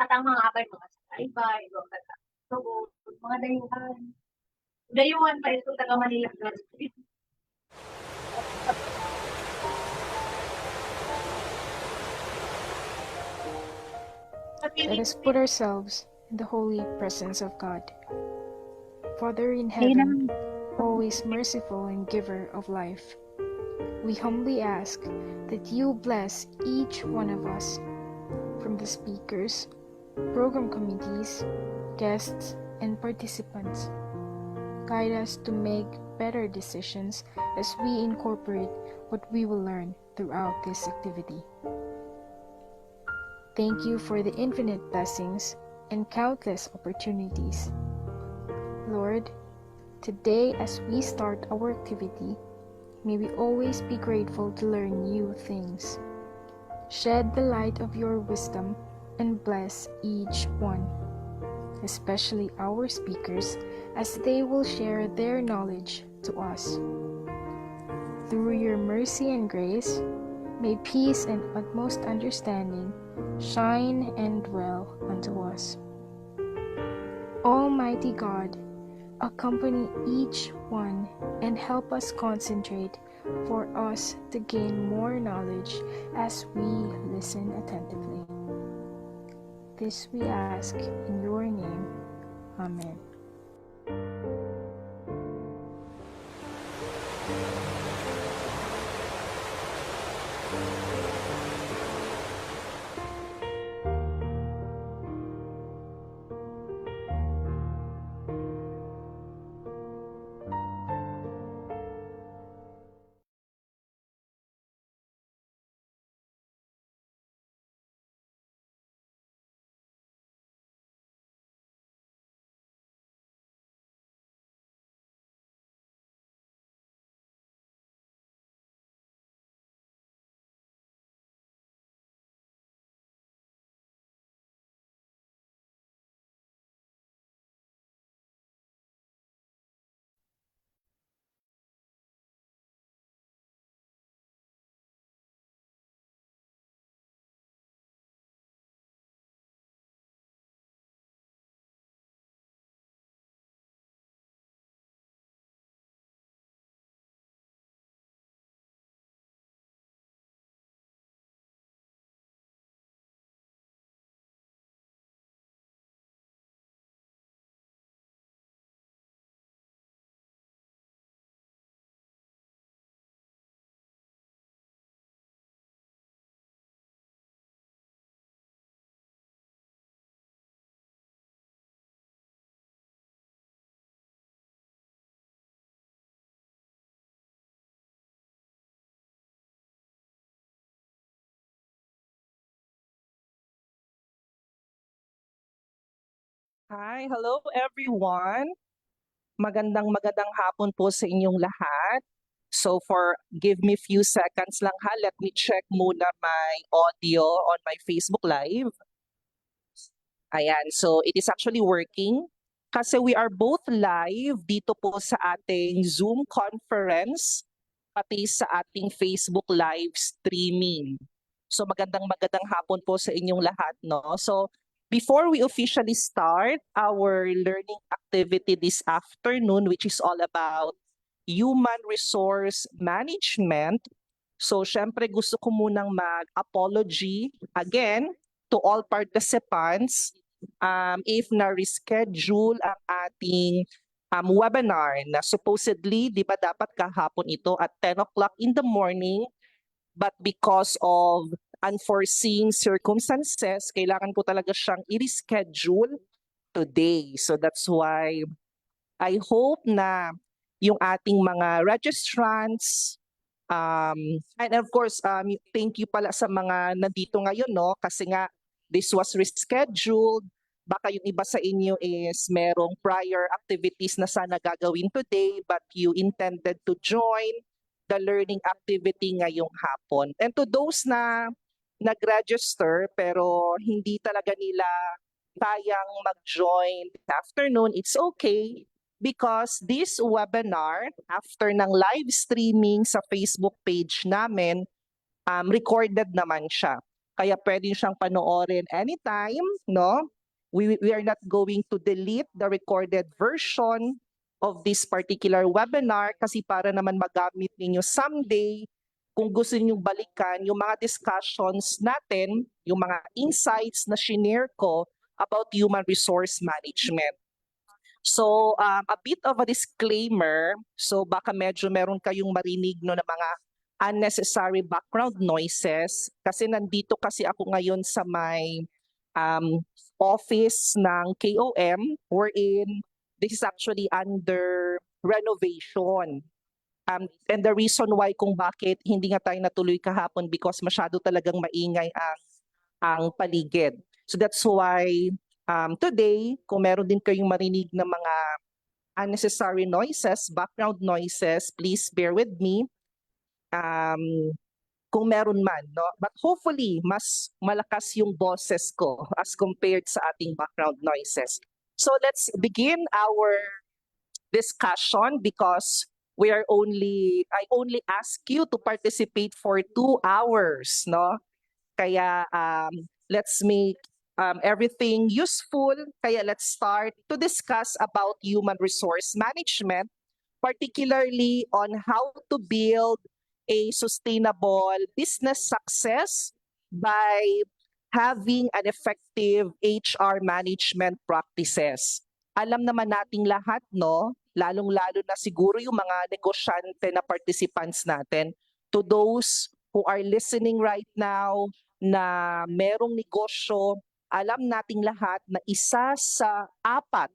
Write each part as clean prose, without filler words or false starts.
At ang mga abay mga saybay, mga dayuhan. Dayuhan pa ito taga Manila. Let us put ourselves in the holy presence of God. Father in heaven, always merciful and giver of life, we humbly ask that you bless each one of us, from the speakers, program committees, guests, and participants. Guide us to make better decisions as we incorporate what we will learn throughout this activity. Thank you for the infinite blessings and countless opportunities. Lord, today as we start our activity, may we always be grateful to learn new things. Shed the light of your wisdom and bless each one, especially our speakers, as they will share their knowledge to us. Through your mercy and grace, may peace and utmost understanding shine and dwell unto us. Almighty God, accompany each one and help us concentrate for us to gain more knowledge as we listen attentively. This we ask in your name. Amen. Hi, hello everyone. Magandang hapon po sa inyong lahat. So give me few seconds lang ha. Let me check muna my audio on my Facebook Live. Ayan, so it is actually working. Kasi we are both live dito po sa ating Zoom conference, pati sa ating Facebook Live streaming. So magandang hapon po sa inyong lahat, no? So before we officially start our learning activity this afternoon, which is all about human resource management, so syempre gusto ko munang mag-apology again to all participants if na-reschedule ang ating webinar na supposedly, di ba dapat kahapon ito at 10 o'clock in the morning, but because of unforeseen circumstances, kailangan ko talaga siyang i-reschedule today. So that's why I hope na yung ating mga registrants, and of course, thank you pala sa mga nandito ngayon, no? Kasi nga, this was rescheduled. Baka yung iba sa inyo is merong prior activities na sana gagawin today, but you intended to join the learning activity ngayong hapon. And to those na nag-register pero hindi talaga nila kayang mag-join this afternoon, it's okay. because this webinar, after ng live streaming sa Facebook page namin, recorded naman siya. Kaya pwede siyang panoorin anytime, no? We are not going to delete the recorded version of this particular webinar kasi para naman magamit ninyo someday kung gusto niyo balikan yung mga discussions natin, yung mga insights na shinare ko about human resource management. So, a bit of a disclaimer. So, baka medyo meron kayong marinig no na mga unnecessary background noises kasi nandito kasi ako ngayon sa may office ng KOM wherein this is actually under renovation. And the reason why kung bakit hindi nga tayo natuloy kahapon because masyado talagang maingay ang paligid. So that's why today, kung meron din kayong marinig na mga unnecessary noises, background noises, please bear with me. Kung meron man, no? But hopefully, mas malakas yung boses ko as compared sa ating background noises. So let's begin our discussion because I only ask you to participate for 2 hours, no? Kaya let's make everything useful. Kaya let's start to discuss about human resource management, particularly on how to build a sustainable business success by having an effective HR management practices. Alam naman nating lahat, no? Lalong-lalo na siguro yung mga negosyante na participants natin, to those who are listening right now, na merong negosyo, alam nating lahat na isa sa apat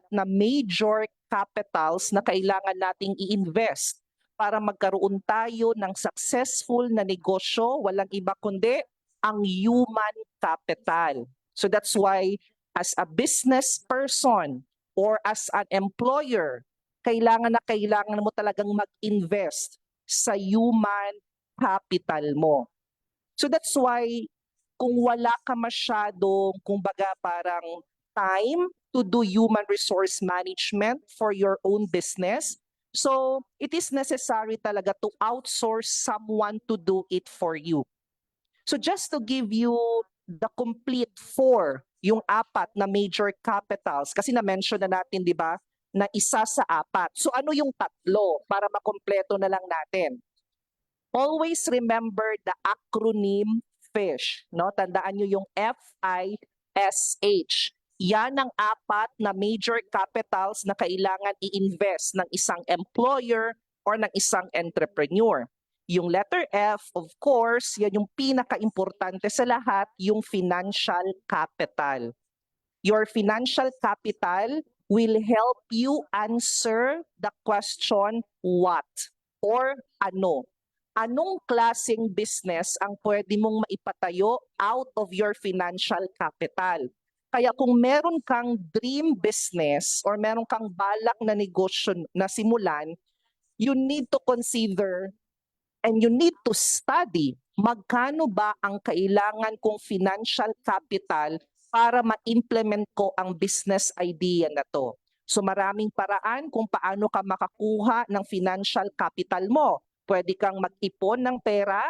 na major capitals na kailangan nating i-invest para magkaroon tayo ng successful na negosyo, walang iba kundi ang human capital. So that's why as a business person or as an employer, kailangan mo talagang mag-invest sa human capital mo. So that's why kung wala ka masyadong, kumbaga parang time to do human resource management for your own business, so it is necessary talaga to outsource someone to do it for you. So just to give you the complete 4, yung 4 na major capitals, kasi na-mention na natin, di ba, na isa sa 4. So ano yung 3 para makompleto na lang natin? Always remember the acronym FISH, no? Tandaan nyo yung FISH. Yan ang 4 na major capitals na kailangan i-invest ng isang employer or ng isang entrepreneur. Yung letter F, of course, yan yung pinaka-importante sa lahat, yung financial capital. Your financial capital will help you answer the question what or ano. Anong klaseng business ang pwede mong maipatayo out of your financial capital? Kaya kung meron kang dream business or meron kang balak na negosyo na simulan, you need to consider and you need to study magkano ba ang kailangan kong financial capital para ma-implement ko ang business idea na to. So maraming paraan kung paano ka makakuha ng financial capital mo. Pwede kang mag-ipon ng pera,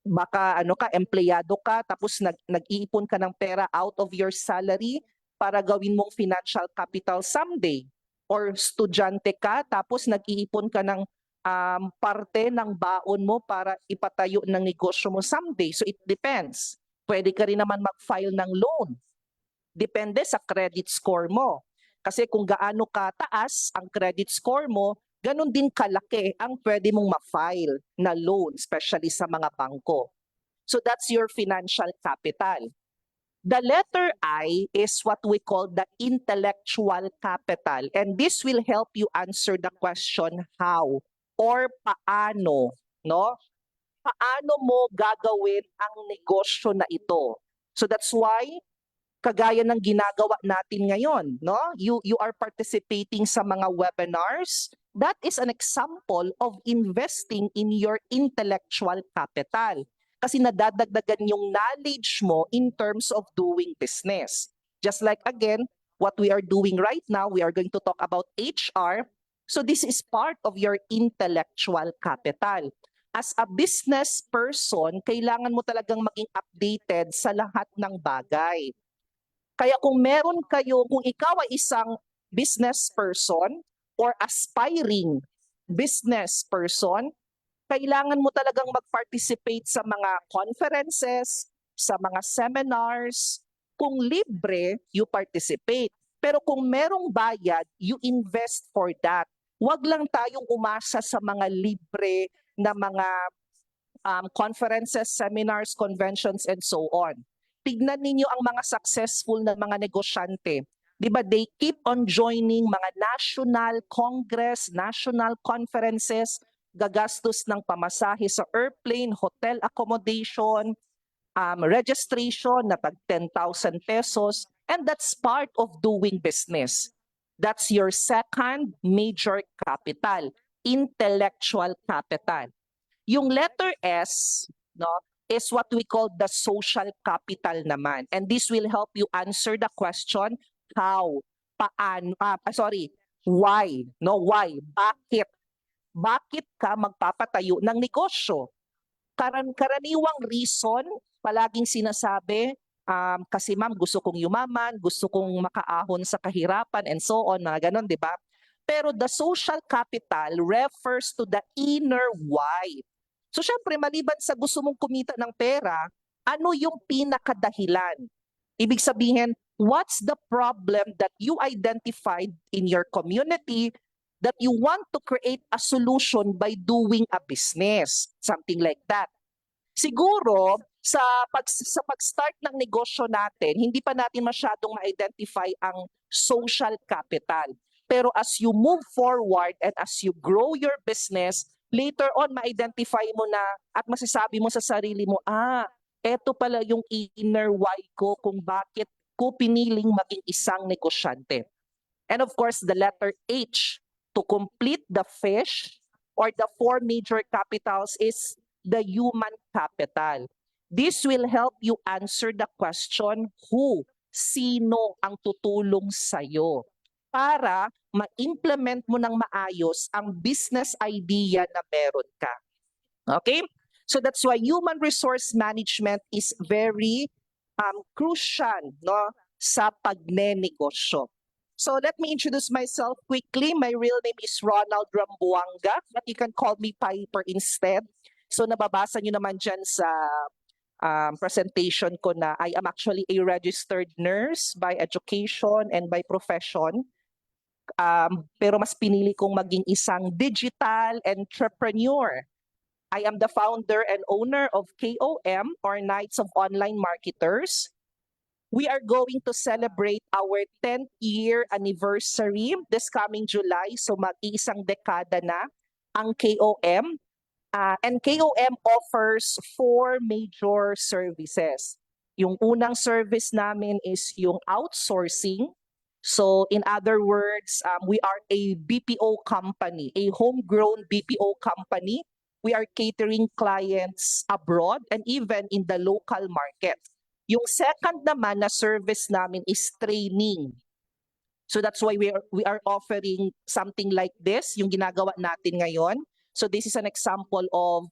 baka empleyado ka, tapos nag-iipon ka ng pera out of your salary para gawin mong financial capital someday. Or estudyante ka, tapos nag-iipon ka ng parte ng baon mo para ipatayo ng negosyo mo someday. So it depends. Pwede ka rin naman mag-file ng loan. Depende sa credit score mo. Kasi kung gaano kataas ang credit score mo, ganun din kalaki ang pwede mong ma-file na loan, especially sa mga bangko. So that's your financial capital. The letter I is what we call the intellectual capital. And this will help you answer the question how or paano, no? Paano mo gagawin ang negosyo na ito? So that's why kagaya ng ginagawa natin ngayon, no? You are participating sa mga webinars. That is an example of investing in your intellectual capital. Kasi nadadagdagan yung knowledge mo in terms of doing business. Just like again, what we are doing right now. We are going to talk about HR. So this is part of your intellectual capital. As a business person, kailangan mo talagang maging updated sa lahat ng bagay. Kaya kung meron kayo, kung ikaw ay isang business person or aspiring business person, kailangan mo talagang mag-participate sa mga conferences, sa mga seminars. Kung libre, you participate. Pero kung merong bayad, you invest for that. Huwag lang tayong umasa sa mga libre na mga conferences, seminars, conventions, and so on. Tignan ninyo ang mga successful na mga negosyante. Di ba, they keep on joining mga national congress, national conferences, gagastos ng pamasahe sa airplane, hotel accommodation, registration na tag 10,000 pesos, and that's part of doing business. That's your second major capital, intellectual capital. Yung letter S, no, is what we call the social capital naman. And this will help you answer the question, how, paano, why, no, why, bakit? Bakit ka magpapatayo ng negosyo? Karaniwang reason, palaging sinasabi, kasi ma'am, gusto kong yumaman, gusto kong makaahon sa kahirapan, and so on, mga ganon, di ba? Pero the social capital refers to the inner why. So syempre, maliban sa gusto mong kumita ng pera, ano yung pinakadahilan? Ibig sabihin, what's the problem that you identified in your community that you want to create a solution by doing a business? Something like that. Siguro, sa pag-start ng negosyo natin, hindi pa natin masyadong ma-identify ang social capital. Pero as you move forward and as you grow your business, later on, ma-identify mo na at masasabi mo sa sarili mo, eto pala yung inner why ko kung bakit ko piniling maging isang negosyante. And of course, the letter H, to complete the fish or the four major capitals, is the human capital. This will help you answer the question, who, sino ang tutulong sa'yo para ma-implement mo ng maayos ang business idea na meron ka. Okay? So that's why human resource management is very crucial, no, sa pagnenegosyo. So let me introduce myself quickly. My real name is Ronald Rambuanga, but you can call me Piper instead. So nababasa nyo naman dyan sa presentation ko na I am actually a registered nurse by education and by profession. Pero mas pinili kong maging isang digital entrepreneur. I am the founder and owner of KOM, or Knights of Online Marketers. We are going to celebrate our 10th year anniversary this coming July. So mag-iisang dekada na ang KOM. And KOM offers 4 major services. Yung unang service namin is yung outsourcing. So in other words, we are a BPO company, a homegrown BPO company. We are catering clients abroad and even in the local market. Yung second naman na service namin is training. So that's why we are offering something like this, yung ginagawa natin ngayon. So this is an example of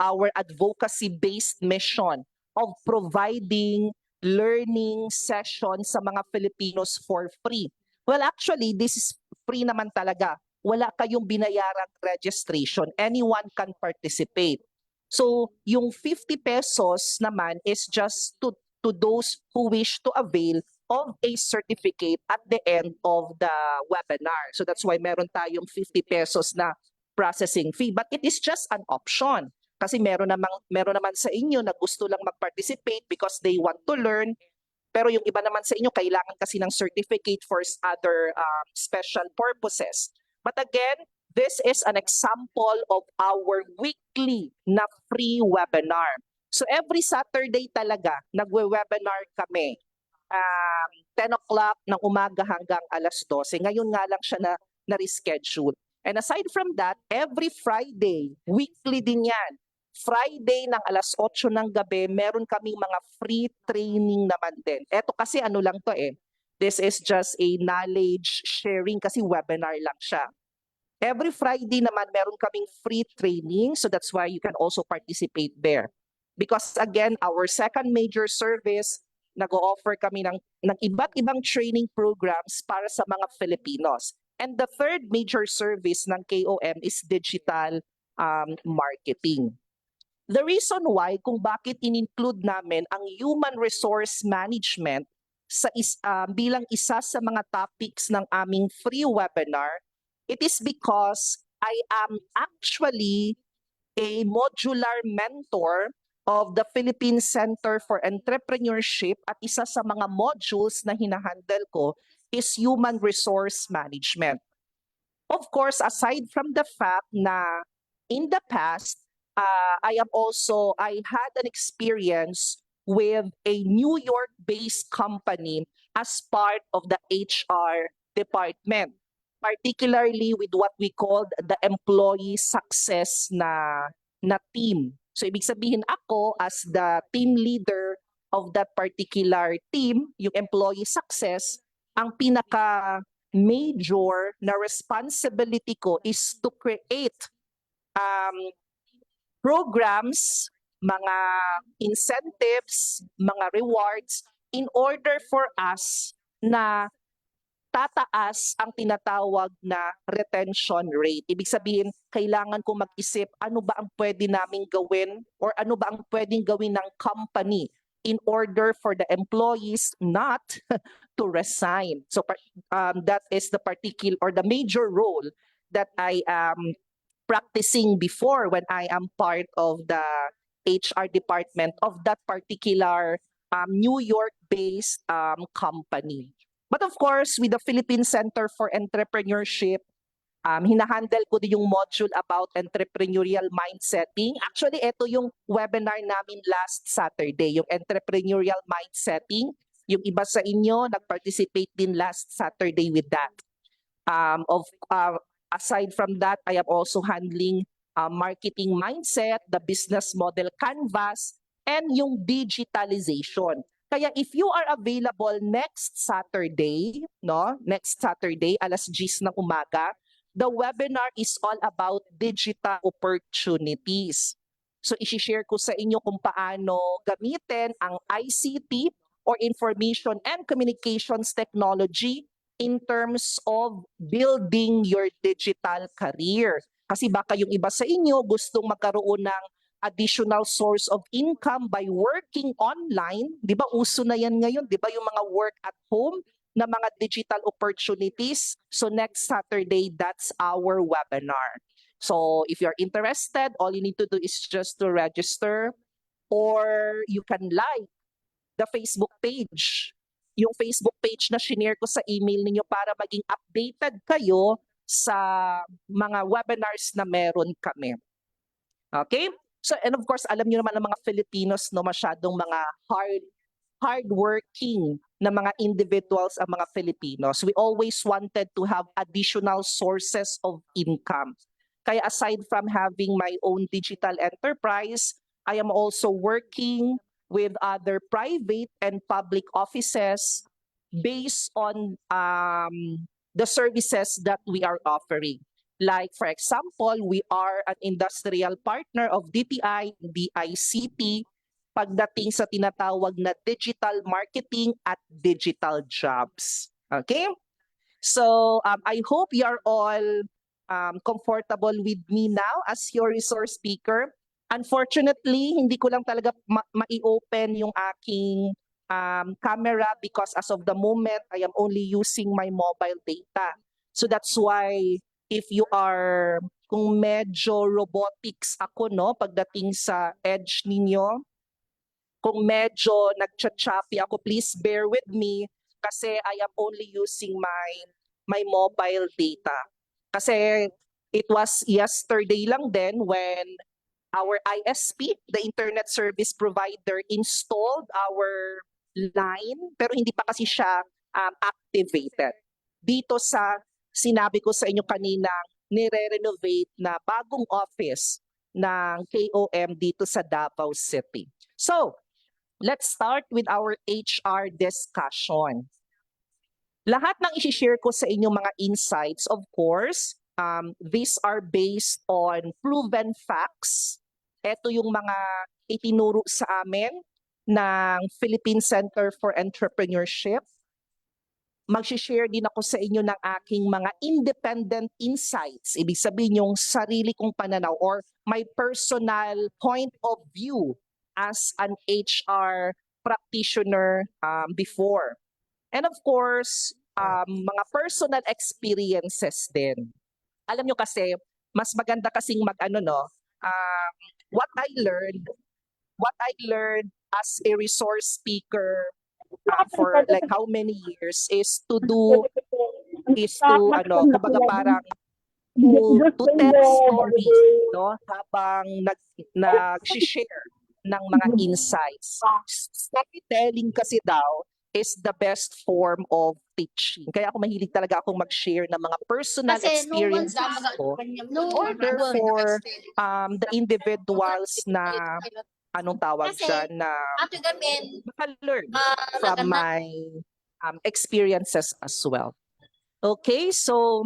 our advocacy-based mission of providing learning sessions sa mga Filipinos for free. Well, actually, this is free naman talaga. Wala kayong binayarang registration. Anyone can participate. So yung 50 pesos naman is just to those who wish to avail of a certificate at the end of the webinar. So that's why meron tayong 50 pesos na processing fee. But it is just an option. Kasi meron naman sa inyo na gusto lang mag-participate because they want to learn. Pero yung iba naman sa inyo, kailangan kasi ng certificate for other special purposes. But again, this is an example of our weekly na free webinar. So every Saturday talaga, nagwe-webinar kami. 10 o'clock ng umaga hanggang alas 12. Ngayon nga lang siya na reschedule. And aside from that, every Friday, weekly din yan. Friday ng alas 8 ng gabi, meron kaming mga free training naman din. Eto kasi ano lang to This is just a knowledge sharing kasi webinar lang siya. Every Friday naman meron kaming free training, so that's why you can also participate there. Because again, our second major service, nag-o-offer kami ng iba't ibang training programs para sa mga Filipinos. And the third major service ng KOM is digital marketing. The reason why kung bakit in-include namin ang human resource management bilang isa sa mga topics ng aming free webinar, it is because I am actually a modular mentor of the Philippine Center for Entrepreneurship at isa sa mga modules na hinahandle ko is human resource management. Of course, aside from the fact na in the past, I had an experience with a New York-based company as part of the HR department, particularly with what we called the employee success na team. So ibig sabihin ako as the team leader of that particular team, yung employee success, ang pinaka major na responsibility ko is to create programs, mga incentives, mga rewards in order for us na tataas ang tinatawag na retention rate. Ibig sabihin, kailangan kong mag-isip ano ba ang pwede naming gawin or ano ba ang pwedeng gawin ng company in order for the employees not to resign. So that is the particular or the major role that I am practicing before when I am part of the HR department of that particular New York-based company. But of course, with the Philippine Center for Entrepreneurship, hinahandle ko din yung module about entrepreneurial mindsetting. Actually, ito yung webinar namin last Saturday, yung entrepreneurial mindsetting. Yung iba sa inyo, nag-participate din last Saturday with that. Aside from that, I am also handling marketing mindset, the business model canvas, and yung digitalization. Kaya if you are available next Saturday, alas 10 ng umaga, the webinar is all about digital opportunities. So i-share ko sa inyo kung paano gamitin ang ICT or Information and Communications Technology in terms of building your digital career. Kasi baka yung iba sa inyo gustong magkaroon ng additional source of income by working online. Di ba uso na yan ngayon? Di ba yung mga work at home na mga digital opportunities? So next Saturday, that's our webinar. So if you're interested, all you need to do is just to register or you can like the Facebook page. Yung Facebook page na shinare ko sa email ninyo para maging updated kayo sa mga webinars na meron kami. Okay? So, and of course, alam niyo naman ang mga Filipinos, no, masyadong mga hardworking na mga individuals ang mga Filipinos. We always wanted to have additional sources of income. Kaya aside from having my own digital enterprise, I am also working with other private and public offices based on the services that we are offering. Like, for example, we are an industrial partner of DTI, DICT, pagdating sa tinatawag na digital marketing at digital jobs. Okay? So, I hope you are all comfortable with me now as your resource speaker. Unfortunately, hindi ko lang talaga ma-open yung aking camera because as of the moment, I am only using my mobile data. So that's why if you are, kung medyo robotics ako, no, pagdating sa edge ninyo, kung medyo nagcha-choppy ako, please bear with me kasi I am only using my mobile data. Kasi it was yesterday lang din when our ISP, the Internet Service Provider, installed our line, pero hindi pa kasi siya activated. Dito sa sinabi ko sa inyo kanina, nire-renovate na bagong office ng KOM dito sa Davao City. So, let's start with our HR discussion. Lahat ng i-share ko sa inyo mga insights, of course, these are based on proven facts. Ito yung mga itinuro sa amin ng Philippine Center for Entrepreneurship. Mag-share din ako sa inyo ng aking mga independent insights. Ibig sabihin yung sarili kong pananaw or my personal point of view as an HR practitioner before. And of course, mga personal experiences din. Alam nyo kasi, mas maganda kasing mag-ano no, what I learned as a resource speaker for like how many years is to kumbaga parang to tell stories, no, habang nag-share ng mga insights. Storytelling kasi daw is the best form of teaching. Kaya ako mahilig talaga akong mag-share ng mga personal experiences ko. Or therefore, the individuals na anong tawag dyan, na maka-learn from my experiences as well. Okay, so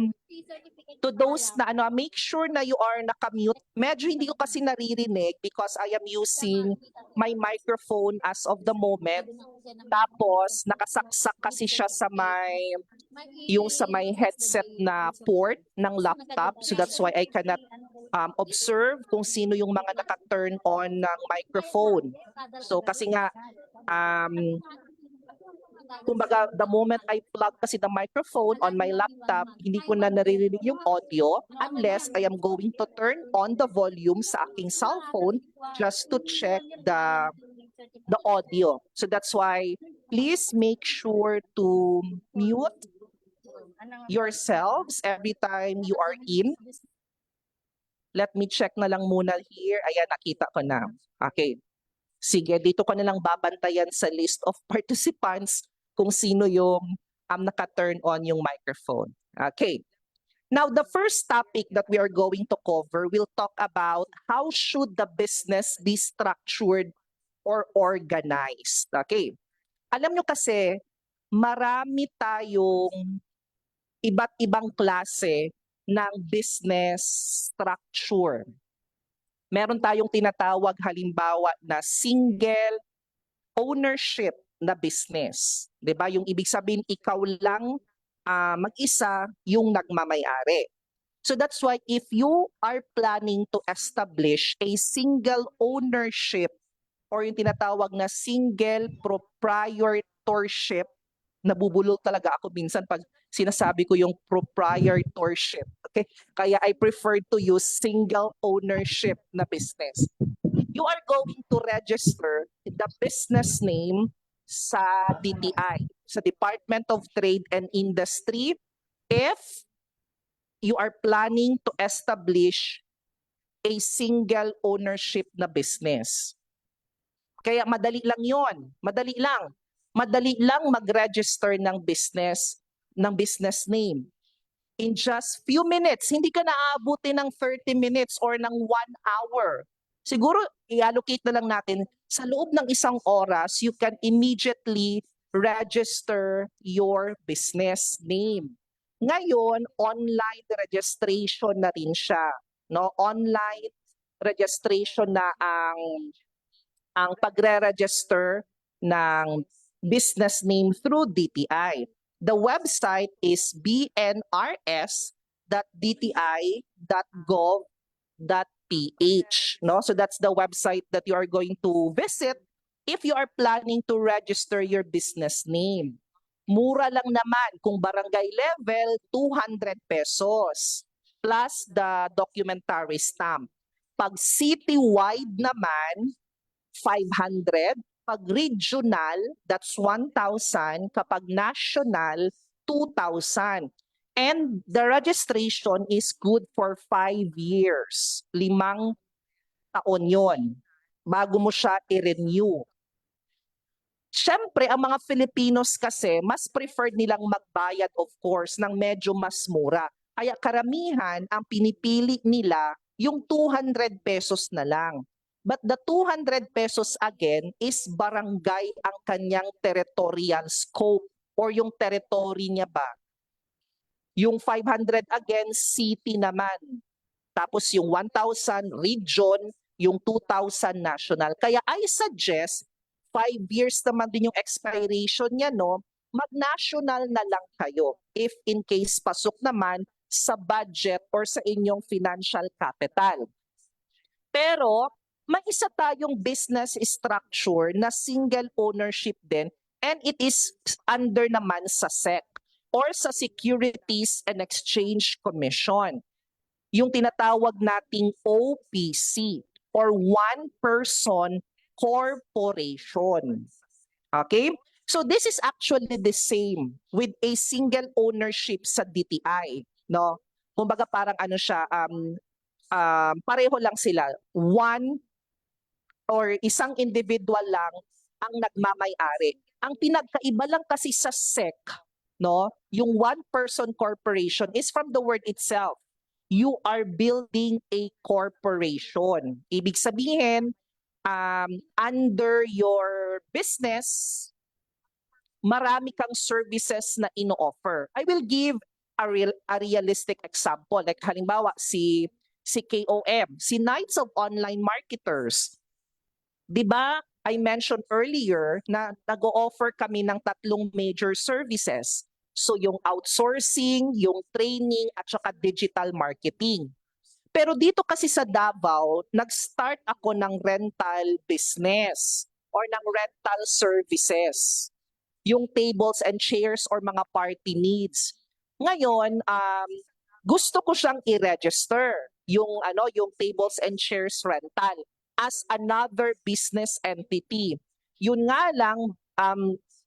to those na make sure na you are naka-mute. Medyo hindi ko kasi naririnig because I am using my microphone as of the moment. Tapos nakasaksak kasi siya sa may headset na port ng laptop. So that's why I cannot observe kung sino yung mga naka-turn on ng microphone. So kasi nga kumbaga, the moment I plug kasi the microphone on my laptop, hindi ko na naririnig yung audio unless I am going to turn on the volume sa aking cellphone just to check the audio. So that's why please make sure to mute yourselves every time you are in. Let me check na lang muna here. Ayan, nakita ko na. Okay. Sige, dito ko na lang babantayan sa list of participants kung sino yung naka-turn on yung microphone. Okay. Now, the first topic that we are going to cover, we'll talk about how should the business be structured or organized. Okay. Alam nyo kasi, marami tayong iba't ibang klase ng business structure. Meron tayong tinatawag halimbawa na single ownership na business. 'Di ba? Yung ibig sabihin ikaw lang mag-isa yung nagmamay-ari. So that's why if you are planning to establish a single ownership or yung tinatawag na single proprietorship, nabubulol talaga ako minsan pag sinasabi ko yung proprietorship. Okay? Kaya I prefer to use single ownership na business. You are going to register the business name sa DTI, sa Department of Trade and Industry, if you are planning to establish a single ownership na business. Kaya madali lang yon, madali lang. Madali lang mag-register ng business name. In just few minutes, hindi ka naaabutin ng 30 minutes or ng 1 hour. Siguro i-allocate na lang natin sa loob ng 1 oras, you can immediately register your business name. Ngayon, online registration na rin siya, no? Online registration na ang pagre-register ng business name through DTI. The website is bnrs.dti.gov.ph, no? So that's the website that you are going to visit if you are planning to register your business name. Mura lang naman, kung barangay level, 200 pesos plus the documentary stamp. Pag citywide naman, 500. Pag regional, that's 1,000. Kapag national, 2,000. And the registration is good for 5 years. 5 taon yon bago mo siya i-renew. Siyempre, ang mga Filipinos kasi, mas preferred nilang magbayad, of course, ng medyo mas mura. Kaya karamihan, ang pinipili nila, yung 200 pesos na lang. But the 200 pesos again is barangay ang kanyang territorial scope or yung territory niya ba? Yung 500 again, city naman. Tapos yung 1,000 region, yung 2,000 national. Kaya I suggest 5 years naman din yung expiration niya, no? Mag-national na lang kayo if in case pasok naman sa budget or sa inyong financial capital. Pero may isa tayong business structure na single ownership din and it is under naman sa SEC or sa Securities and Exchange Commission. Yung tinatawag nating OPC or one person corporation. Okay? So this is actually the same with a single ownership sa DTI, no? Kumbaga parang ano siya, pareho lang sila. One or isang individual lang ang nagmamay-ari. Ang pinagkaiba lang kasi sa SEC, no? Yung one person corporation is from the word itself. You are building a corporation. Ibig sabihin, under your business, marami kang services na ino-offer. I will give a realistic example. Like halimbawa, si KOM, si Knights of Online Marketers. Di ba, I mentioned earlier na nag-o-offer kami ng 3 major services. So yung outsourcing, yung training, at saka digital marketing. Pero dito kasi sa Davao, nag-start ako ng rental business or ng rental services. Yung tables and chairs or mga party needs. Ngayon, gusto ko siyang i-register yung tables and chairs rental as another business entity. Yun nga lang,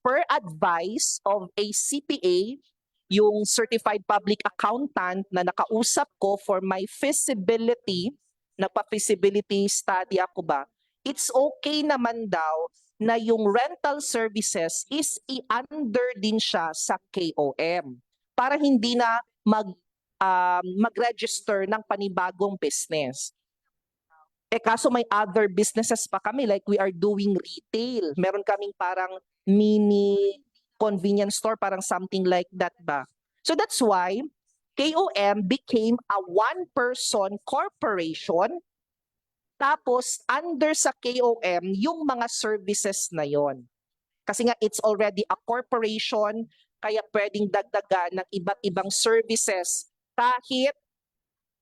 per advice of a CPA, yung Certified Public Accountant na nakausap ko for my feasibility, nagpa-feasibility study ako ba, it's okay naman daw na yung rental services is i-under din siya sa KOM para hindi na mag-register ng panibagong business. Kaso may other businesses pa kami, like we are doing retail. Meron kaming parang mini convenience store, parang something like that ba. So that's why KOM became a one-person corporation. Tapos under sa KOM, yung mga services na yon. Kasi nga it's already a corporation, kaya pwedeng dagdagan ng iba't ibang services kahit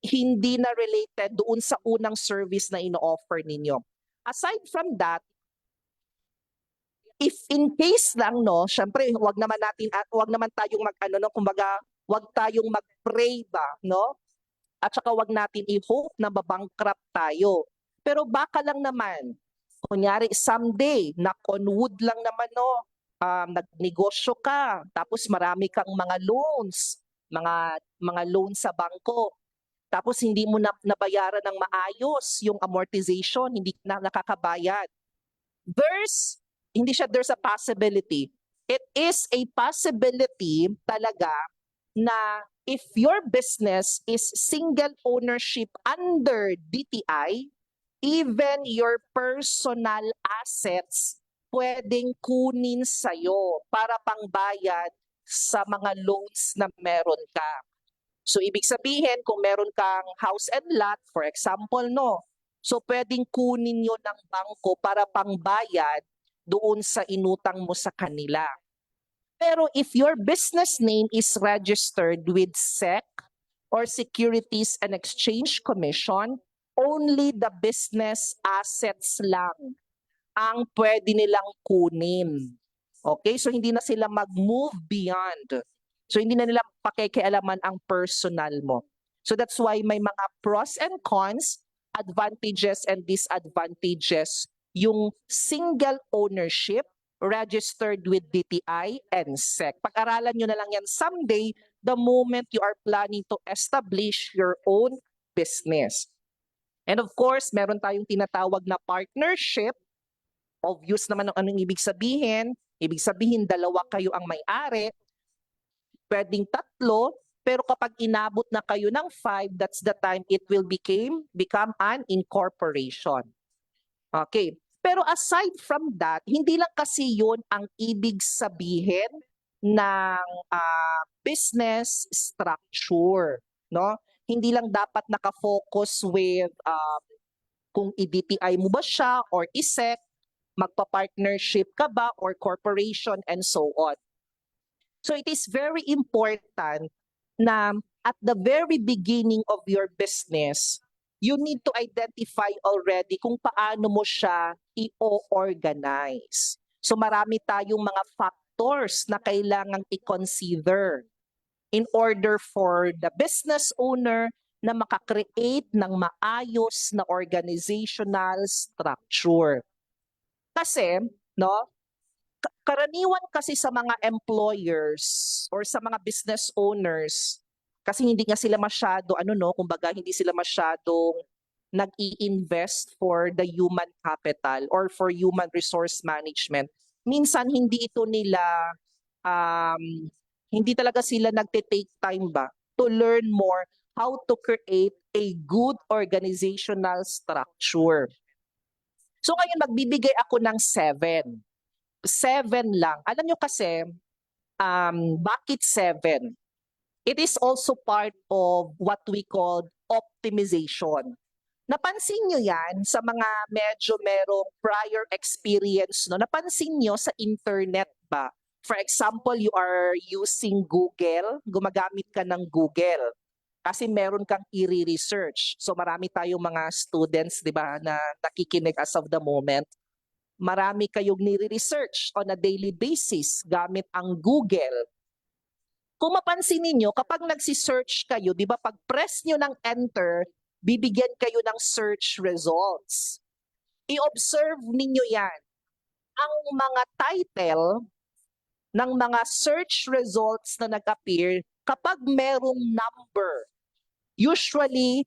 hindi na related doon sa unang service na ino-offer ninyo. Aside from that, if in case lang, no, syempre wag naman tayong kumbaga wag tayong mag-pray ba, no? At saka wag natin i-hope na babankrupt tayo. Pero baka lang naman, kunyari someday, knock on wood lang naman, no, nagnegosyo ka, tapos marami kang mga loans, mga loans sa bangko. Tapos hindi mo na nabayaran ng maayos yung amortization, hindi na nakakabayad. There's a possibility. It is a possibility talaga na if your business is single ownership under DTI, even your personal assets pwedeng kunin sa'yo para pangbayad sa mga loans na meron ka. So ibig sabihin, kung meron kang house and lot, for example, no, so pwedeng kunin yun ng bangko para pangbayad doon sa inutang mo sa kanila. Pero if your business name is registered with SEC or Securities and Exchange Commission, only the business assets lang ang pwede nilang kunin. Okay? So hindi na sila mag-move beyond. So hindi na nila pakikialaman ang personal mo. So that's why may mga pros and cons, advantages and disadvantages yung single ownership registered with DTI and SEC. Pag-aralan nyo na lang yan someday the moment you are planning to establish your own business. And of course, meron tayong tinatawag na partnership. Obvious naman ang anong ibig sabihin. Ibig sabihin, 2 kayo ang may-ari. Pwedeng 3, pero kapag inabot na kayo ng 5, that's the time it will become an incorporation. Okay. Pero aside from that, hindi lang kasi yun ang ibig sabihin ng business structure, no? Hindi lang dapat nakafocus with kung i-DTI mo ba siya or ISEC, magpa-partnership ka ba or corporation and so on. So it is very important na at the very beginning of your business, you need to identify already kung paano mo siya i-organize. So marami tayong mga factors na kailangang i-consider in order for the business owner na makakreate ng maayos na organizational structure. Kasi, no, karaniwan kasi sa mga employers or sa mga business owners, kasi hindi nga sila masyado, kumbaga hindi sila masyadong nag-i-invest for the human capital or for human resource management. Minsan hindi ito nila, hindi talaga sila nagte-take time ba to learn more how to create a good organizational structure. So ngayon magbibigay ako ng 7. 7 lang. Alam nyo kasi, bakit 7? It is also part of what we call optimization. Napansin nyo yan sa mga medyo merong prior experience, no? Napansin nyo sa internet ba? For example, you are using Google, gumagamit ka ng Google kasi meron kang i-research. So marami tayong mga students, di ba, na nakikinig as of the moment. Marami kayong nire-research on a daily basis gamit ang Google. Kung mapansin ninyo, kapag nagsi-search kayo, di ba pag press nyo ng enter, bibigyan kayo ng search results. I-observe ninyo yan. Ang mga title ng mga search results na nag-appear, kapag merong number, usually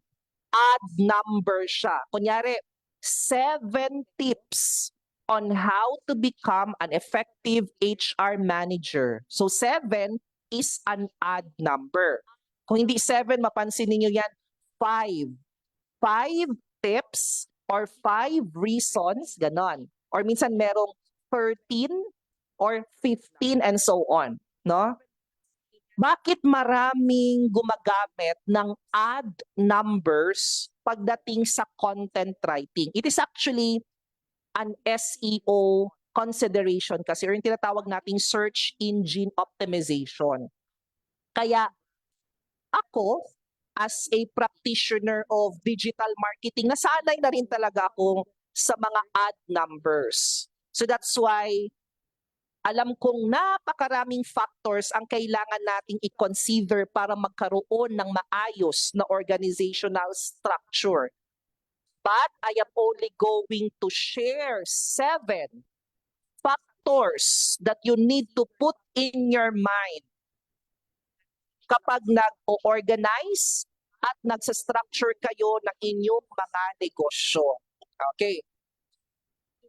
odd number siya. Kunyari, 7 tips on how to become an effective HR manager. So 7 is an odd number. Kung hindi 7, mapansin niyo yan, 5. 5 tips or 5 reasons, ganon. Or minsan merong 13 or 15 and so on, no? Bakit maraming gumagamit ng odd numbers pagdating sa content writing? It is actually an SEO consideration kasi, or yung tinatawag nating search engine optimization. Kaya ako, as a practitioner of digital marketing, nasanay na rin talaga ako sa mga odd numbers. So that's why alam kong napakaraming factors ang kailangan nating i-consider para magkaroon ng maayos na organizational structure. But I am only going to share 7 factors that you need to put in your mind kapag nag-organize at nagsa-structure kayo ng inyong mga negosyo. Okay.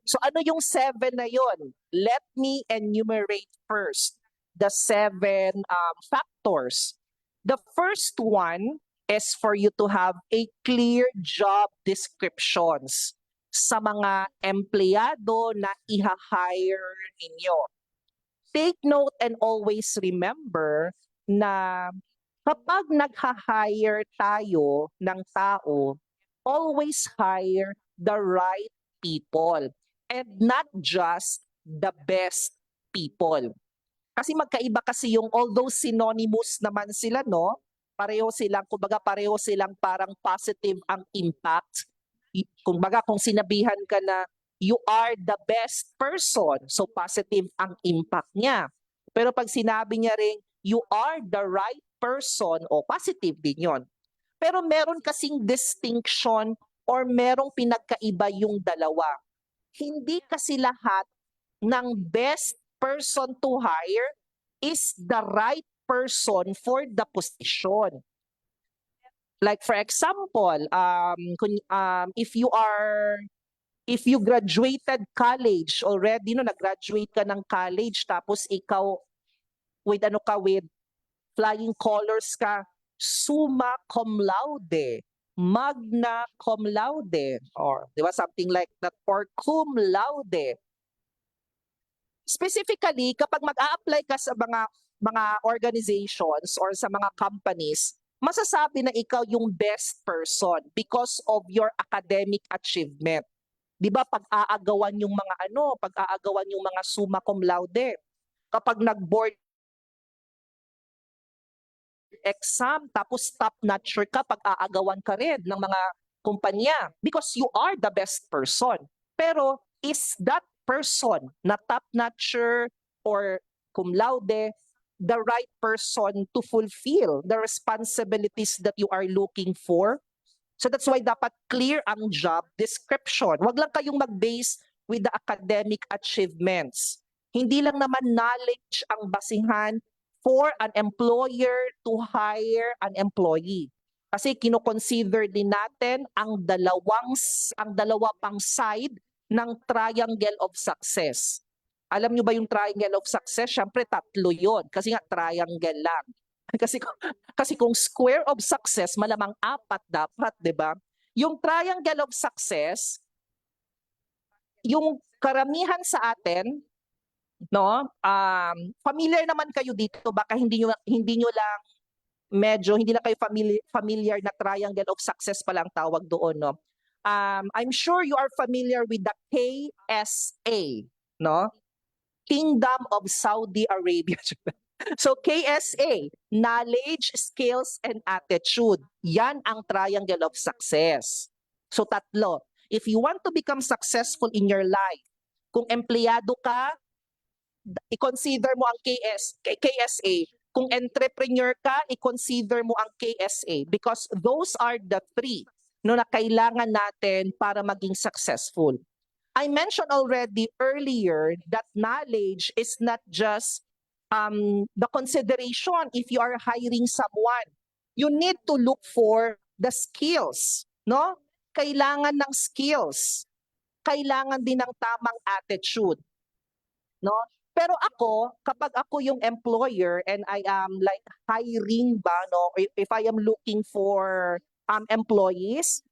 So ano yung 7 na yon? Let me enumerate first the 7 factors. The first one is for you to have a clear job descriptions sa mga empleyado na iha-hire ninyo. Take note and always remember na kapag nagha-hire tayo ng tao, always hire the right people and not just the best people. Kasi magkaiba kasi yung, although synonymous naman sila, no? Pareho silang, kumbaga pareho silang parang positive ang impact. Kumbaga kung sinabihan ka na you are the best person, so positive ang impact niya. Pero pag sinabi niya rin you are the right person, o positive din yon. Pero meron kasing distinction or merong pinagkaiba yung dalawa. Hindi kasi lahat ng best person to hire is the right person for the position. Like for example, if you graduated college already, no, nag-graduate ka ng college tapos ikaw with flying colors ka, summa cum laude, magna cum laude, or di ba something like that, or cum laude. Specifically, kapag mag-a-apply ka sa mga organizations or sa mga companies, masasabi na ikaw yung best person because of your academic achievement. 'Di ba pag-aagawan yung mga pag-aagawan yung mga summa cum laude. Kapag nag-board exam tapos top notcher ka, pag-aagawan ka rin ng mga kumpanya because you are the best person. Pero is that person na top notcher or cum laude the right person to fulfill the responsibilities that you are looking for? So that's why dapat clear ang job description. Wag lang kayong mag-base with the academic achievements. Hindi lang naman knowledge ang basihan for an employer to hire an employee. Kasi kino-consider din natin ang dalawa pang side ng triangle of success. Alam nyo ba yung triangle of success? Siyempre tatlo yon kasi nga triangle lang. Kasi kung square of success, malamang apat dapat, 'di ba? Yung triangle of success, yung karamihan sa atin, no? Familiar naman kayo dito, baka hindi nyo lang hindi na kayo familiar na triangle of success pa lang tawag doon, no? I'm sure you are familiar with the KSA, no? Kingdom of Saudi Arabia. So KSA, knowledge, skills, and attitude. Yan ang triangle of success. So tatlo. If you want to become successful in your life, kung empleyado ka, i-consider mo ang KSA. Kung entrepreneur ka, i-consider mo ang KSA because those are the three na kailangan natin para maging successful. I mentioned already earlier that knowledge is not just the consideration if you are hiring someone. You need to look for the skills, no? Kailangan ng skills. Kailangan din ng tamang attitude, no? Pero kapag ako yung employer and I am like hiring ba, no? If I am looking for employees,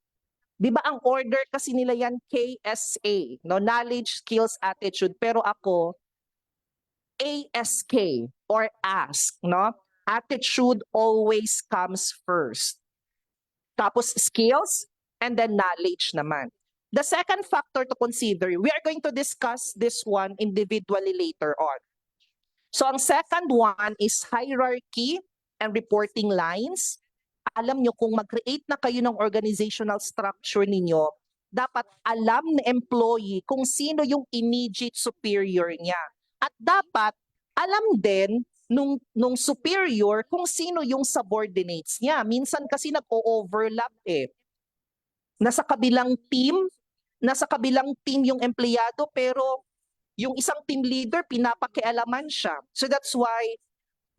di ba ang order kasi nila yan KSA, no? Knowledge, skills, attitude. Pero ako, ASK or ask, no? Attitude always comes first. Tapos skills and then knowledge naman. The second factor to consider, we are going to discuss this one individually later on. So ang second one is hierarchy and reporting lines. Alam nyo, kung mag-create na kayo ng organizational structure ninyo, dapat alam ng employee kung sino yung immediate superior niya. At dapat alam din nung superior kung sino yung subordinates niya. Minsan kasi nag-o-overlap eh. Nasa kabilang team yung empleyado pero yung isang team leader pinapakialaman siya. So that's why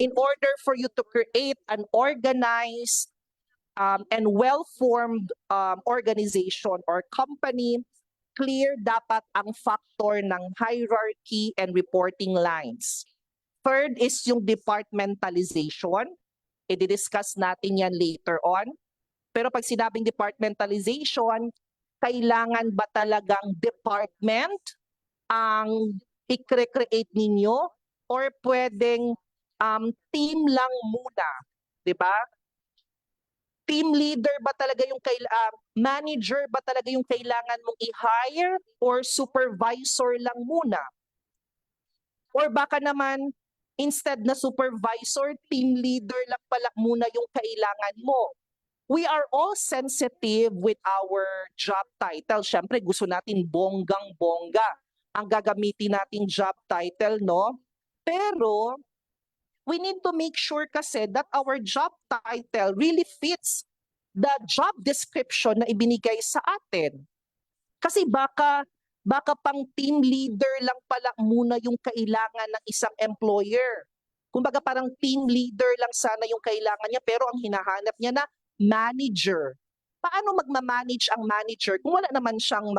in order for you to create an organized and well-formed organization or company, clear dapat ang factor ng hierarchy and reporting lines. Third is yung departmentalization. I-discuss natin yan later on. Pero pag sinabing departmentalization, kailangan ba talagang department ang i-create ninyo or pwedeng team lang muna, 'di ba? Team leader ba talaga yung manager ba talaga yung kailangan mong i-hire or supervisor lang muna? Or baka naman instead na supervisor, team leader lang pala muna yung kailangan mo. We are all sensitive with our job title. Siyempre, gusto natin bonggang-bongga ang gagamitin nating job title, no? Pero we need to make sure kasi that our job title really fits the job description na ibinigay sa atin. Kasi baka pang team leader lang pala muna yung kailangan ng isang employer. Kumbaga parang team leader lang sana yung kailangan niya pero ang hinahanap niya na manager. Paano magma-manage ang manager kung wala naman siyang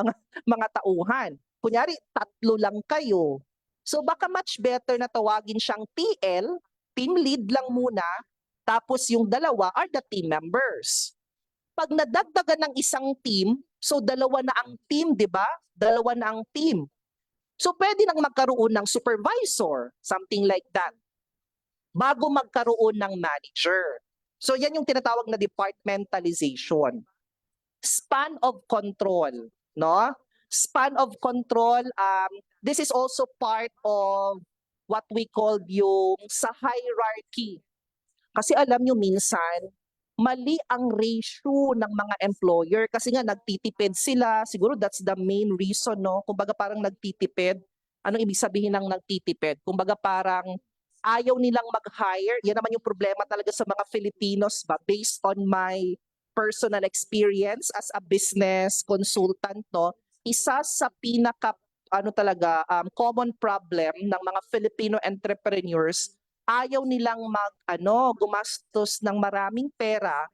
mga tauhan? Kunyari, 3 lang kayo. So baka much better na tawagin siyang TL, team lead lang muna, tapos yung 2 are the team members. Pag nadagdagan ng isang team, so 2 na ang team, di ba? 2 na ang team. So pwede nang magkaroon ng supervisor, something like that, bago magkaroon ng manager. So yan yung tinatawag na departmentalization. Span of control, no? Span of control, this is also part of what we call yung sa hierarchy. Kasi alam nyo minsan, mali ang ratio ng mga employer kasi nga nagtitipid sila. Siguro that's the main reason, no? Kumbaga parang nagtitipid. Anong ibig sabihin ng nagtitipid? Kumbaga parang ayaw nilang mag-hire. Yan naman yung problema talaga sa mga Filipinos ba? Based on my personal experience as a business consultant, no? Isa sa pinaka common problem ng mga Filipino entrepreneurs, ayaw nilang gumastos ng maraming pera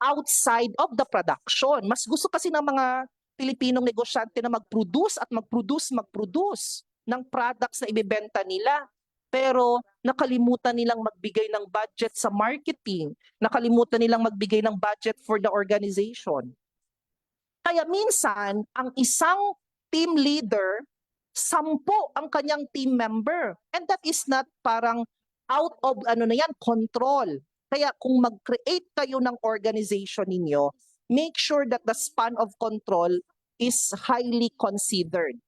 outside of the production. Mas gusto kasi ng mga Pilipinong negosyante na mag-produce ng products na ibebenta nila. Pero nakalimutan nilang magbigay ng budget sa marketing, nakalimutan nilang magbigay ng budget for the organization. Kaya minsan, ang isang team leader, 10 ang kanyang team member. And that is not parang out of control. Kaya kung mag-create kayo ng organization ninyo, make sure that the span of control is highly considered.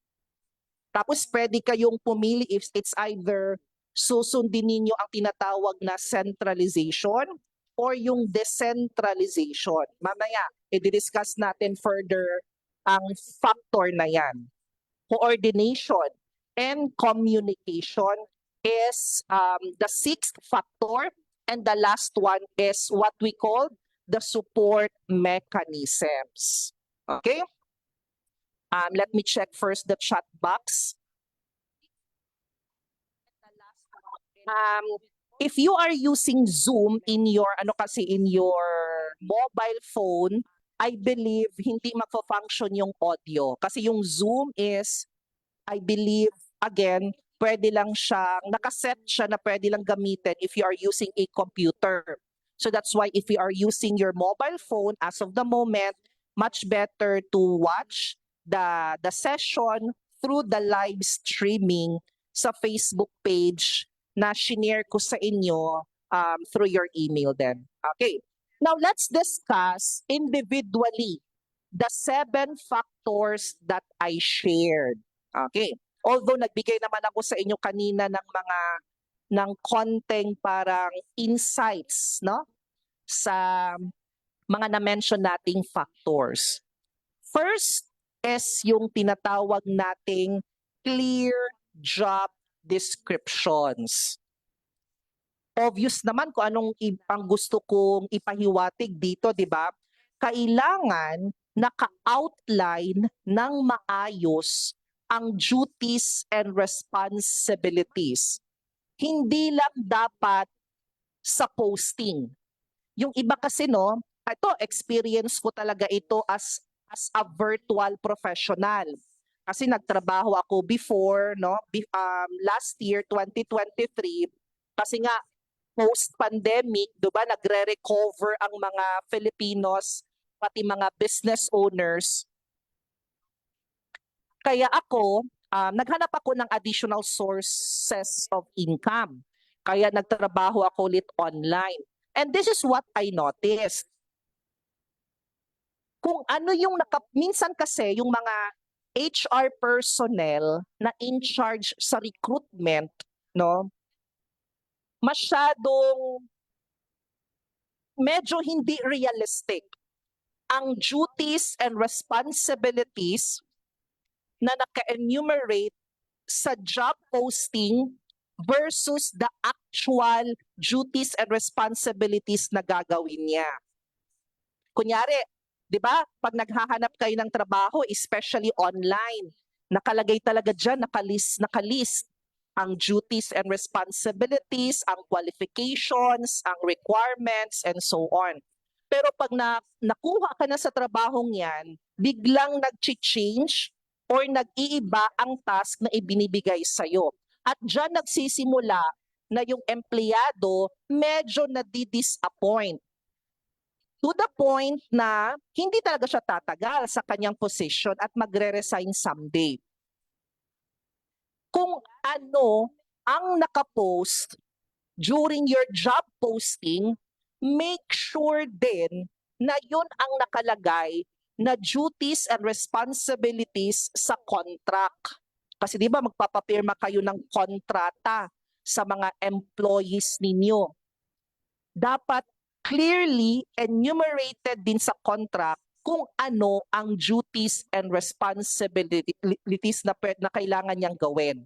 Tapos pwede kayong pumili if it's either susundin ninyo ang tinatawag na centralization or yung decentralization. Mamaya, i-discuss natin further ang factor na yan. Coordination and communication is the sixth factor, and the last one is what we call the support mechanisms. Okay? Let me check first the chat box. If you are using Zoom in your mobile phone, I believe hindi magfa-function yung audio kasi yung Zoom is, I believe, again, pwede lang siyang nakaset siya na pwede lang gamitin if you are using a computer. So that's why if you are using your mobile phone as of the moment, much better to watch the session through the live streaming sa Facebook page na shinare ko sa inyo through your email then. Okay. Now let's discuss individually the 7 factors that I shared. Okay. Although nagbigay naman ako sa inyo kanina ng konting parang insights, no? Sa mga na-mention nating factors. First is yung tinatawag nating clear job descriptions. Obvious naman kung anong ang gusto kong ipahiwatig dito, di ba? Kailangan naka-outline ng maayos ang duties and responsibilities. Hindi lang dapat sa posting. Yung iba kasi, no, ito, experience ko talaga ito as a virtual professional. Kasi nagtrabaho ako before, no, last year, 2023, kasi nga, post-pandemic, diba, nagre-recover ang mga Filipinos, pati mga business owners. Kaya ako, naghanap ako ng additional sources of income. Kaya nagtrabaho ako ulit online. And this is what I noticed. Kung ano yung minsan kasi yung mga HR personnel na in charge sa recruitment, no, masyadong medyo hindi realistic ang duties and responsibilities na naka-enumerate sa job posting versus the actual duties and responsibilities na gagawin niya. Kunyari, di ba, pag naghahanap kayo ng trabaho, especially online, nakalagay talaga dyan, nakalist ang duties and responsibilities, ang qualifications, ang requirements, and so on. Pero pag nakuha ka na sa trabahong yan, biglang nag-change or nag-iiba ang task na ibinibigay sa'yo. At dyan nagsisimula na yung empleyado medyo nadi-disappoint. To the point na hindi talaga siya tatagal sa kanyang position at magre-resign someday. kung ano ang nakapost during your job posting, make sure din na yun ang nakalagay na duties and responsibilities sa contract. Kasi di ba magpapapirma kayo ng kontrata sa mga employees ninyo. Dapat clearly enumerated din sa contract kung ano ang duties and responsibilities na kailangan niyang gawin.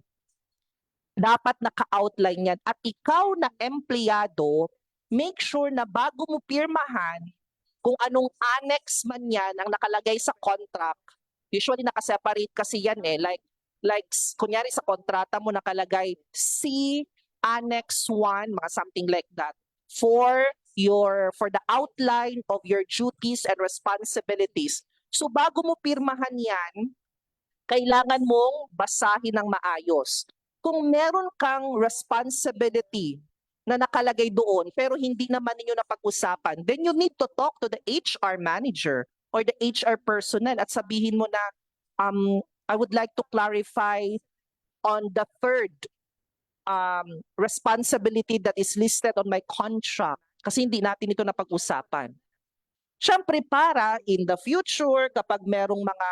Dapat naka-outline yan. At ikaw na empleyado, make sure na bago mo pirmahan, kung anong annex man yan ang nakalagay sa contract, usually nakaseparate kasi yan like kunyari sa kontrata mo nakalagay C Annex 1, mga something like that, for the outline of your duties and responsibilities. So bago mo pirmahan yan, kailangan mong basahin ng maayos. Kung meron kang responsibility na nakalagay doon pero hindi naman ninyo napag-usapan, then you need to talk to the HR manager or the HR personnel at sabihin mo na, I would like to clarify on the third responsibility that is listed on my contract kasi hindi natin ito napag-usapan. Siyempre para in the future kapag merong mga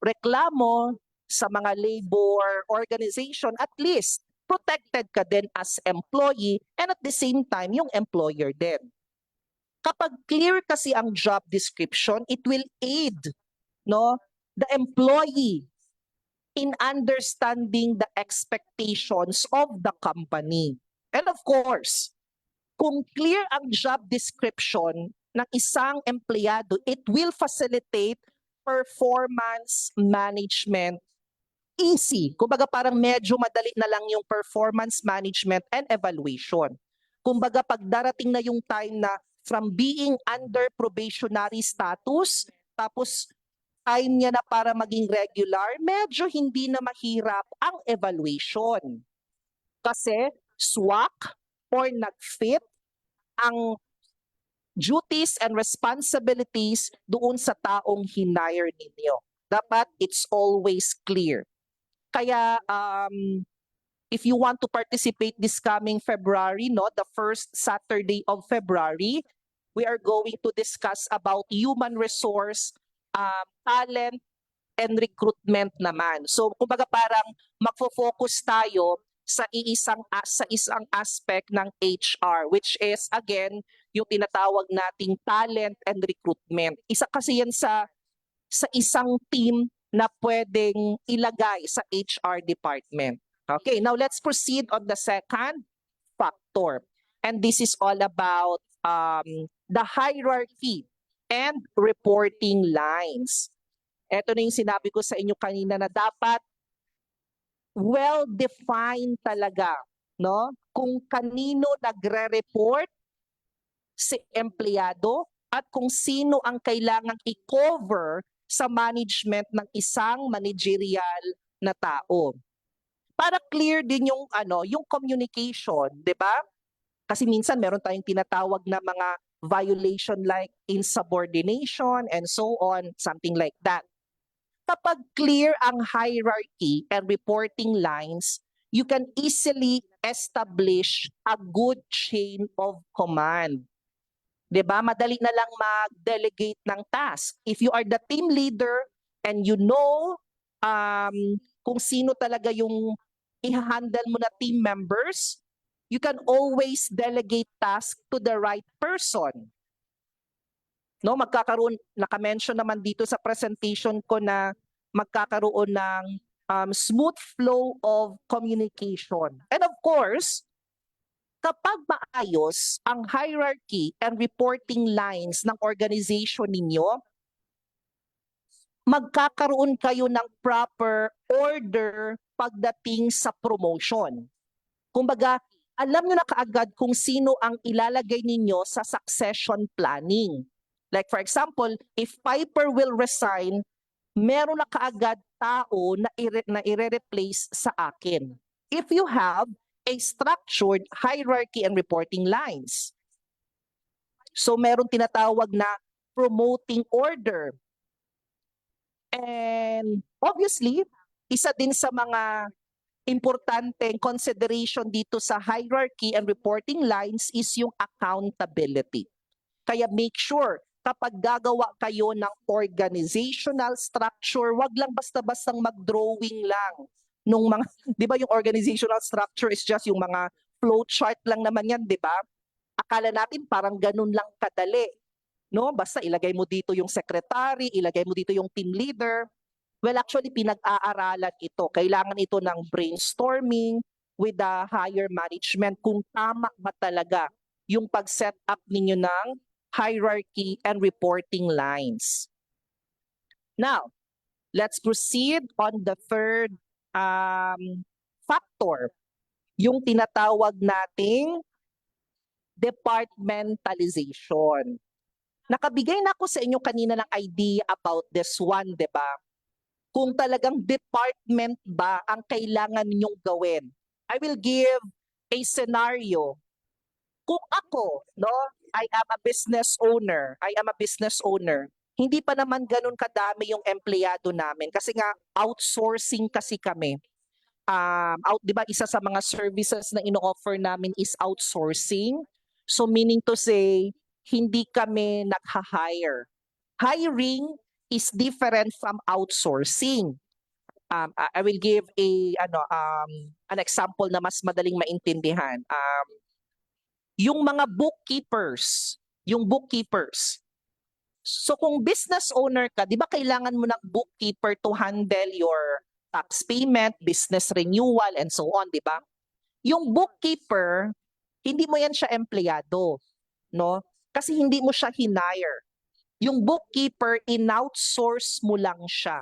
reklamo sa mga labor organization, at least protected ka din as employee and at the same time yung employer din. Kapag clear kasi ang job description, it will aid the employee in understanding the expectations of the company. And of course, kung clear ang job description ng isang empleyado, it will facilitate performance management easy. Kumbaga parang medyo madali na lang yung performance management and evaluation. Kumbaga pag darating na yung time na from being under probationary status, tapos time niya na para maging regular, medyo hindi na mahirap ang evaluation. Kasi swak or nag-fit ang duties and responsibilities doon sa taong hinire ninyo. Dapat it's always clear. Kaya if you want to participate this coming February, the first Saturday of February, we are going to discuss about human resource, talent, and recruitment naman. So kumbaga parang magfo-focus tayo sa isang aspect ng HR, which is again yung tinatawag nating talent and recruitment. Isa kasi yan sa isang team na pwedeng ilagay sa HR department. Okay, now let's proceed on the second factor. And this is all about the hierarchy and reporting lines. Ito na yung sinabi ko sa inyo kanina na dapat well-defined talaga, kung kanino nagre-report si empleyado at kung sino ang kailangang i-cover sa management ng isang managerial na tao. Para clear din yung yung communication, 'di ba? Kasi minsan meron tayong tinatawag na mga violation like insubordination and so on, something like that. Kapag clear ang hierarchy and reporting lines, you can easily establish a good chain of command. 'Di ba? Madali na lang mag-delegate ng task. If you are the team leader and you know kung sino talaga yung i-handle mo na team members, you can always delegate task to the right person. Naka-mention naman dito sa presentation ko na magkakaroon ng smooth flow of communication. And of course, kapag maayos ang hierarchy and reporting lines ng organization ninyo, magkakaroon kayo ng proper order pagdating sa promotion. Kumbaga, alam nyo na kaagad kung sino ang ilalagay ninyo sa succession planning. Like for example, if Piper will resign, meron na kaagad tao na i-replace sa akin. If you have a structured hierarchy and reporting lines. So meron tinatawag na promoting order. And obviously, isa din sa mga importanteng consideration dito sa hierarchy and reporting lines is yung accountability. Kaya make sure kapag gagawa kayo ng organizational structure, wag lang basta-bastang mag-drawing lang nung mga, 'di ba yung organizational structure is just yung mga flow chart lang naman yan, 'di ba? Akala natin parang ganun lang kadali. No, basta ilagay mo dito yung secretary, ilagay mo dito yung team leader. Well, actually, pinag-aaralan ito. Kailangan ito ng brainstorming with the higher management kung tama ba talaga yung pag-set up ninyo ng hierarchy and reporting lines. Now, let's proceed on the third factor, yung tinatawag nating departmentalization. Nakabigay na ako sa inyo kanina ng idea about this one, di ba? Kung talagang department ba ang kailangan ninyong gawin. I will give a scenario. Kung ako, no, I am a business owner. Hindi pa naman ganun kadami yung empleyado namin kasi nga outsourcing kasi kami. 'Di ba isa sa mga services na ino-offer namin is outsourcing. So meaning to say, hindi kami nag-hire. Hiring is different from outsourcing. I will give an example na mas madaling maintindihan. Yung mga bookkeepers. So kung business owner ka, 'di ba kailangan mo ng bookkeeper to handle your tax payment, business renewal, and so on, 'di ba? Yung bookkeeper, hindi mo yan siya empleyado, no? Kasi hindi mo siya hinire. Yung bookkeeper, in-outsource mo lang siya.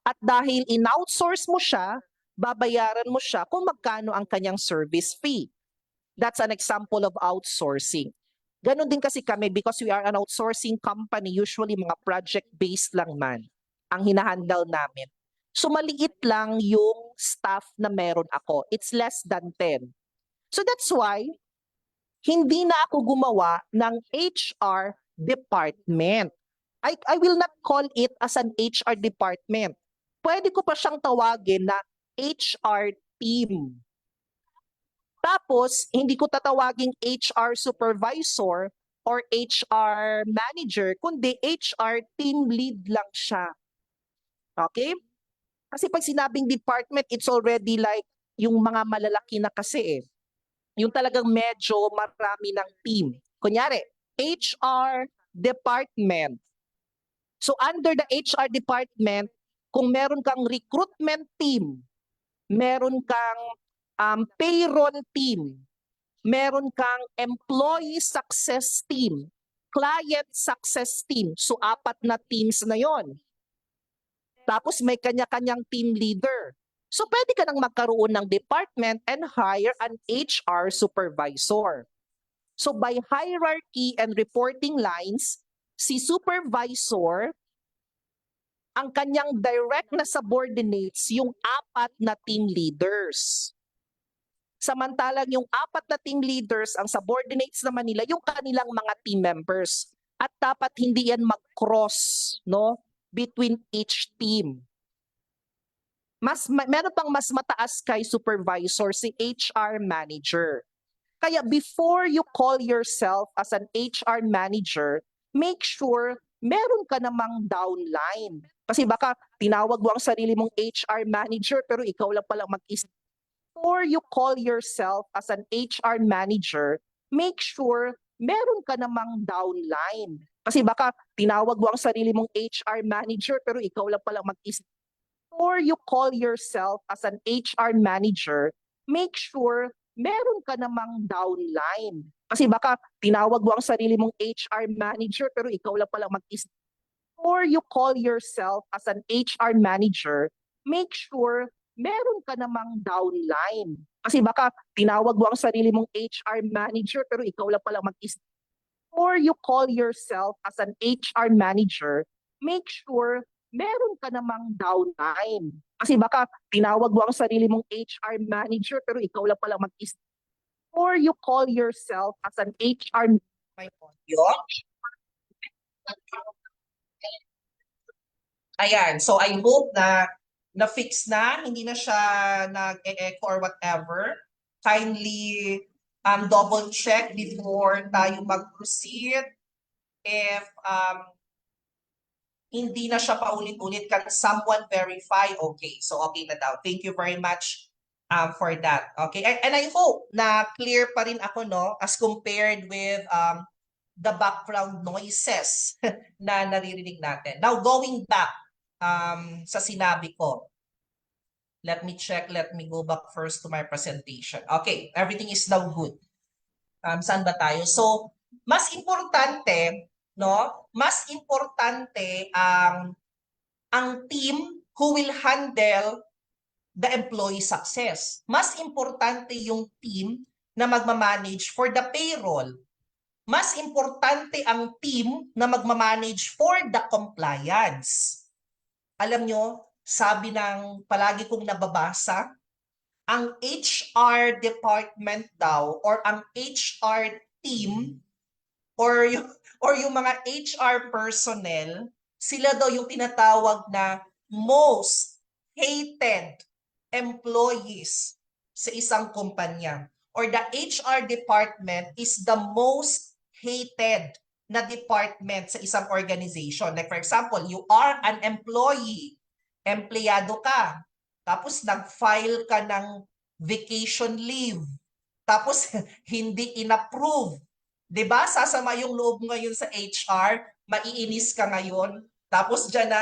At dahil in-outsource mo siya, babayaran mo siya kung magkano ang kanyang service fee. That's an example of outsourcing. Ganon din kasi kami because we are an outsourcing company, usually mga project-based lang man ang hinahandle namin. So maliit lang yung staff na meron ako. It's less than 10. So that's why, hindi na ako gumawa ng HR department. I will not call it as an HR department. Pwede ko pa siyang tawagin na HR team. Tapos, hindi ko tatawaging HR supervisor or HR manager, kundi HR team lead lang siya. Okay? Kasi pag sinabing department, it's already like yung mga malalaki na kasi eh. Yung talagang medyo marami ng team. Kunyari, HR department. So under the HR department, kung meron kang recruitment team, meron kang payroll team, meron kang employee success team, client success team. So 4 na teams na yon. Tapos may kanya-kanyang team leader. So pwede ka nang magkaroon ng department and hire an HR supervisor. So by hierarchy and reporting lines, si supervisor, ang kanyang direct na subordinates yung 4 na team leaders. Samantalang yung 4 na team leaders, ang subordinates naman nila, yung kanilang mga team members. At dapat hindi yan mag-cross, no, between each team. Meron pang mas mataas kay supervisor, si HR manager. Kaya before you call yourself as an HR manager, make sure meron ka namang downline. Kasi baka tinawag mo ang sarili mong HR manager pero ikaw lang palang mag-isip. Before you call yourself as an HR manager, make sure meron ka namang downline. Kasi baka tinawag mo ang sarili mong HR manager pero ikaw lang palang mag-isip. Before you call yourself as an HR manager, make sure meron ka namang downline. Kasi baka tinawag mo ang sarili mong HR manager pero ikaw lang palang mag-isip. Before you call yourself as an HR manager, make sure meron ka namang downline. Kasi baka tinawag mo ang sarili mong HR manager pero ikaw lang palang mag-isip. Before you call yourself as an HR manager, make sure meron ka namang downline. Kasi baka tinawag mo ang sarili mong HR manager pero ikaw lang palang mag-isip. Before you call yourself as an HR Ayan, so I hope na na-fix na, hindi na siya nag-e-echo or whatever, kindly double check before tayo mag-proceed. If hindi na siya paulit-ulit, can someone verify? Okay, so okay na daw. Thank you very much for that. Okay, and I hope na clear pa rin ako, no, as compared with the background noises na naririnig natin. Now, going back sa sinabi ko, let me check, let me go back first to my presentation. Okay, everything is now good. Saan ba tayo? So, mas importante, no? Mas importante ang team who will handle the employee success. Mas importante yung team na magmamanage for the payroll. Mas importante ang team na magmamanage for the compliance. Alam nyo, sabi ng palagi kong nababasa, ang HR department daw or ang HR team or yung mga HR personnel, sila daw yung tinatawag na most hated employees sa isang kumpanya. Or the HR department is the most hated na department sa isang organization. Like for example, you are an employee, empleyado ka, tapos nag-file ka ng vacation leave, tapos hindi in-approve. 'Di ba? Sasama yung loob ngayon sa HR, maiinis ka ngayon. Tapos diyan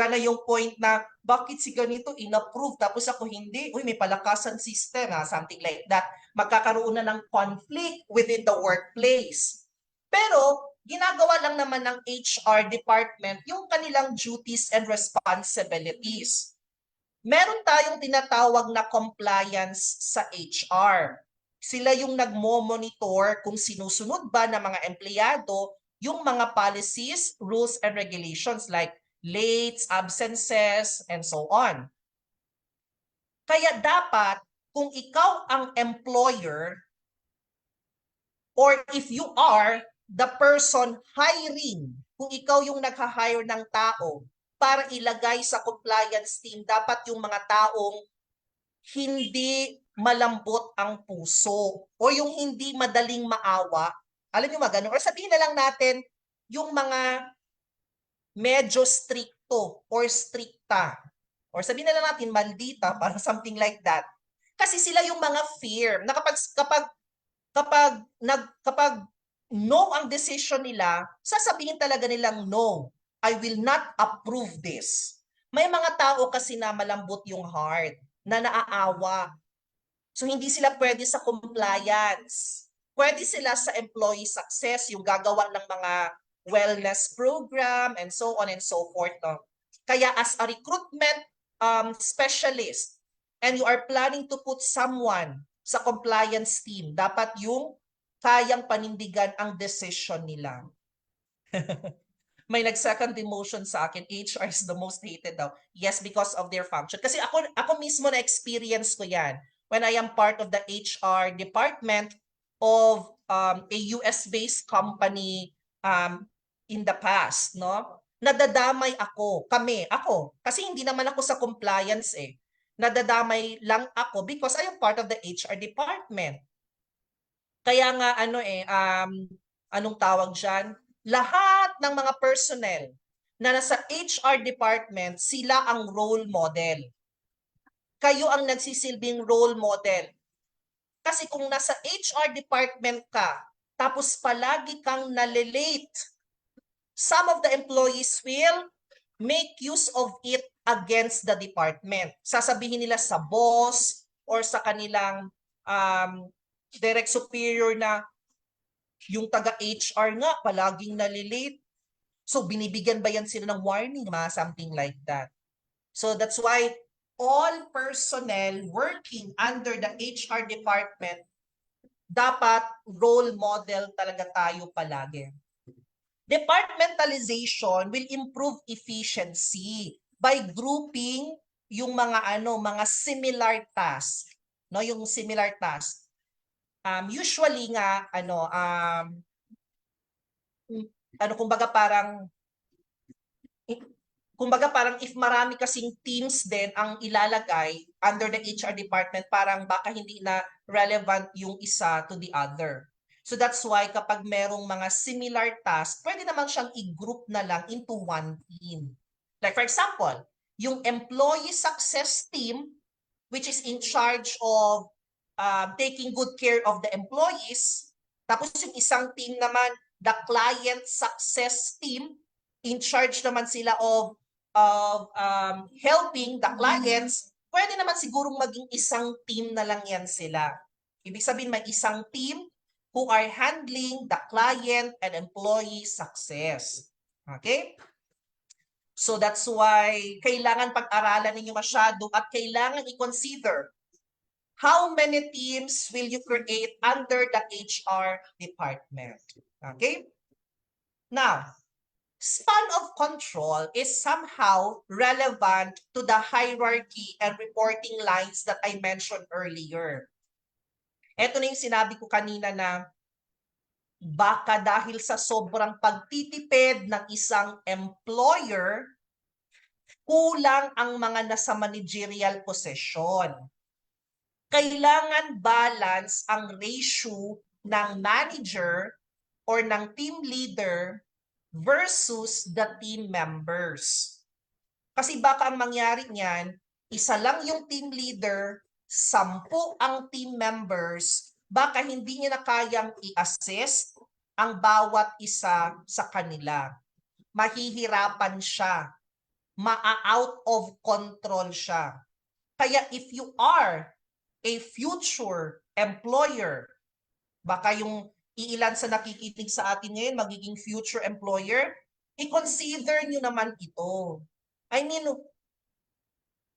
na yung point na bakit si ganito in-approve tapos ako hindi? Uy, may palakasan system, something like that. Magkakaroon na ng conflict within the workplace. Pero ginagawa lang naman ng HR department yung kanilang duties and responsibilities. Meron tayong tinatawag na compliance sa HR. Sila yung nagmo-monitor kung sinusunod ba ng mga empleyado yung mga policies, rules, and regulations like late, absences, and so on. Kaya dapat, kung ikaw ang employer, or if you are the person hiring, kung ikaw yung nag-hire ng tao, para ilagay sa compliance team, dapat yung mga taong hindi malambot ang puso o yung hindi madaling maawa. Alam niyo magano? Or sabihin na lang natin, yung mga medyo stricto or stricta. Or sabihin na lang natin maldita, parang something like that. Kasi sila yung mga firm na kapag no ang decision nila, sasabihin talaga nilang no. I will not approve this. May mga tao kasi na malambot yung heart, na naaawa. So hindi sila pwede sa compliance. Pwede sila sa employee success, yung gagawa ng mga wellness program and so on and so forth. No? Kaya as a recruitment specialist and you are planning to put someone sa compliance team, dapat yung kayang panindigan ang decision nila. May nag-second demotion sa akin, HR is the most hated daw. Yes, because of their function. Kasi ako mismo na-experience ko yan when I am part of the HR department of a US-based company in the past, no? Nadadamay ako, ako. Kasi hindi naman ako sa compliance eh. Nadadamay lang ako because I am part of the HR department. Kaya nga anong tawag dyan? Lahat ng mga personnel na nasa HR department, sila ang role model. Kayo ang nagsisilbing role model. Kasi kung nasa HR department ka, tapos palagi kang nalilate, some of the employees will make use of it against the department. Sasabihin nila sa boss or sa kanilang direct superior na yung taga-HR nga, palaging nalilate. So, binibigyan ba yan sila ng warning? Something like that. So, that's why all personnel working under the HR department, dapat role model talaga tayo palagi. Departmentalization will improve efficiency by grouping yung mga mga similar tasks, no, yung similar tasks. Usually nga kumbaga parang kumbaga parang if marami kasing teams din ang ilalagay under the HR department, parang baka hindi na relevant yung isa to the other. So that's why kapag merong mga similar tasks, pwede naman siyang i-group na lang into one team. Like for example, yung employee success team, which is in charge of taking good care of the employees. Tapos yung isang team naman, the client success team, in charge naman sila of helping the clients. Pwede naman sigurong maging isang team na lang yan sila. Ibig sabihin may isang team who are handling the client and employee success. Okay? So that's why kailangan pag-aralan ninyo masyado at kailangan i-consider how many teams will you create under the HR department. Okay? Now, span of control is somehow relevant to the hierarchy and reporting lines that I mentioned earlier. Ito na yung sinabi ko kanina na baka dahil sa sobrang pagtitipid ng isang employer, kulang ang mga nasa managerial position. Kailangan balance ang ratio ng manager or ng team leader versus the team members. Kasi baka ang mangyari niyan, isa lang yung team leader, 10 ang team members, baka hindi niya na kayang i-assist ang bawat isa sa kanila. Mahihirapan siya. Ma-out of control siya. Kaya if you are a future employer, baka yung iilan sa nakikinig sa atin ngayon, magiging future employer, i-consider nyo naman ito. I mean,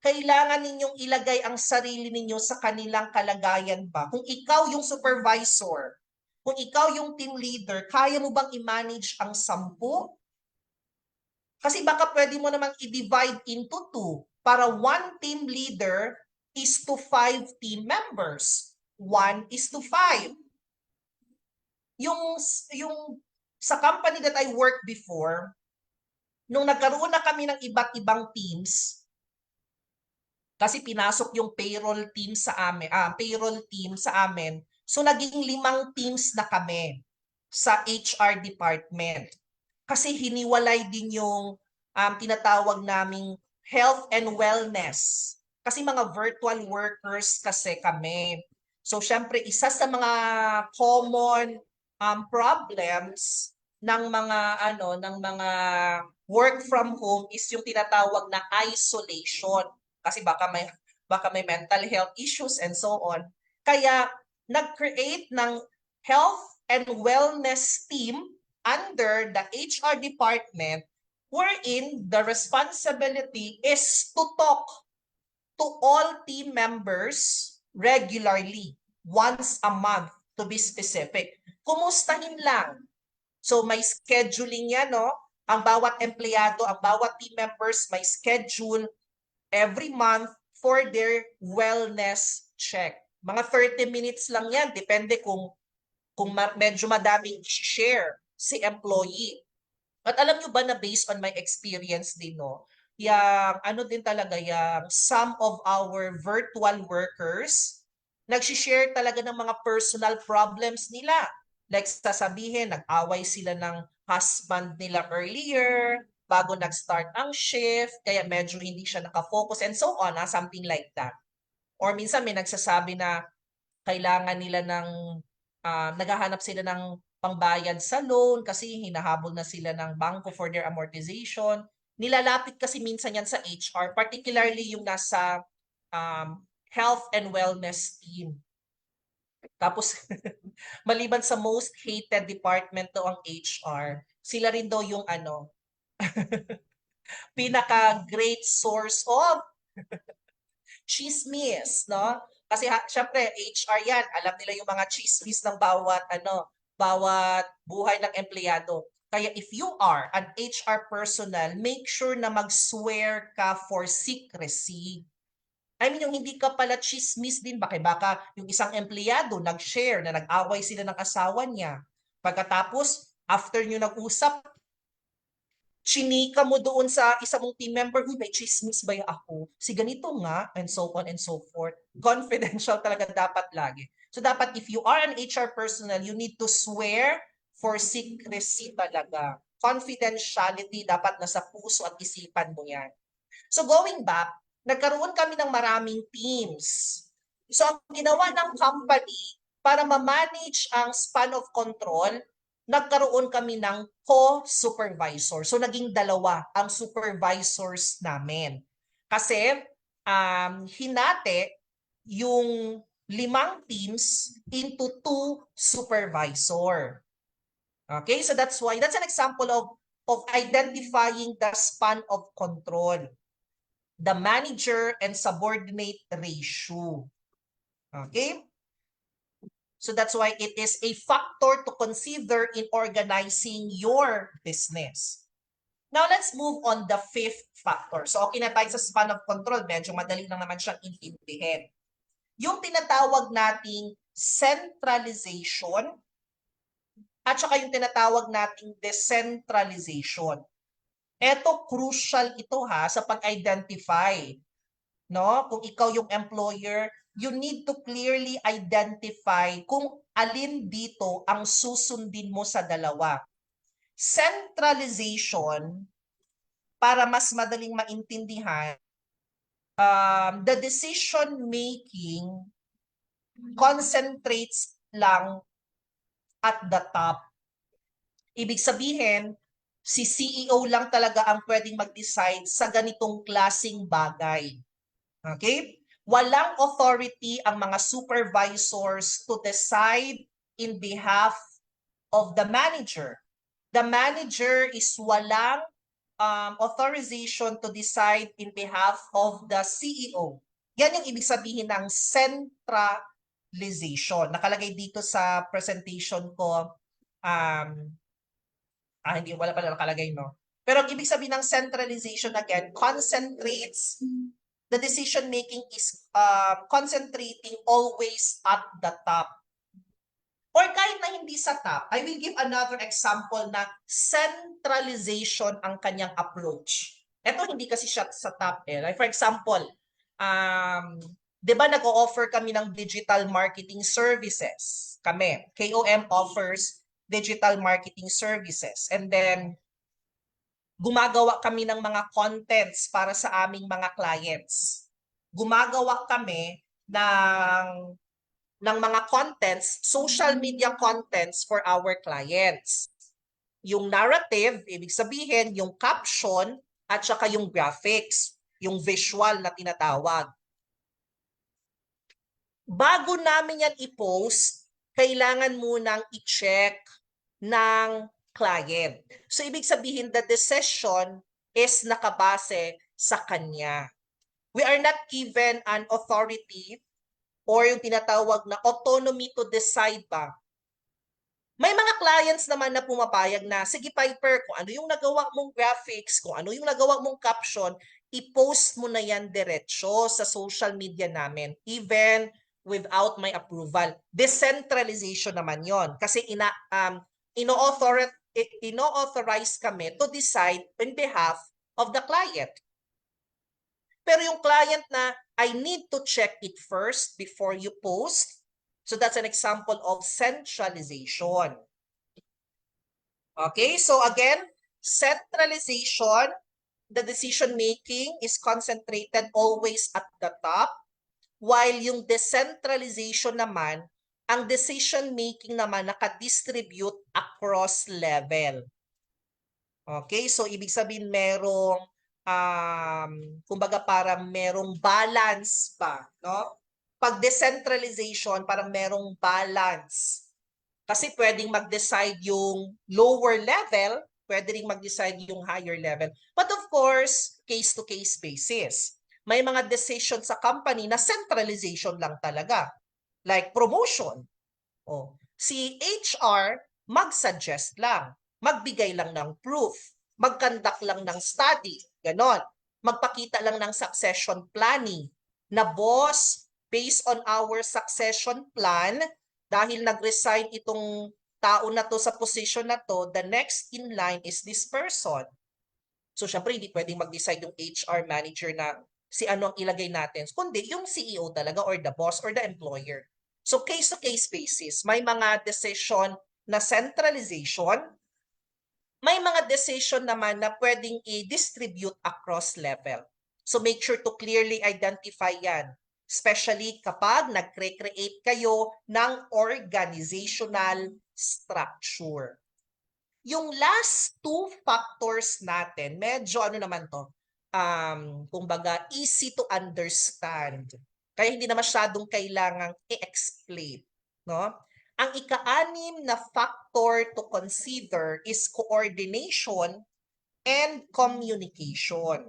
kailangan ninyong ilagay ang sarili ninyo sa kanilang kalagayan ba? Kung ikaw yung supervisor, kung ikaw yung team leader, kaya mo bang i-manage ang 10? Kasi baka pwede mo namang i-divide into 2 para 1 team leader is to 5 team members. 1 is to 5. Yung sa company that I worked before, nung nagkaroon na kami ng iba't ibang teams, kasi pinasok yung payroll team sa amin, so naging 5 teams na kami sa HR department. Kasi hiniwalay din yung tinatawag naming health and wellness. Kasi mga virtual workers kasi kami. So syempre isa sa mga common problems ng mga work from home is yung tinatawag na isolation. Kasi baka may mental health issues and so on. Kaya nag-create ng health and wellness team under the HR department, wherein the responsibility is to talk to all team members regularly, once a month to be specific. Kumustahin lang. So may scheduling yan, no? Ang bawat empleyado, ang bawat team members may schedule every month for their wellness check. Mga 30 minutes lang yan, depende kung medyo madaming share si employee. At alam nyo ba na based on my experience din, no, yung din talaga, yung some of our virtual workers, nagsishare talaga ng mga personal problems nila. Like sasabihin, nag-away sila ng husband nila earlier, bago nag-start ang shift, kaya medyo hindi siya nakafocus and so on, something like that. Or minsan may nagsasabi na kailangan nila ng naghahanap sila ng pangbayad sa loan kasi hinahabol na sila ng bangko for their amortization. Nilalapit kasi minsan yan sa HR, particularly yung nasa health and wellness team. Tapos, maliban sa most hated department daw ang HR, sila rin daw yung pinaka-great source of chismis, no? Kasi syempre HR yan, alam nila yung mga chismis ng bawat buhay ng empleyado. Kaya if you are an HR personnel, make sure na mag-swear ka for secrecy. I mean, yung hindi ka pala chismis din, baka yung isang empleyado nag-share na nag-away sila ng asawa niya. Pagkatapos, after nyo nag-usap, chinika mo doon sa isa mong team member, may chismis ba ako? Si ganito nga, and so on and so forth. Confidential talaga dapat lagi. So dapat if you are an HR personnel, you need to swear for secrecy talaga. Confidentiality dapat nasa puso at isipan mo yan. So going back, nagkaroon kami ng maraming teams. So ang ginawa ng company para ma-manage ang span of control, nagkaroon kami ng co-supervisor. So naging dalawa ang supervisors namin. Kasi hinati yung 5 teams into 2 supervisor. Okay, so that's an example of identifying the span of control, the manager and subordinate ratio. Okay? So that's why it is a factor to consider in organizing your business. Now, let's move on the 5th factor. So, okay na tayo sa span of control. Medyo madali lang naman siyang intindihin. Yung tinatawag nating centralization at saka yung tinatawag nating decentralization. Ito, crucial ito sa pag-identify. No? Kung ikaw yung employer, you need to clearly identify kung alin dito ang susundin mo sa dalawa. Centralization, para mas madaling maintindihan, the decision making concentrates lang at the top. Ibig sabihin, si CEO lang talaga ang pwedeng mag-decide sa ganitong klasing bagay. Okay? Walang authority ang mga supervisors to decide in behalf of the manager. The manager is walang authorization to decide in behalf of the CEO. Yan yung ibig sabihin ng centralization. Nakalagay dito sa presentation ko. Wala pala nakalagay, no? Pero ang ibig sabihin ng centralization, again, concentrates, the decision making is concentrating always at the top. Or kahit na hindi sa top, I will give another example na centralization ang kanyang approach. Ito hindi kasi siya sa top Like for example, di ba nag-o-offer kami ng digital marketing services? Kami, KOM offers digital marketing services. And then, gumagawa kami ng mga contents para sa aming mga clients. Gumagawa kami ng mga contents, social media contents for our clients. Yung narrative, ibig sabihin, yung caption, at saka yung graphics, yung visual na tinatawag. Bago namin yan i-post, kailangan munang i-check ng client. So, ibig sabihin, the decision is nakabase sa kanya. We are not given an authority or yung tinatawag na autonomy to decide ba. May mga clients naman na pumapayag na, sige Piper, kung ano yung nagawa mong graphics, kung ano yung nagawa mong caption, i-post mo na yan diretso sa social media namin, even without my approval. Decentralization naman yon kasi ino-authorize kami to decide on behalf of the client. Pero yung client na, I need to check it first before you post. So that's an example of centralization. Okay, so again, centralization, the decision making is concentrated always at the top, while yung decentralization naman, ang decision making naman naka-distribute across level. Okay, so ibig sabihin merong kumbaga parang merong balance pa, no? Pag decentralization, parang merong balance. Kasi pwedeng mag-decide yung lower level, pwede ring mag-decide yung higher level. But of course, case-to-case basis. May mga decisions sa company na centralization lang talaga. Like promotion. Si HR, mag-suggest lang. Magbigay lang ng proof. Mag-conduct lang ng study. Ganon. Magpakita lang ng succession planning. Na boss, based on our succession plan, dahil nag-resign itong tao na to sa position na to, the next in line is this person. So, syempre, hindi pwedeng mag-decide yung HR manager na si ano ang ilagay natin, kundi yung CEO talaga or the boss or the employer. So, case-to-case basis, may mga decision na centralization, may mga decision naman na pwedeng i-distribute across level. So, make sure to clearly identify yan. Especially kapag nag-create kayo ng organizational structure. Yung last two factors natin, medyo ano naman to, kumbaga easy to understand. Kaya hindi na masyadong kailangang i-explain, no? Ang ika-anim na factor to consider is coordination and communication.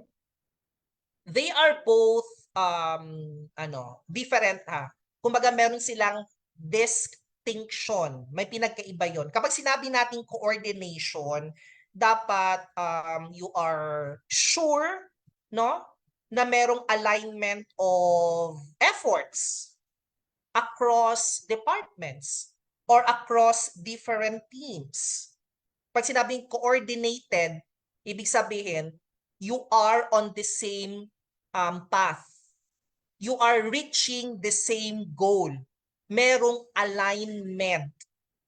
They are both different ha. Kumbaga meron silang distinction. May pinagkaiba 'yon. Kapag sinabi nating coordination, dapat you are sure, no, na merong alignment of efforts across departments or across different teams. Pag sinabing coordinated, ibig sabihin you are on the same path. You are reaching the same goal. Merong alignment.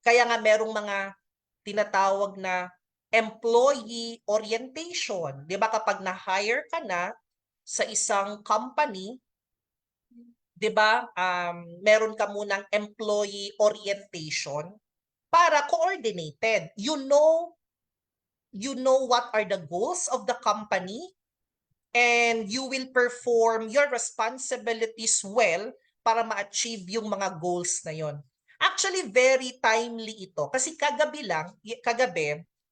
Kaya nga merong mga tinatawag na employee orientation. Di ba kapag na-hire ka na sa isang company, di ba meron ka munang employee orientation para coordinated. You know what are the goals of the company, and you will perform your responsibilities well para ma-achieve yung mga goals na yon. Actually, very timely ito. Kasi kagabi,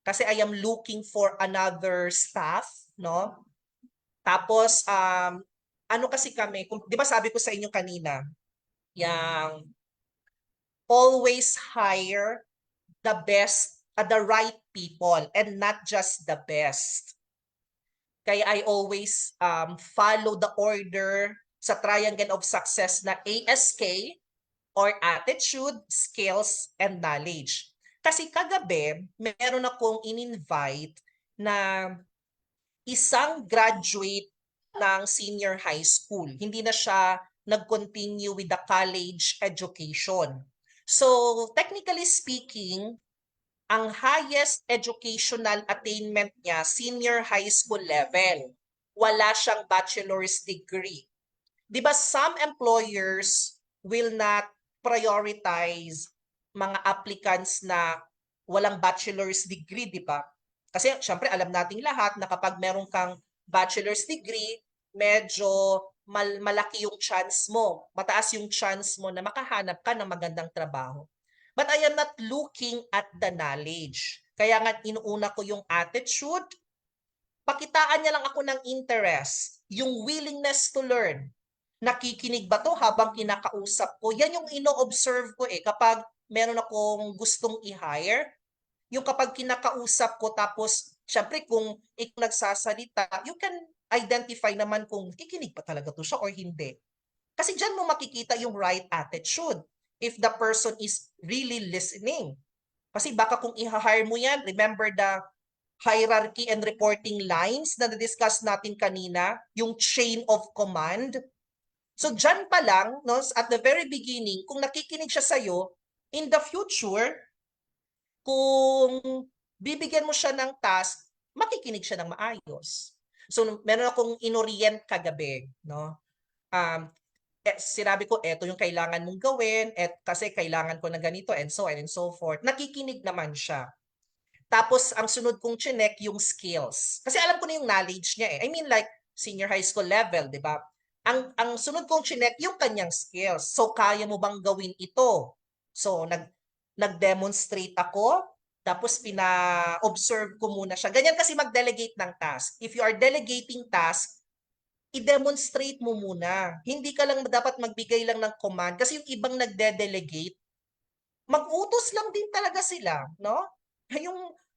kasi I am looking for another staff, no? Tapos, ano kasi kami, di ba sabi ko sa inyo kanina, yung always hire the best, the right people, and not just the best. Kaya I always follow the order sa triangle of success na ASK or attitude, skills, and knowledge. Kasi kagabi, meron akong in-invite na isang graduate ng senior high school. Hindi na siya nag-continue with the college education. So, technically speaking, ang highest educational attainment niya, senior high school level. Wala siyang bachelor's degree. Di ba some employers will not prioritize mga applicants na walang bachelor's degree, di ba? Kasi syempre alam nating lahat na kapag meron kang bachelor's degree, medyo malaki yung chance mo, mataas yung chance mo na makahanap ka ng magandang trabaho. But I am not looking at the knowledge. Kaya nga inuuna ko yung attitude. Pakitaan niya lang ako ng interest, yung willingness to learn. Nakikinig ba to habang kinakausap ko? Yan yung ino-observe ko kapag meron akong gustong i-hire. Yung kapag kinakausap ko tapos, syempre kung ikaw nagsasalita, you can identify naman kung kikinig pa talaga to siya or hindi. Kasi dyan mo makikita yung right attitude. If the person is really listening. Kasi baka kung i-hire mo yan, remember the hierarchy and reporting lines na na-discuss natin kanina, yung chain of command. So dyan pa lang, no, at the very beginning, kung nakikinig siya sa'yo, in the future, kung bibigyan mo siya ng task, makikinig siya ng maayos. So meron akong inorient kagabi, no? Sinabi ko, eto yung kailangan mong gawin, kasi kailangan ko na ganito, and so on and so forth. Nakikinig naman siya. Tapos, ang sunod kong chinek, yung skills. Kasi alam ko na yung knowledge niya I mean like, senior high school level, di ba? Ang sunod kong chinek, yung kanyang skills. So, kaya mo bang gawin ito? So, nag-demonstrate ako, tapos pina-observe ko muna siya. Ganyan kasi mag-delegate ng task. If you are delegating task, i-demonstrate mo muna. Hindi ka lang dapat magbigay lang ng command kasi yung ibang nagde-delegate, mag-utos lang din talaga sila, no?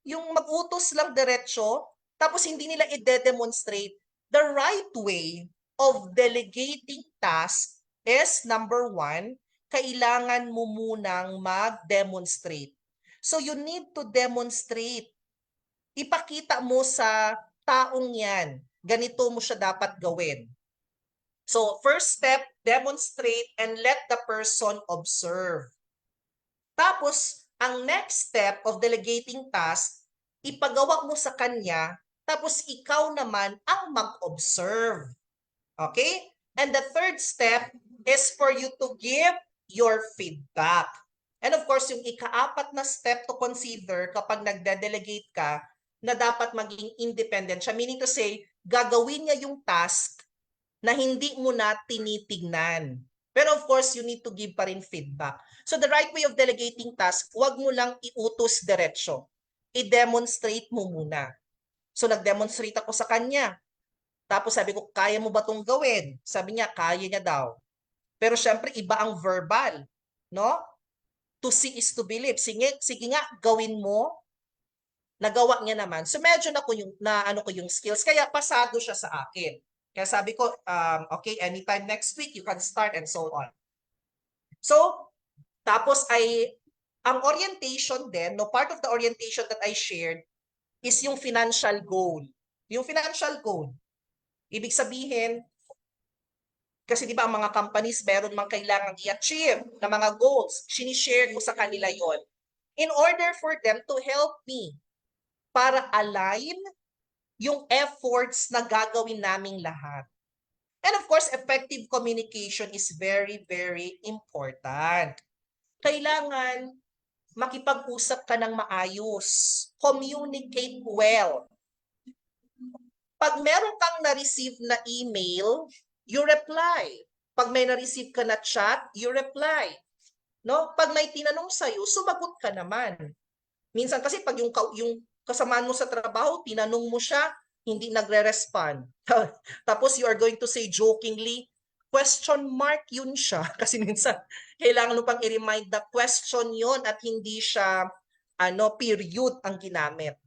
Yung mag-utos lang diretso, tapos hindi nila i-demonstrate. The right way of delegating task is number 1, kailangan mo munang mag-demonstrate. So you need to demonstrate. Ipakita mo sa taong yan, ganito mo siya dapat gawin. So, first step, demonstrate and let the person observe. Tapos, ang next step of delegating task, ipagawa mo sa kanya, tapos ikaw naman ang mag-observe. Okay? And the third step is for you to give your feedback. And of course, yung ikaapat na step to consider kapag nagde-delegate ka, na dapat maging independent siya. Meaning to say, gagawin niya yung task na hindi mo na tinitignan. Pero of course, you need to give pa rin feedback. So the right way of delegating task, huwag mo lang iutos diretsyo. I-demonstrate mo muna. So nag-demonstrate ako sa kanya. Tapos sabi ko, kaya mo ba itong gawin? Sabi niya, kaya niya daw. Pero syempre, iba ang verbal. No? To see is to believe. Sige nga, gawin mo. Nagawa niya naman. So medyo na ko yung skills. Kaya pasado siya sa akin. Kaya sabi ko, okay, anytime next week, you can start and so on. So, tapos ang orientation din, no, part of the orientation that I shared is yung financial goal. Yung financial goal. Ibig sabihin, kasi di ba ang mga companies meron mang kailangan i-achieve na mga goals. Sinishare ko sa kanila yon. In order for them to help me para align yung efforts na gagawin naming lahat. And of course, effective communication is very, very important. Kailangan makipag-usap ka ng maayos. Communicate well. Pag meron kang na-receive na email, you reply. Pag may na-receive ka na chat, you reply. No? Pag may tinanong sa'yo, sumagot ka naman. Minsan kasi pag yung kasamaan mo sa trabaho, tinanong mo siya, hindi nagre-respond. Tapos you are going to say jokingly, question mark yun siya. Kasi minsan, kailangan mo pang i-remind the question yun at hindi siya period ang ginamit.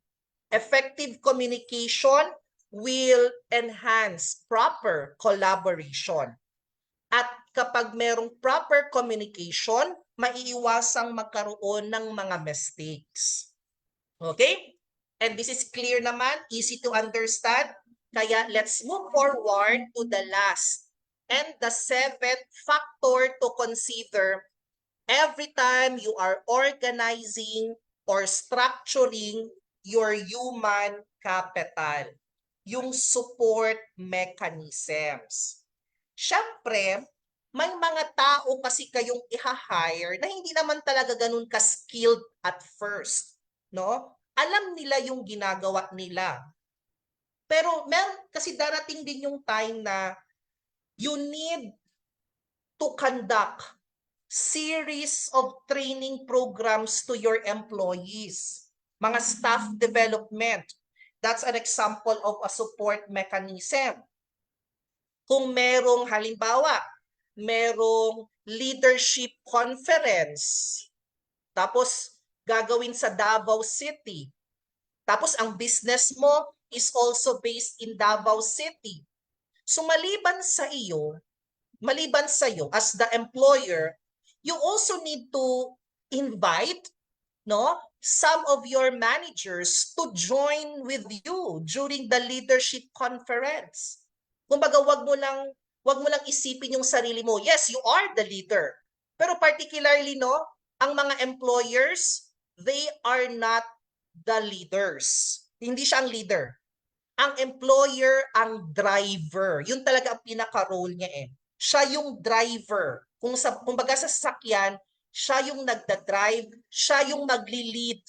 Effective communication will enhance proper collaboration. At kapag merong proper communication, maiiwasang magkaroon ng mga mistakes. Okay? And this is clear naman, easy to understand. Kaya let's move forward to the last and the seventh factor to consider every time you are organizing or structuring your human capital, yung support mechanisms. Siyempre, may mga tao kasi kayong i-hire na hindi naman talaga ganun ka-skilled at first, no? Alam nila yung ginagawa nila. Pero meron kasi darating din yung time na you need to conduct series of training programs to your employees. Mga staff development. That's an example of a support mechanism. Kung merong halimbawa, merong leadership conference, tapos gagawin sa Davao City, tapos ang business mo is also based in Davao City. So maliban sa iyo as the employer, you also need to invite some of your managers to join with you during the leadership conference. Kumbaga, wag mo lang isipin yung sarili mo. Yes, you are the leader. Pero particularly, ang mga employers, they are not the leaders. Hindi siya ang leader. Ang employer, ang driver. Yun talaga ang pinaka-role niya eh. Siya yung driver. Kumbaga sa sasakyan, siya yung nagda-drive, siya yung magli-lead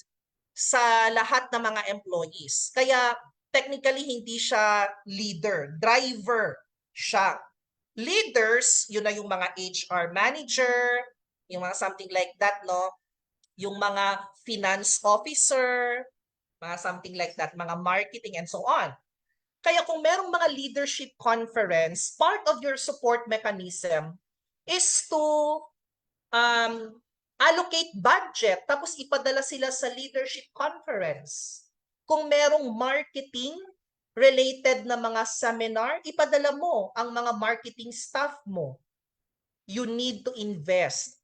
sa lahat ng mga employees. Kaya technically hindi siya leader, driver siya. Leaders, yun na yung mga HR manager, yung mga something like that, yung mga finance officer, mga something like that, mga marketing and so on. Kaya kung merong mga leadership conference, part of your support mechanism is to allocate budget, tapos ipadala sila sa leadership conference. Kung merong marketing related na mga seminar, ipadala mo ang mga marketing staff mo. You need to invest.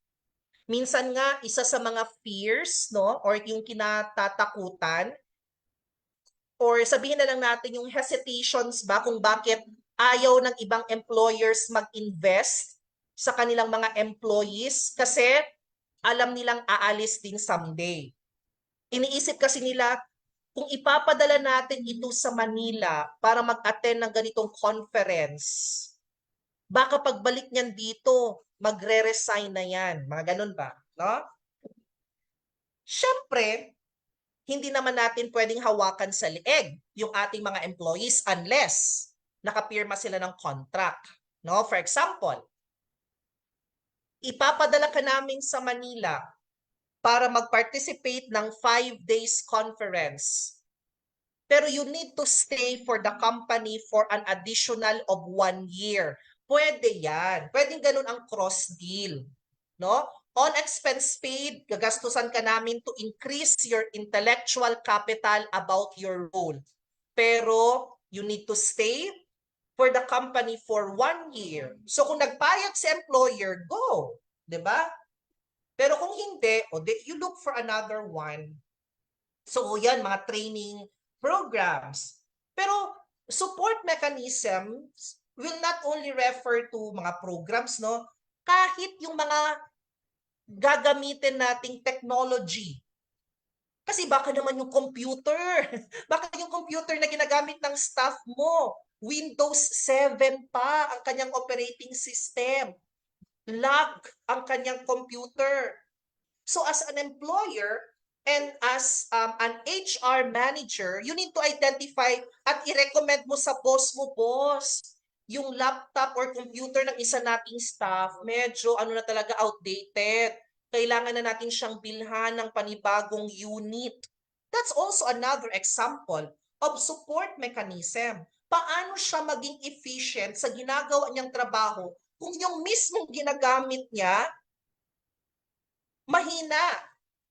Minsan nga, isa sa mga fears, or yung kinatatakutan, or sabihin na lang natin yung hesitations ba kung bakit ayaw ng ibang employers mag-invest sa kanilang mga employees kasi alam nilang aalis din someday. Iniisip kasi nila, kung ipapadala natin ito sa Manila para mag-attend ng ganitong conference, baka pagbalik niyan dito, magre-resign na yan. Mga ganun ba? No? Siyempre, hindi naman natin pwedeng hawakan sa leeg yung ating mga employees unless nakapirma sila ng contract. No? For example, ipapadala ka namin sa Manila para mag-participate ng 5 days conference. Pero you need to stay for the company for an additional of 1 year. Pwede yan. Pwedeng ganun ang cross deal. No? On expense paid, gagastusan ka namin to increase your intellectual capital about your role. Pero you need to stay for the company for 1 year. So kung nagpayag si employer, go. 'Di ba? Pero kung hindi, you look for another one. So yan, mga training programs. Pero support mechanisms will not only refer to mga programs, no? Kahit yung mga gagamitin nating technology. Kasi baka naman yung computer, baka yung computer na ginagamit ng staff mo, Windows 7 pa ang kanyang operating system. Lag ang kanyang computer. So as an employer and as an HR manager, you need to identify at i-recommend mo sa boss mo, boss, yung laptop or computer ng isa nating staff, medyo na talaga outdated. Kailangan na natin siyang bilhan ng panibagong unit. That's also another example of support mechanism. Paano siya maging efficient sa ginagawa niyang trabaho kung yung mismong ginagamit niya mahina,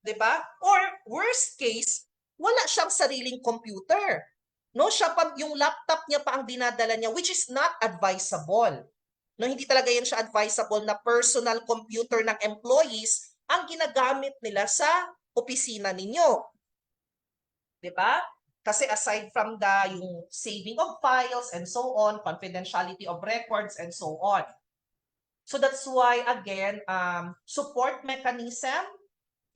'di ba? Or worst case, wala siyang sariling computer. No, siya pa yung laptop niya pa ang dinadala niya, which is not advisable. No, hindi talaga yan siya advisable na personal computer ng employees ang ginagamit nila sa opisina ninyo. 'Di ba? Kasi aside from yung saving of files and so on, confidentiality of records and so on. So that's why, again, support mechanism,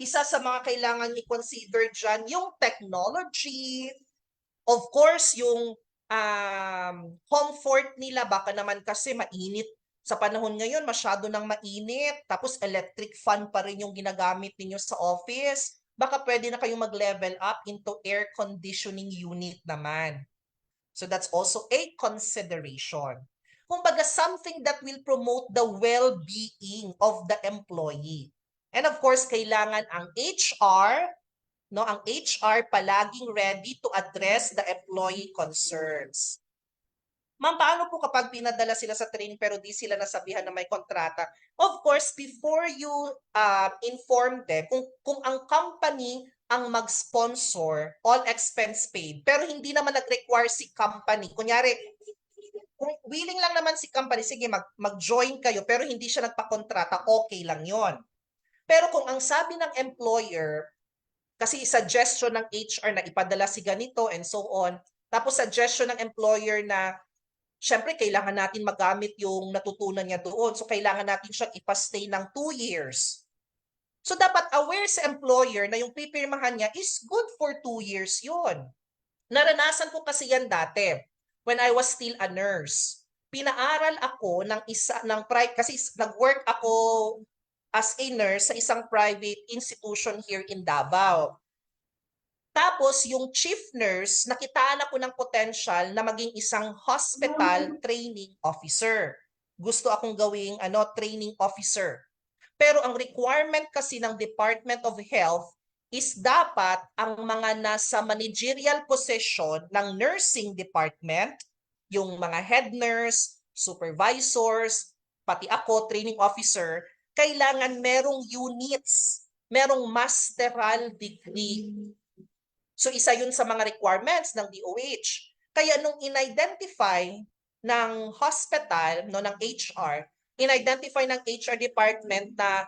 isa sa mga kailangan i-consider dyan, yung technology, of course, yung comfort nila, baka naman kasi mainit. Sa panahon ngayon, masyado nang mainit, tapos electric fan pa rin yung ginagamit ninyo sa office. Baka pwede na kayong mag-level up into air conditioning unit naman. So that's also a consideration. Kumbaga, something that will promote the well-being of the employee. And of course, kailangan ang HR, no, ang HR palaging ready to address the employee concerns. Ma'am, paano po kapag pinadala sila sa training pero di sila nasabihan na may kontrata? Of course, before you inform them, kung ang company ang mag-sponsor, all expense paid, pero hindi naman nag-require si company. Kunyari, kung willing lang naman si company, sige, mag-join kayo, pero hindi siya nagpakontrata, okay lang yon. Pero kung ang sabi ng employer, kasi suggestion ng HR na ipadala si ganito and so on, tapos suggestion ng employer na syempre, kailangan natin magamit yung natutunan niya doon. So, kailangan natin siyang ipastay ng 2 years. So, dapat aware sa employer na yung pipirmahan niya is good for 2 years yun. Naranasan ko kasi yan dati when I was still a nurse. Pinaaral ako kasi nag-work ako as a nurse sa isang private institution here in Davao. Tapos, yung chief nurse, nakitaan ako ng potential na maging isang hospital training officer. Gusto akong gawing training officer. Pero ang requirement kasi ng Department of Health is dapat ang mga nasa managerial position ng nursing department, yung mga head nurse, supervisors, pati ako, training officer, kailangan merong units, merong masteral degree. So isa yun sa mga requirements ng DOH. Kaya nung in-identify ng hospital, ng HR, in-identify ng HR department na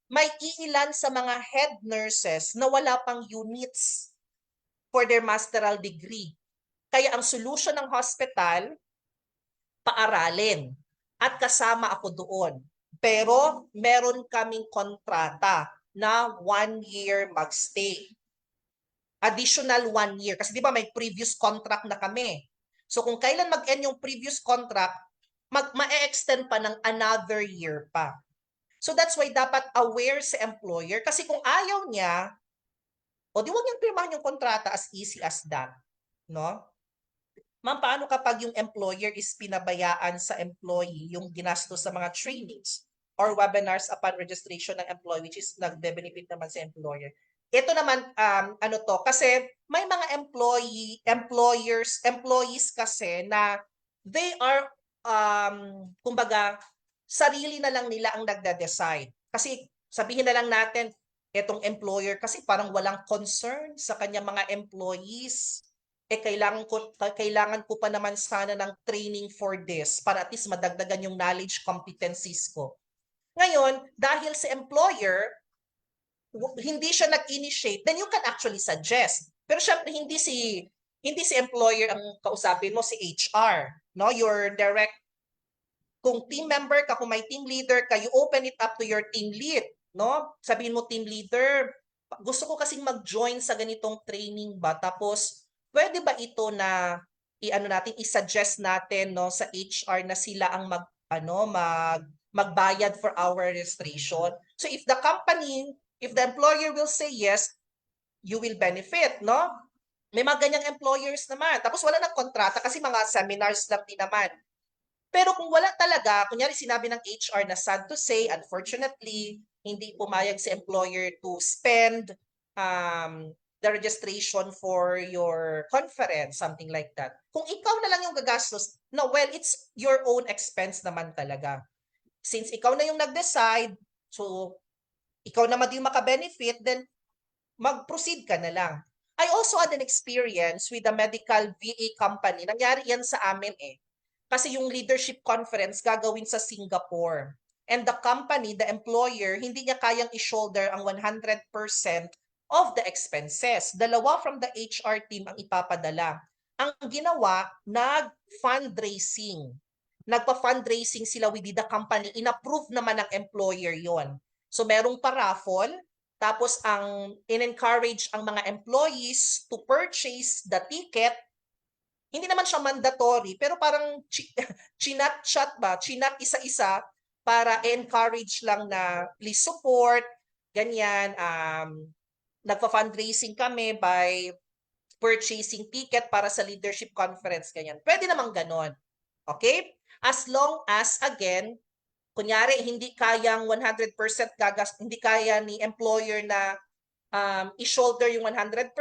may iilan sa mga head nurses na wala pang units for their masteral degree. Kaya ang solution ng hospital, paaralin. At kasama ako doon. Pero meron kaming kontrata na 1 year magstay. Additional 1 year. Kasi di ba may previous contract na kami. So kung kailan mag-end yung previous contract, ma-extend pa ng another year pa. So that's why dapat aware sa employer. Kasi kung ayaw niya, o di wag niyang pirmahan yung kontrata as easy as that. No? Ma'am, paano kapag yung employer is pinabayaan sa employee yung ginastos sa mga trainings or webinars upon registration ng employee, which is nagbe-benefit naman sa employer? Ito naman, ano to, kasi may mga employees kasi na they are, kumbaga, sarili na lang nila ang nagda-decide. Kasi sabihin na lang natin, itong employer kasi parang walang concern sa kanyang mga employees. Kailangan ko pa naman sana ng training for this para at least madagdagan yung knowledge competencies ko. Ngayon, dahil sa employer, hindi siya nag-initiate, then you can actually suggest. Pero syempre hindi si employer ang kausapin mo, si HR, no? Your direct, kung team member ka, kung may team leader ka, you open it up to your team lead, no? Sabihin mo, team leader, gusto ko kasing mag-join sa ganitong training ba? Tapos pwede ba ito na i-suggest natin, no, sa HR na sila ang magbayad for our registration? So if the employer will say yes, you will benefit, no? May mga ganyang employers naman. Tapos wala nang kontrata kasi mga seminars lang din naman. Pero kung wala talaga, kunyari sinabi ng HR na sad to say, unfortunately, hindi pumayag si employer to spend the registration for your conference, something like that. Kung ikaw na lang yung gagastos, no, well, it's your own expense naman talaga. Since ikaw na yung nag-decide, so ikaw naman yung maka-benefit, then mag-proceed ka na lang. I also had an experience with a medical VA company. Nangyari yan sa amin eh. Kasi yung leadership conference gagawin sa Singapore. And the company, the employer, hindi niya kayang i-shoulder ang 100% of the expenses. Dalawa from the HR team ang ipapadala. Ang ginawa, nag-fundraising. Nagpa-fundraising sila with the company. In-approve naman ng employer yon. So merong pa-raffle, tapos ang in-encourage ang mga employees to purchase the ticket. Hindi naman siya mandatory, pero parang chinat isa-isa para encourage lang na please support, ganyan. Nagpa-fundraising kami by purchasing ticket para sa leadership conference, ganyan. Pwede namang ganon. Okay? As long as, again, kunyari, hindi kayang 100% hindi kaya ni employer na i-shoulder yung 100%,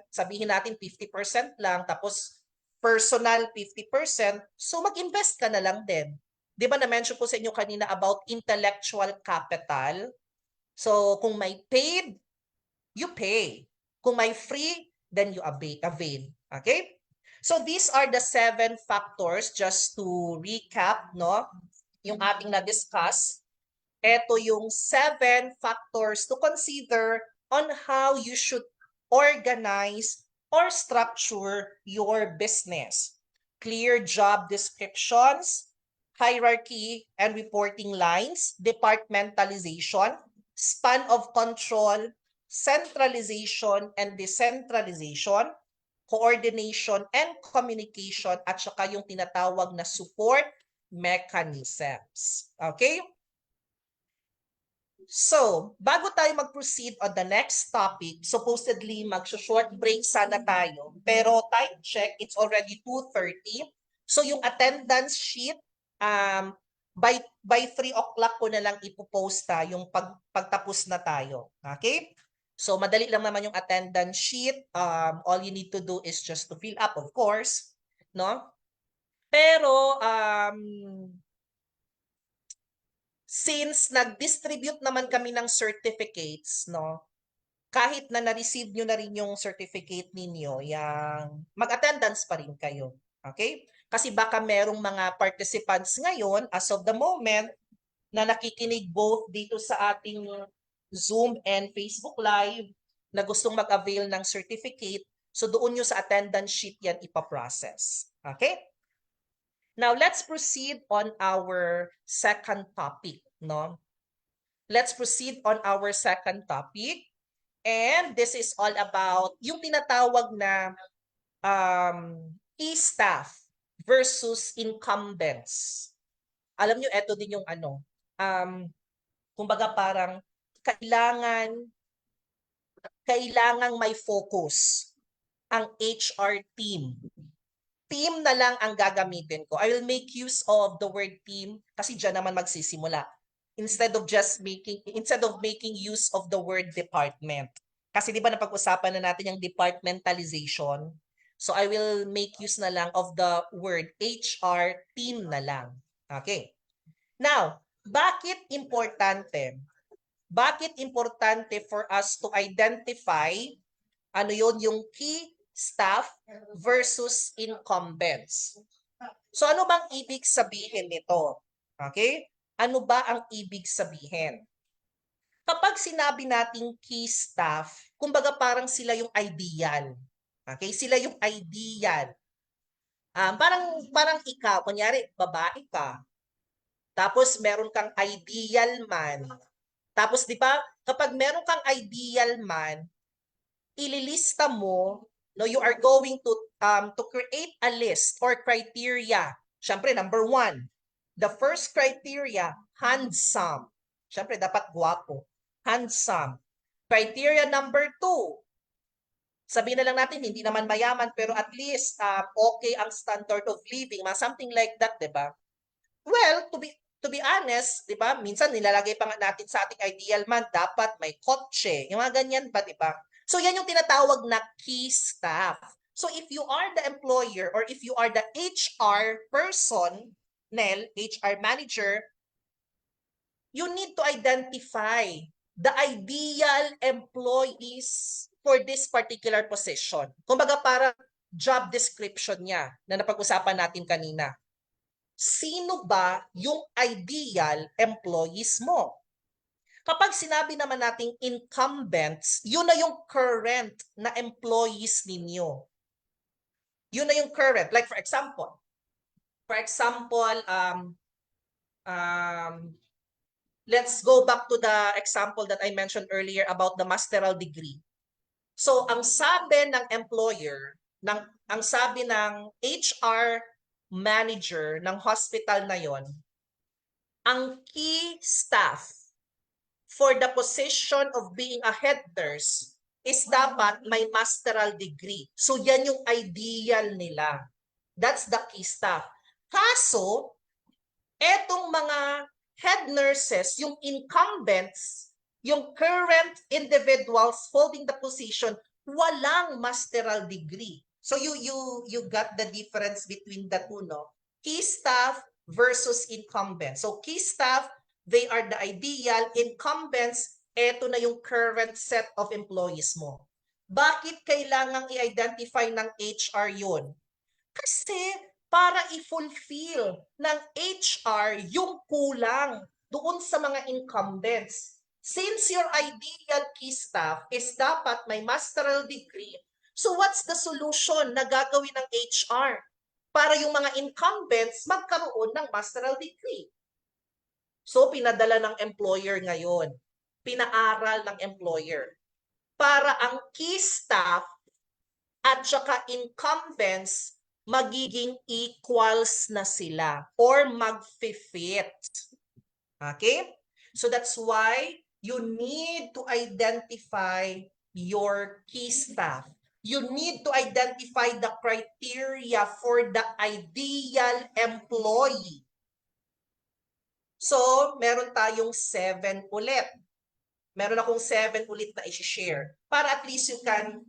sabihin natin 50% lang, tapos personal 50%, so mag-invest ka na lang din. Di ba na-mention ko sa inyo kanina about intellectual capital? So, kung may paid, you pay. Kung may free, then you avail. Okay? So, these are the 7 factors, just to recap, no? Yung ating na-discuss. Ito yung 7 factors to consider on how you should organize or structure your business. Clear job descriptions, hierarchy and reporting lines, departmentalization, span of control, centralization and decentralization, coordination and communication, at saka yung tinatawag na support mechanisms. Okay? So, bago tayo mag-proceed on the next topic, supposedly mag-short break sana tayo, pero time check, it's already 2:30. So, yung attendance sheet, by 3 o'clock ko na lang ipoposta yung pagtapos na tayo. Okay? So, madali lang naman yung attendance sheet. All you need to do is just to fill up, of course. No? Pero, since nag-distribute naman kami ng certificates, no, kahit na na-receive nyo na rin yung certificate ninyo, mag-attendance pa rin kayo. Okay? Kasi baka merong mga participants ngayon, as of the moment, na nakikinig both dito sa ating Zoom and Facebook Live, na gustong mag-avail ng certificate, So doon nyo sa attendance sheet yan ipaprocess. Okay? Now, let's proceed on our second topic, no? Let's proceed on our second topic. And this is all about yung tinatawag na key staff versus incumbents. Alam nyo, eto din yung ano, kumbaga parang kailangang may focus ang HR team. Team na lang ang gagamitin ko. I will make use of the word team kasi diyan naman magsisimula. Instead of making use of the word department. Kasi di ba napag-usapan na natin yung departmentalization? So I will make use na lang of the word HR team na lang. Okay. Now, bakit importante? Bakit importante for us to identify ano yon yung key staff versus incumbents? So ano bang ibig sabihin nito? Okay? Ano ba ang ibig sabihin? Kapag sinabi nating key staff, kumbaga parang sila yung ideal. Okay? Sila yung ideal. Parang ikaw, kunyari, babae ka. Tapos meron kang ideal man. Tapos 'di ba, kapag meron kang ideal man, ililista mo, no, you are going to create a list or criteria. Siyempre, number 1, the first criteria, handsome. Siyempre, dapat gwapo. Handsome. Criteria number 2, sabihin na lang natin, hindi naman mayaman, pero at least okay ang standard of living, something like that, di ba? Well, to be honest, 'di ba? Minsan nilalagay pa nga natin sa ating ideal man dapat may kotse. Yung mga ganyan pa, 'di ba? So yan yung tinatawag na key staff. So if you are the employer or if you are the HR person, HR manager, you need to identify the ideal employees for this particular position. Kumbaga para job description niya na napag-usapan natin kanina. Sino ba yung ideal employees mo? Kapag sinabi naman nating incumbents, yun na yung current na employees ninyo. Yun na yung current. Like for example, let's go back to the example that I mentioned earlier about the masteral degree. So ang sabi ng employer, ang sabi ng HR manager ng hospital na yon, ang key staff for the position of being a head nurse is dapat may masteral degree. So yan yung ideal nila. That's the key staff. Kaso, etong mga head nurses, yung incumbents, yung current individuals holding the position, walang masteral degree. So you got the difference between the two, no? Key staff versus incumbents. So key staff, they are the ideal. Incumbents, eto na yung current set of employees mo. Bakit kailangang i-identify ng HR yun? Kasi para i-fulfill ng HR yung kulang doon sa mga incumbents. Since your ideal key staff is dapat may masteral degree, so what's the solution na gagawin ng HR para yung mga incumbents magkaroon ng masteral degree? So pinadala ng employer ngayon, pinaaral ng employer para ang key staff at saka incumbents magiging equals na sila or mag-fit. Okay? So that's why you need to identify your key staff. You need to identify the criteria for the ideal employee. So, meron tayong 7 ulit. Meron akong 7 ulit na i-share para at least you can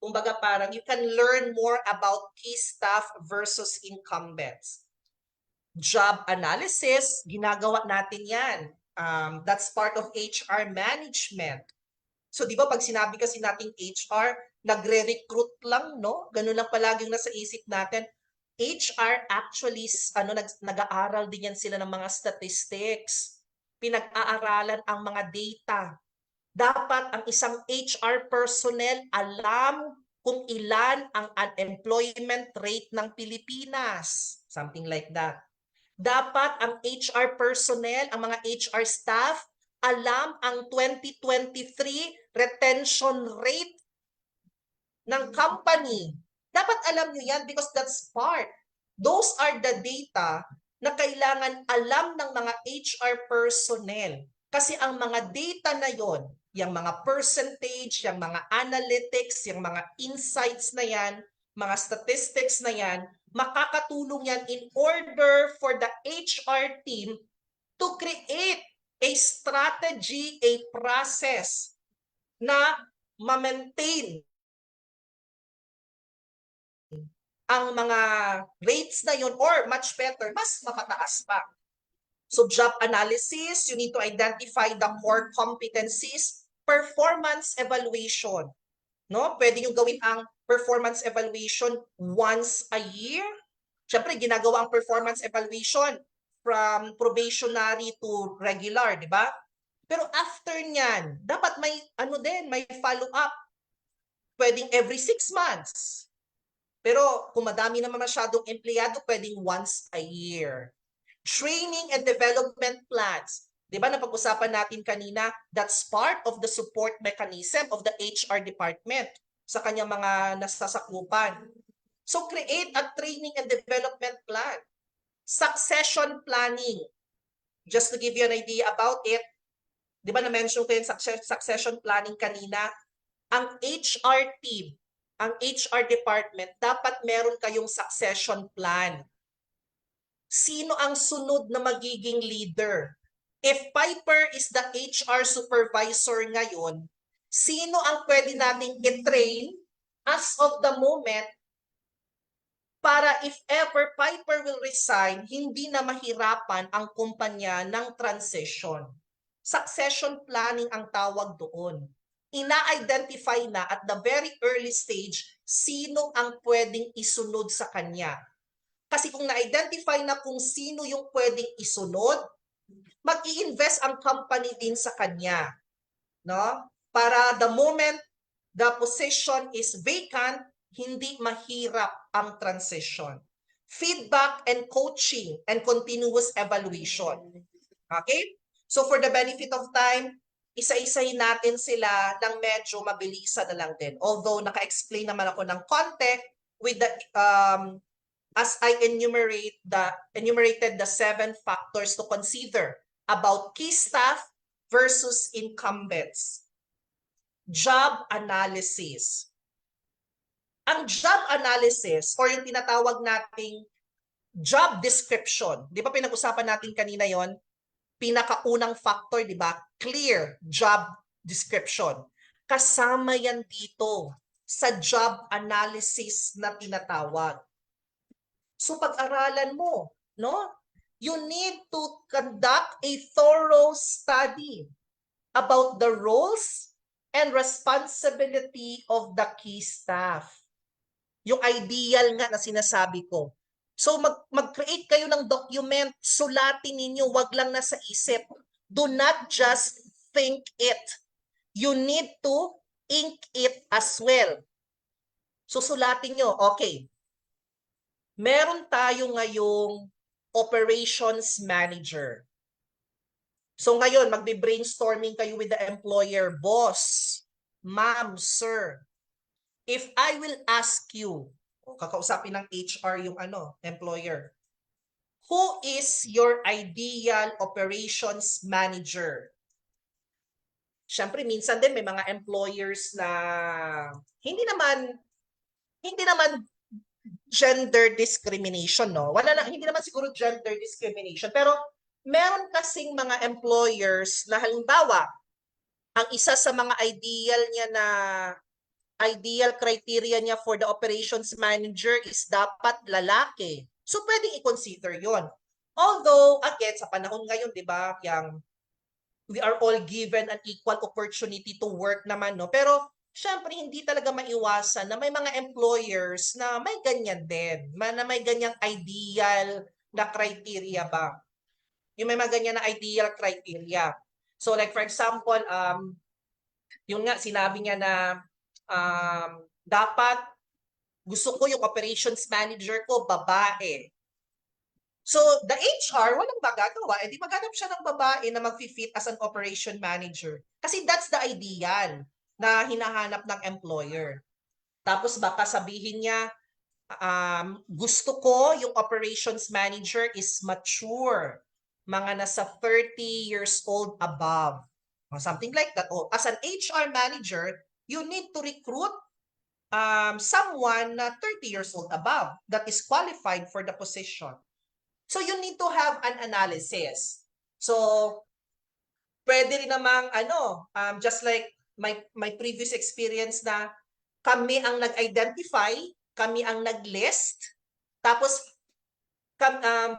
kumbaga parang you can learn more about key staff versus incumbents. Job analysis, ginagawa natin yan. That's part of HR management. So di ba pag sinabi kasi nating HR, nagre-recruit lang, no? Ganun lang palaging nasa isip natin. HR actually, nag-aaral din yan sila ng mga statistics. Pinag-aaralan ang mga data. Dapat ang isang HR personnel alam kung ilan ang unemployment rate ng Pilipinas. Something like that. Dapat ang HR personnel, ang mga HR staff, alam ang 2023 retention rate ng company. Dapat alam nyo yan because that's part. Those are the data na kailangan alam ng mga HR personnel. Kasi ang mga data na yon, yung mga percentage, yung mga analytics, yung mga insights na yan, mga statistics na yan, makakatulong yan in order for the HR team to create a strategy, a process na ma-maintain ang mga rates na yun or much better, mas mapataas pa. So job analysis, you need to identify the core competencies, performance evaluation. No? Pwede nyo gawin ang performance evaluation once a year. Siyempre, ginagawa ang performance evaluation from probationary to regular, di ba? Pero after nyan, dapat may may follow-up. Pwedeng every 6 months. Pero kung madami naman masyadong empleyado, pwedeng once a year. Training and development plans. Di ba napag-usapan natin kanina, that's part of the support mechanism of the HR department sa kanyang mga nasasakupan. So create a training and development plan. Succession planning. Just to give you an idea about it, di ba na-mention ko yung succession planning kanina? Ang HR team, ang HR department, dapat meron kayong succession plan. Sino ang sunod na magiging leader? If Piper is the HR supervisor ngayon, sino ang pwede nating i-train as of the moment para if ever Piper will resign, hindi na mahirapan ang kumpanya ng transition? Succession planning ang tawag doon. Ina-identify na at the very early stage sino ang pwedeng isunod sa kanya. Kasi kung na-identify na kung sino yung pwedeng isunod, mag-i-invest ang company din sa kanya. No? Para the moment the position is vacant, hindi mahirap ang transition. Feedback and coaching and continuous evaluation. Okay? So for the benefit of time, isa-isahin natin sila ng medyo mabilisan na lang din. Although naka-explain naman ako ng konti with the as I enumerated the 7 factors to consider about key staff versus incumbents. Job analysis. Ang job analysis or yung tinatawag nating job description, di ba pinag-usapan natin kanina yon? Pinakaunang factor, di ba? Clear job description. Kasama yan dito sa job analysis na tinatawag. So pag-aralan mo, no? You need to conduct a thorough study about the roles and responsibility of the key staff. Yung ideal nga na sinasabi ko. So mag-create kayo ng document, sulatin ninyo, wag lang nasa isip. Do not just think it. You need to ink it as well. So sulatin nyo, okay. Meron tayo ngayong operations manager. So ngayon, magbe-brainstorming kayo with the employer, boss, ma'am, sir. If I will ask you, kakausapin ng HR yung employer, who is your ideal operations manager? Siyempre, minsan din may mga employers na hindi naman gender discrimination, no? Hindi naman siguro gender discrimination, pero meron kasing mga employers na halimbawa, ang isa sa mga ideal criteria niya for the operations manager is dapat lalaki. So pwedeng i-consider yon. Although, again, sa panahon ngayon, di ba, we are all given an equal opportunity to work naman, no? Pero, syempre, hindi talaga maiwasan na may mga employers na may ganyan din, na may ganyang ideal na criteria ba? Yung may mga ganyan na ideal criteria. So, like for example, Yung nga, sinabi niya na dapat gusto ko yung operations manager ko, babae. So, the HR, walang magagawa. Eh, di maghanap siya ng babae na mag-fit as an operation manager. Kasi that's the ideal na hinahanap ng employer. Tapos baka sabihin niya, gusto ko yung operations manager is mature. Mga nasa 30 years old above. Or something like that. O, as an HR manager, you need to recruit someone na 30 years old above that is qualified for the position. So you need to have an analysis. So pwede rin namang just like my previous experience na kami ang nag-identify, kami ang nag-list, tapos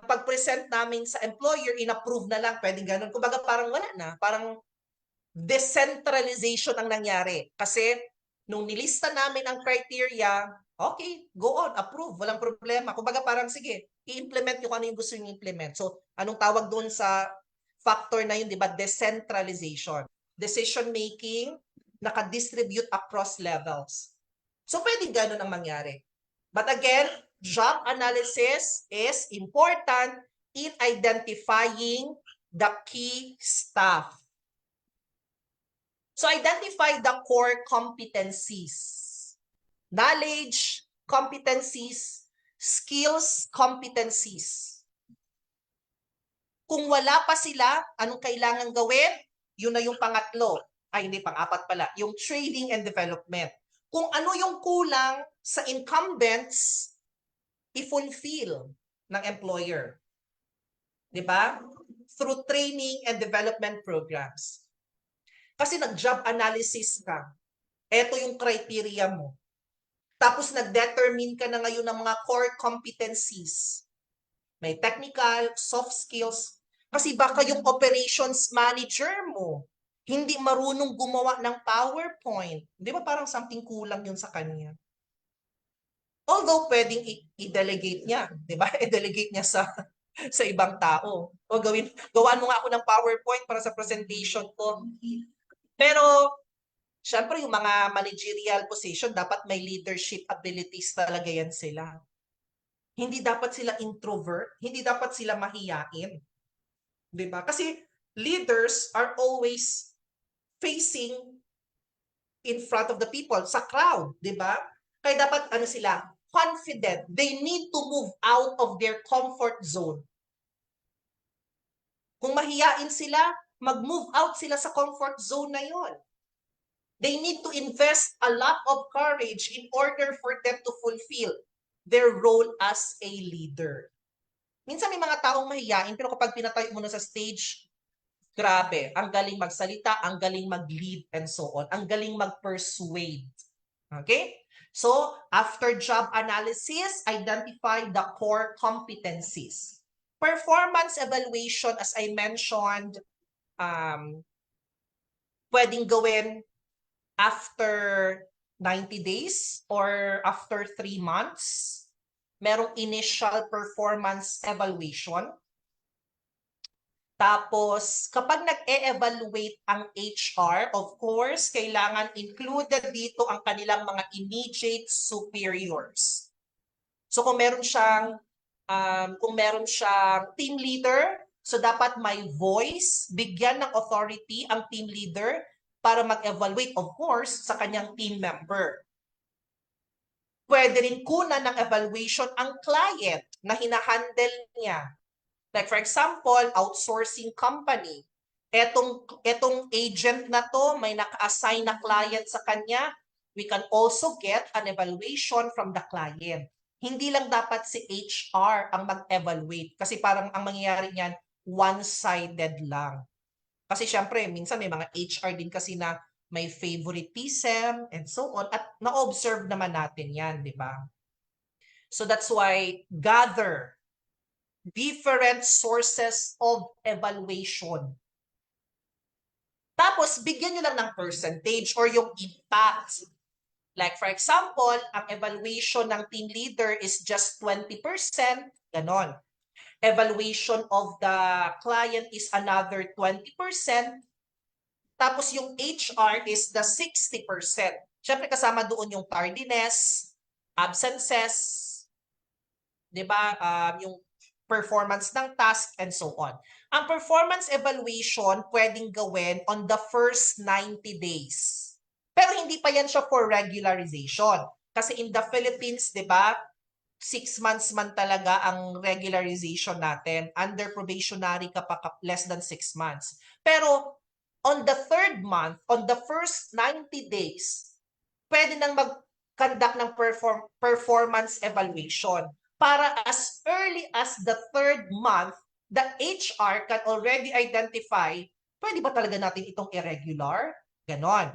pag-present namin sa employer, in-approve na lang, pwedeng ganun. Kumbaga parang wala na, parang decentralization ang nangyari. Kasi nung nilista namin ang criteria, okay, go on, approve, walang problema. Kumbaga parang sige, i-implement nyo kung ano yung gusto nyo implement. So, anong tawag doon sa factor na yun, di ba? Decentralization. Decision making, naka-distribute across levels. So, pwede ganun ang mangyari. But again, job analysis is important in identifying the key staff. So, identify the core competencies. Knowledge, competencies, skills, competencies. Kung wala pa sila, anong kailangan gawin? Yun na yung pangatlo. Ay, hindi, pang-apat pala. Yung training and development. Kung ano yung kulang sa incumbents, i-fulfill ng employer. Diba? Through training and development programs. Kasi nag-job analysis ka. Ito yung criteria mo. Tapos nag-determine ka na ngayon ng mga core competencies. May technical, soft skills. Kasi baka yung operations manager mo, hindi marunong gumawa ng PowerPoint. Di ba parang something kulang yun sa kanya? Although pwedeng i-delegate niya. Di ba? I-delegate niya sa ibang tao. O gawaan mo nga ako ng PowerPoint para sa presentation ko. Pero, syempre, yung mga managerial position, dapat may leadership abilities talaga yan sila. Hindi dapat sila introvert, hindi dapat sila mahiyain. Diba? Kasi leaders are always facing in front of the people, sa crowd, diba? Kaya dapat, sila, confident. They need to move out of their comfort zone. Kung mahiyain sila, mag-move out sila sa comfort zone na yon. They need to invest a lot of courage in order for them to fulfill their role as a leader. Minsan may mga taong mahiyain, pero kapag pinatayo mo na sa stage, grabe, ang galing magsalita, ang galing mag-lead, and so on. Ang galing mag-persuade. Okay? So, after job analysis, identify the core competencies. Performance evaluation, as I mentioned, pwedeng gawin after 90 days or after 3 months. Merong initial performance evaluation. Tapos, kapag nag-e-evaluate ang HR, of course, kailangan included dito ang kanilang mga immediate superiors. So, kung meron siyang team leader, so dapat may voice, bigyan ng authority ang team leader para mag-evaluate, of course, sa kanyang team member. Pwede rin kunan ng evaluation ang client na hinahandle niya. Like for example, outsourcing company. Etong agent na to, may naka-assign na client sa kanya, we can also get an evaluation from the client. Hindi lang dapat si HR ang mag-evaluate kasi parang ang mangyayari niyan, one-sided lang. Kasi syempre, minsan may mga HR din kasi na may favoritism and so on. At na-observe naman natin yan, di ba? So that's why gather different sources of evaluation. Tapos, bigyan nyo lang ng percentage or yung impact. Like for example, ang evaluation ng team leader is just 20%, ganon. Evaluation of the client is another 20%. Tapos yung HR is the 60%. Siyempre kasama doon yung tardiness, absences, 'di ba? Yung performance ng task and so on. Ang performance evaluation pwedeng gawin on the first 90 days. Pero hindi pa yan siya for regularization. Kasi in the Philippines, 'di ba? 6 months man talaga ang regularization natin. Under probationary ka pa less than 6 months. Pero on the third month, on the first 90 days, pwede nang mag-conduct ng performance evaluation. Para as early as the third month, the HR can already identify, pwede ba talaga natin itong irregular? Ganon.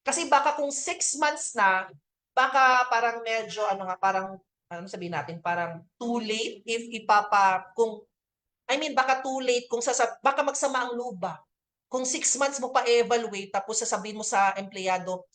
Kasi baka kung 6 months na, baka parang medyo, parang, sabihin natin, parang too late if baka too late kung baka magsama ang loob ba? Kung 6 months mo pa evaluate tapos sasabihin mo sa empleyado,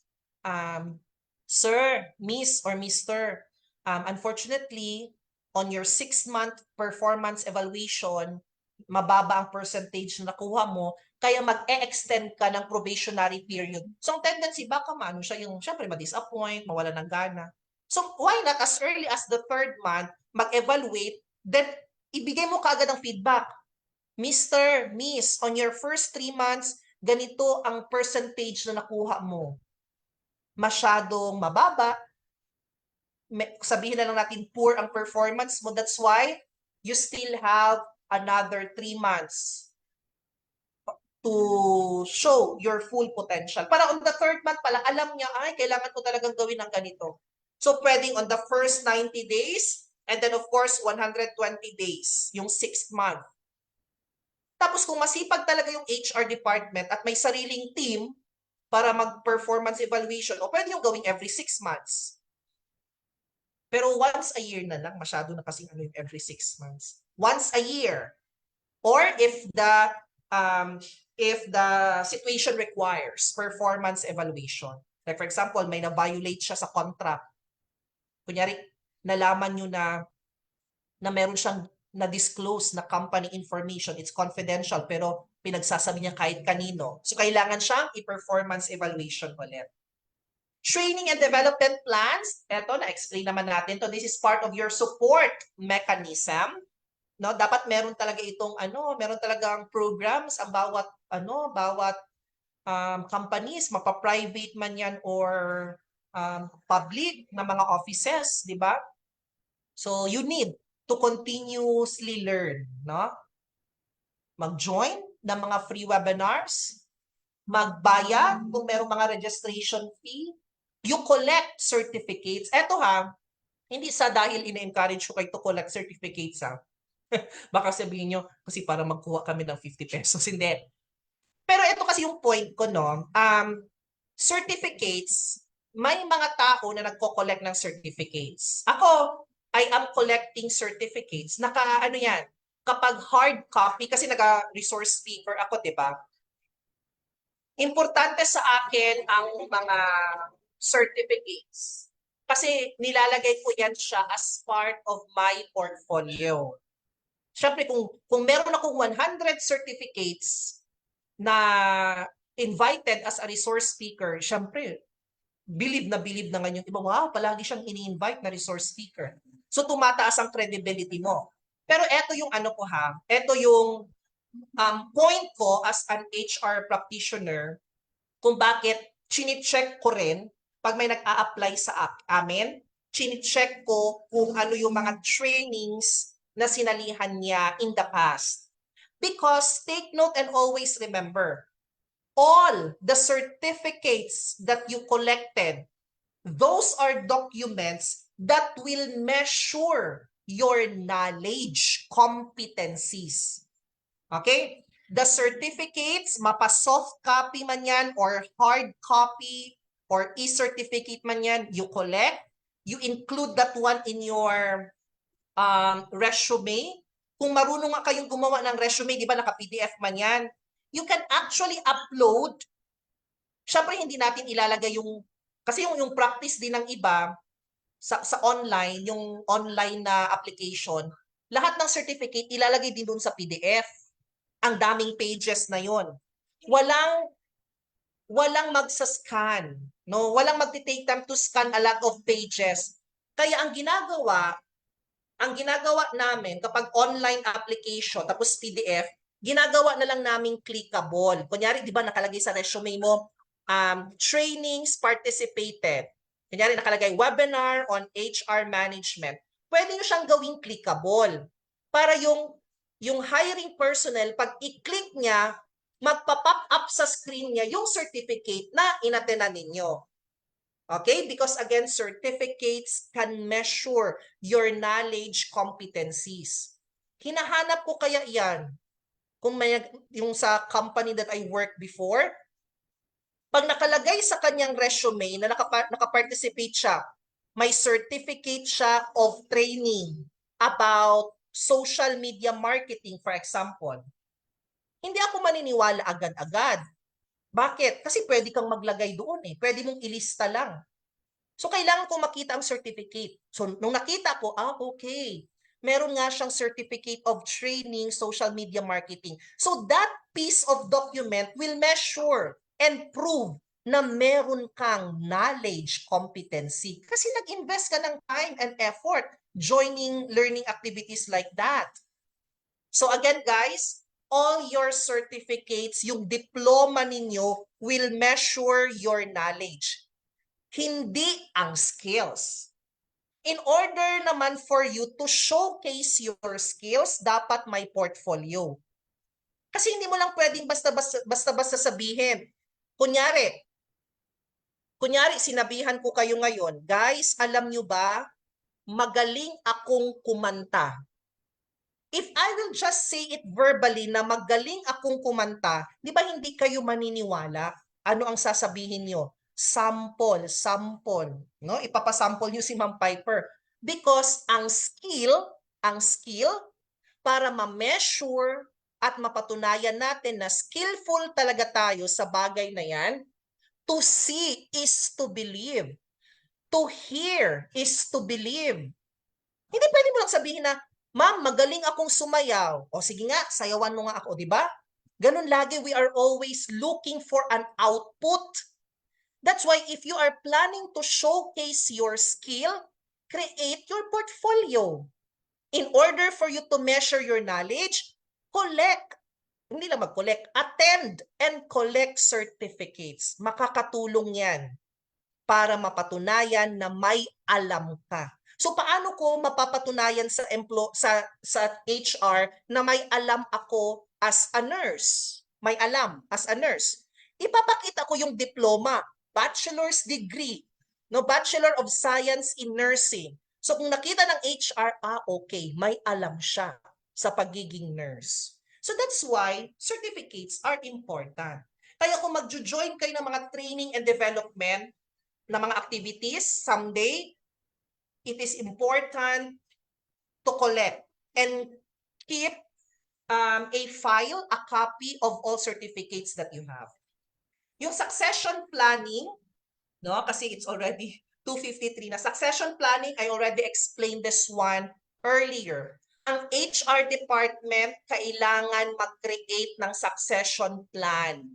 Sir, Miss, or Mr., unfortunately, on your 6-month performance evaluation, mababa ang percentage na nakuha mo, kaya mag-e-extend ka ng probationary period. So, ang tendency, baka siya yung, syempre, ma-disappoint, mawala ng gana. So, why not, as early as the third month, mag-evaluate, then, ibigay mo kaagad ang feedback. Mr., Miss, on your first 3 months, ganito ang percentage na nakuha mo. Masyadong mababa, sabihin na lang natin poor ang performance mo. That's why you still have another 3 months to show your full potential. Para on the third month pala, alam niya, ay, kailangan ko talagang gawin ng ganito. So, pwedeng on the first 90 days, and then of course, 120 days, yung 6th month. Tapos kung masipag talaga yung HR department at may sariling team para mag-performance evaluation, o pwede yung gawing every 6 months. Pero once a year na lang, masyado na kasi yung every 6 months. Once a year. Or if the situation requires performance evaluation. Like for example, may na-violate siya sa contract. Kunyari, nalaman nyo na meron siyang na-disclose na company information. It's confidential, pero pinagsasabi niya kahit kanino. So, kailangan siyang i-performance evaluation ulit. Training and development plans. Ito, na-explain naman natin to. This is part of your support mechanism. No, dapat meron talaga itong meron talagang programs ang bawat companies, mapa-private man yan or public na mga offices, di ba? So you need to continuously learn, no? Mag-join ng mga free webinars, magbayad kung merong mga registration fee, you collect certificates. Eto hindi sa dahil ina-encourage ko kayo to collect certificates Baka sabihin nyo, kasi para magkuha kami ng 50 pesos. Hindi. Pero ito kasi yung point ko, no? Certificates, may mga tao na nagko-collect ng certificates. Ako, I am collecting certificates. Yan, kapag hard copy, kasi nag-resource speaker ako, di ba? Importante sa akin ang mga certificates. Kasi nilalagay ko yan siya as part of my portfolio. Siyempre, kung meron akong 100 certificates na invited as a resource speaker, siyempre, believe na nga yung iba, wow, palagi siyang ini-invite na resource speaker. So, tumataas ang credibility mo. Pero eto yung eto yung point ko as an HR practitioner kung bakit chine-check ko rin pag may nag-a-apply sa amin, chine-check ko kung ano yung mga trainings na sinalihan niya in the past. Because take note and always remember, all the certificates that you collected, those are documents that will measure your knowledge, competencies. Okay? The certificates, mapa-soft copy man yan or hard copy or e-certificate man yan, you collect, you include that one in your resume. Kung marunong nga kayong gumawa ng resume, di ba naka-PDF man yan, you can actually upload. Siyempre, hindi natin ilalagay kasi yung practice din ng iba sa online, yung online na application, lahat ng certificate ilalagay din doon sa PDF. Ang daming pages na yon. walang magsa-scan, no? Walang magti-take time to scan a lot of pages. Kaya ang ginagawa namin kapag online application tapos PDF, ginagawa na lang naming clickable. Kunyari, di ba nakalagay sa resume mo, trainings participated. Kunyari, nakalagay webinar on HR management. Pwede nyo siyang gawing clickable para yung hiring personnel, pag i-click niya, magpa-pop up sa screen niya yung certificate na inatenan ninyo. Okay? Because again, certificates can measure your knowledge competencies. Hinahanap ko kaya yan. Kung may, yung sa company that I worked before, pag nakalagay sa kanyang resume na nakaparticipate siya, may certificate siya of training about social media marketing, for example, hindi ako maniniwala agad-agad. Bakit? Kasi pwede kang maglagay doon eh. Pwede mong ilista lang. So, kailangan ko makita ang certificate. So, nung nakita ko, okay. Meron nga siyang certificate of training social media marketing. So, that piece of document will measure and prove na meron kang knowledge, competency. Kasi nag-invest ka ng time and effort joining learning activities like that. So again, guys, all your certificates, yung diploma ninyo will measure your knowledge. Hindi ang skills. In order naman for you to showcase your skills, dapat may portfolio. Kasi hindi mo lang pwedeng basta-basta sabihin. Kunyari, sinabihan ko kayo ngayon, guys, alam nyo ba, magaling akong kumanta. If I will just say it verbally na magaling akong kumanta, di ba hindi kayo maniniwala? Ano ang sasabihin nyo? Sample. No? Ipapasample nyo si Ma'am Piper. Because ang skill, para ma-measure at mapatunayan natin na skillful talaga tayo sa bagay na yan, to see is to believe. To hear is to believe. Hindi pwede mo lang sabihin na, Ma'am, magaling akong sumayaw. O sige nga, sayawan mo nga ako, di ba? Ganun lagi, we are always looking for an output. That's why if you are planning to showcase your skill, create your portfolio. In order for you to measure your knowledge, hindi lang mag-collect, attend and collect certificates. Makakatulong yan para mapatunayan na may alam ka. So paano ko mapapatunayan sa HR na may alam ako as a nurse? May alam as a nurse. Ipapakita ko yung diploma, bachelor's degree, no, Bachelor of Science in Nursing. So kung nakita ng HR, okay, may alam siya sa pagiging nurse. So that's why certificates are important. Kaya kung magjo-join kayo ng mga training and development na mga activities someday, it is important to collect and keep a file, a copy of all certificates that you have. Yung succession planning, no, kasi it's already 2:53 na. Succession planning, I already explained this one earlier. Ang HR department kailangan mag-create ng succession plan.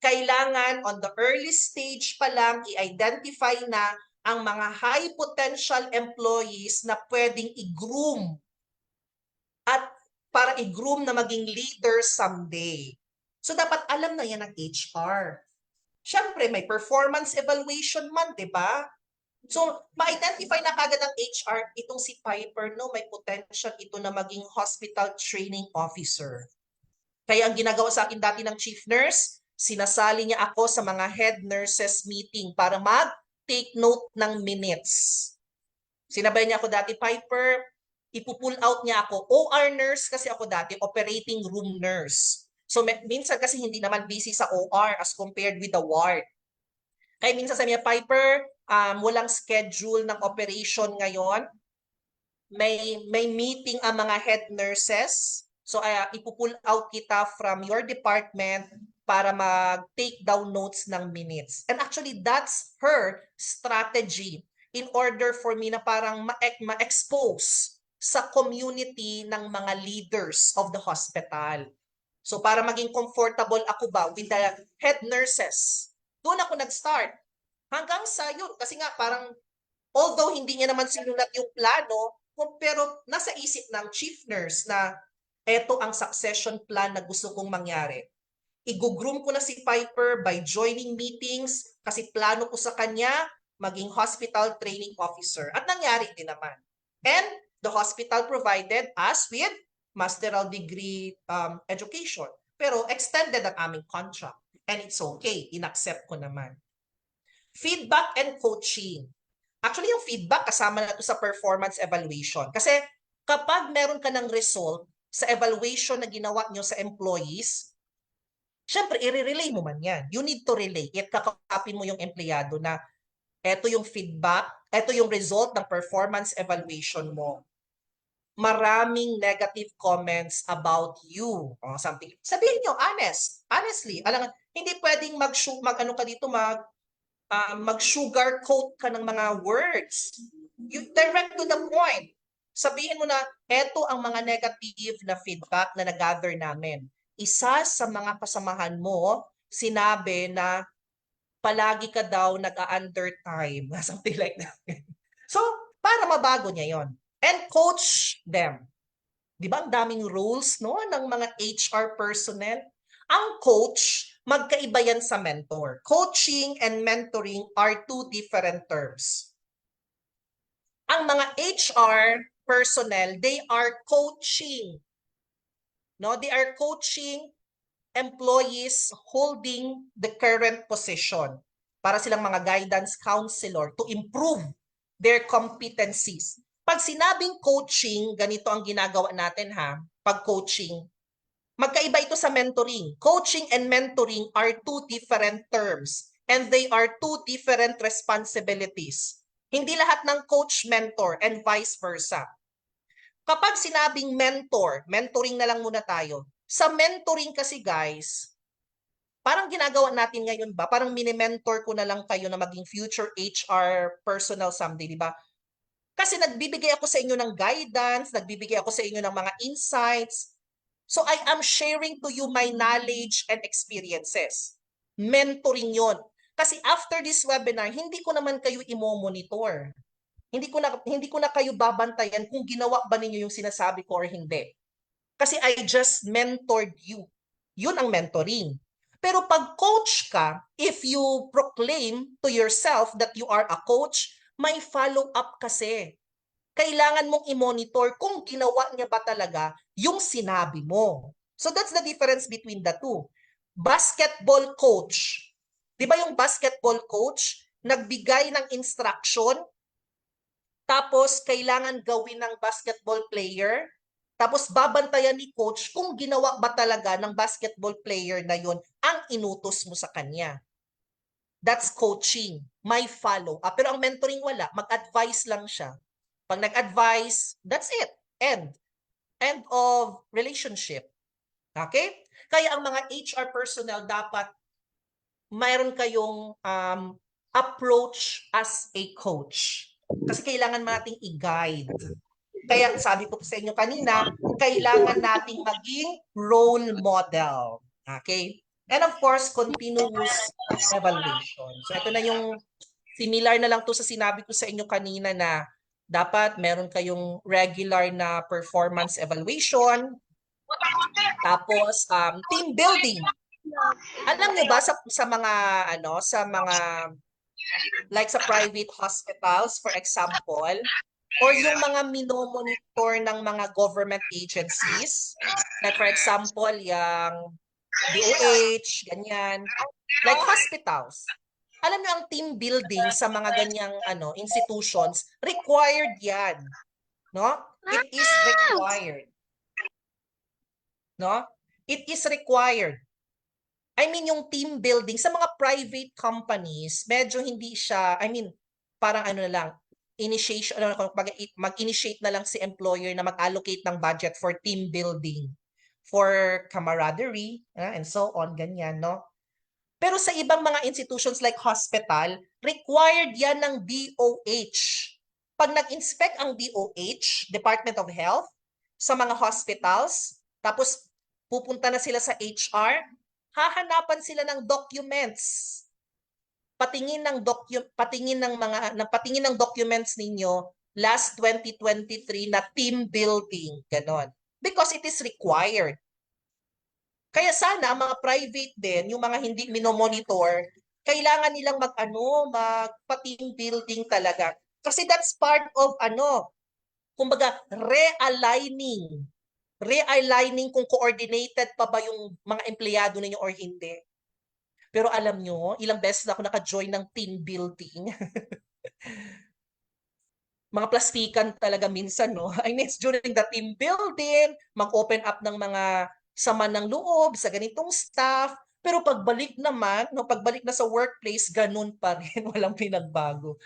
Kailangan on the early stage pa lang i-identify na ang mga high potential employees na pwedeng i-groom at para i-groom na maging leader someday. So dapat alam na yan ng HR. Siyempre, may performance evaluation man, di ba? So, ma-identify na kagad ng HR, itong si Piper, no, may potential ito na maging hospital training officer. Kaya ang ginagawa sa akin dati ng chief nurse, sinasali niya ako sa mga head nurses meeting para mag-take note ng minutes. Sinabay niya ako dati, Piper, ipupull out niya ako. OR nurse kasi ako dati, operating room nurse. So minsan kasi hindi naman busy sa OR as compared with the ward. Kaya minsan sabi niya, Piper, walang schedule ng operation ngayon. May meeting ang mga head nurses. So ipupull out kita from your department para mag-take down notes ng minutes. And actually, that's her strategy in order for me na parang ma-expose sa community ng mga leaders of the hospital. So para maging comfortable ako ba with the head nurses, doon ako nag-start. Hanggang sa yun, kasi nga parang although hindi niya naman sinulat yung plano, pero nasa isip ng chief nurse na eto ang succession plan na gusto kong mangyari. I-groom ko na si Piper by joining meetings kasi plano ko sa kanya maging hospital training officer. At nangyari din naman. And the hospital provided us with masteral degree education. Pero extended ang aming contract. And it's okay. Inaccept ko naman. Feedback and coaching. Actually, yung feedback kasama na ito sa performance evaluation. Kasi kapag meron ka ng result sa evaluation na ginawa nyo sa employees, syempre, i-relay mo man yan. You need to relay. At kakapin mo yung empleyado na eto yung feedback, eto yung result ng performance evaluation mo. Maraming negative comments about you. O, something. Sabihin nyo, honestly. Alam, hindi pwedeng mag-sugarcoat ka ng mga words. You direct to the point. Sabihin mo na, eto ang mga negative na feedback na nag-gather namin. Isa sa mga kasamahan mo, sinabi na palagi ka daw nag-a-undertime. Something like that. So, para mabago niya yon. And coach them. Di ba ang daming roles no, ng mga HR personnel? Ang coach, magkaiba yan sa mentor. Coaching and mentoring are two different terms. Ang mga HR personnel, they are coaching. No, they are coaching employees holding the current position para silang mga guidance counselor to improve their competencies. Pag sinabing coaching, ganito ang ginagawa natin ha, pag coaching, magkaiba ito sa mentoring. Coaching and mentoring are two different terms and they are two different responsibilities. Hindi lahat ng coach mentor and vice versa. Kapag sinabing mentor, mentoring na lang muna tayo. Sa mentoring kasi guys, parang ginagawa natin ngayon ba? Parang mini-mentor ko na lang kayo na maging future HR personnel someday, di ba? Kasi nagbibigay ako sa inyo ng guidance, nagbibigay ako sa inyo ng mga insights. So I am sharing to you my knowledge and experiences. Mentoring yon. Kasi after this webinar, hindi ko naman kayo imo-monitor. Hindi ko na kayo babantayan kung ginawa ba ninyo yung sinasabi ko or hindi. Kasi I just mentored you. Yun ang mentoring. Pero pag coach ka, if you proclaim to yourself that you are a coach, may follow-up kasi. Kailangan mong i-monitor kung ginawa niya ba talaga yung sinabi mo. So that's the difference between the two. Basketball coach. Di ba yung basketball coach, nagbigay ng instruction, tapos kailangan gawin ng basketball player, tapos babantayan ni coach kung ginawa ba talaga ng basketball player na yon ang inutos mo sa kanya. That's coaching. May follow-up. Pero ang mentoring wala. Mag-advise lang siya. Pag nag-advise, that's it. End of relationship. Okay? Kaya ang mga HR personnel dapat mayroon kayong approach as a coach. Kasi kailangan nating i-guide. Kaya sabi ko sa inyo kanina, kailangan nating maging role model. Okay? And of course, continuous evaluation. So ito na yung similar na lang to sa sinabi ko sa inyo kanina na dapat meron kayong regular na performance evaluation. Tapos team building. Alam niyo ba sa mga like sa private hospitals for example, or yung mga minomonitor ng mga government agencies, like for example, yung DOH, ganyan, like hospitals. Alam niyo ang team building sa mga ganyang institutions, required yan. No? It is required. No? It is required. I mean, yung team building sa mga private companies, medyo hindi siya, parang na lang, initiation, mag-initiate na lang si employer na mag-allocate ng budget for team building, for camaraderie, and so on, ganyan, no? Pero sa ibang mga institutions like hospital, required yan ng DOH. Pag nag-inspect ang DOH, Department of Health, sa mga hospitals, tapos pupunta na sila sa HR, hahanapan sila ng documents. Patingin ng documents ninyo last 2023 na team building, ganon. Because it is required. Kaya sana ang mga private din, yung mga hindi minomonitor, kailangan nilang magpa-team building talaga. Kasi that's part of kumbaga realigning kung coordinated pa ba yung mga empleyado ninyo or hindi. Pero alam nyo, ilang beses na ako naka-join ng team building. Mga plastikan talaga minsan, no? I mean, during the team building, mag-open up ng mga sama ng loob sa ganitong staff. Pero pagbalik naman, no, pagbalik na sa workplace, ganun pa rin, walang pinagbago.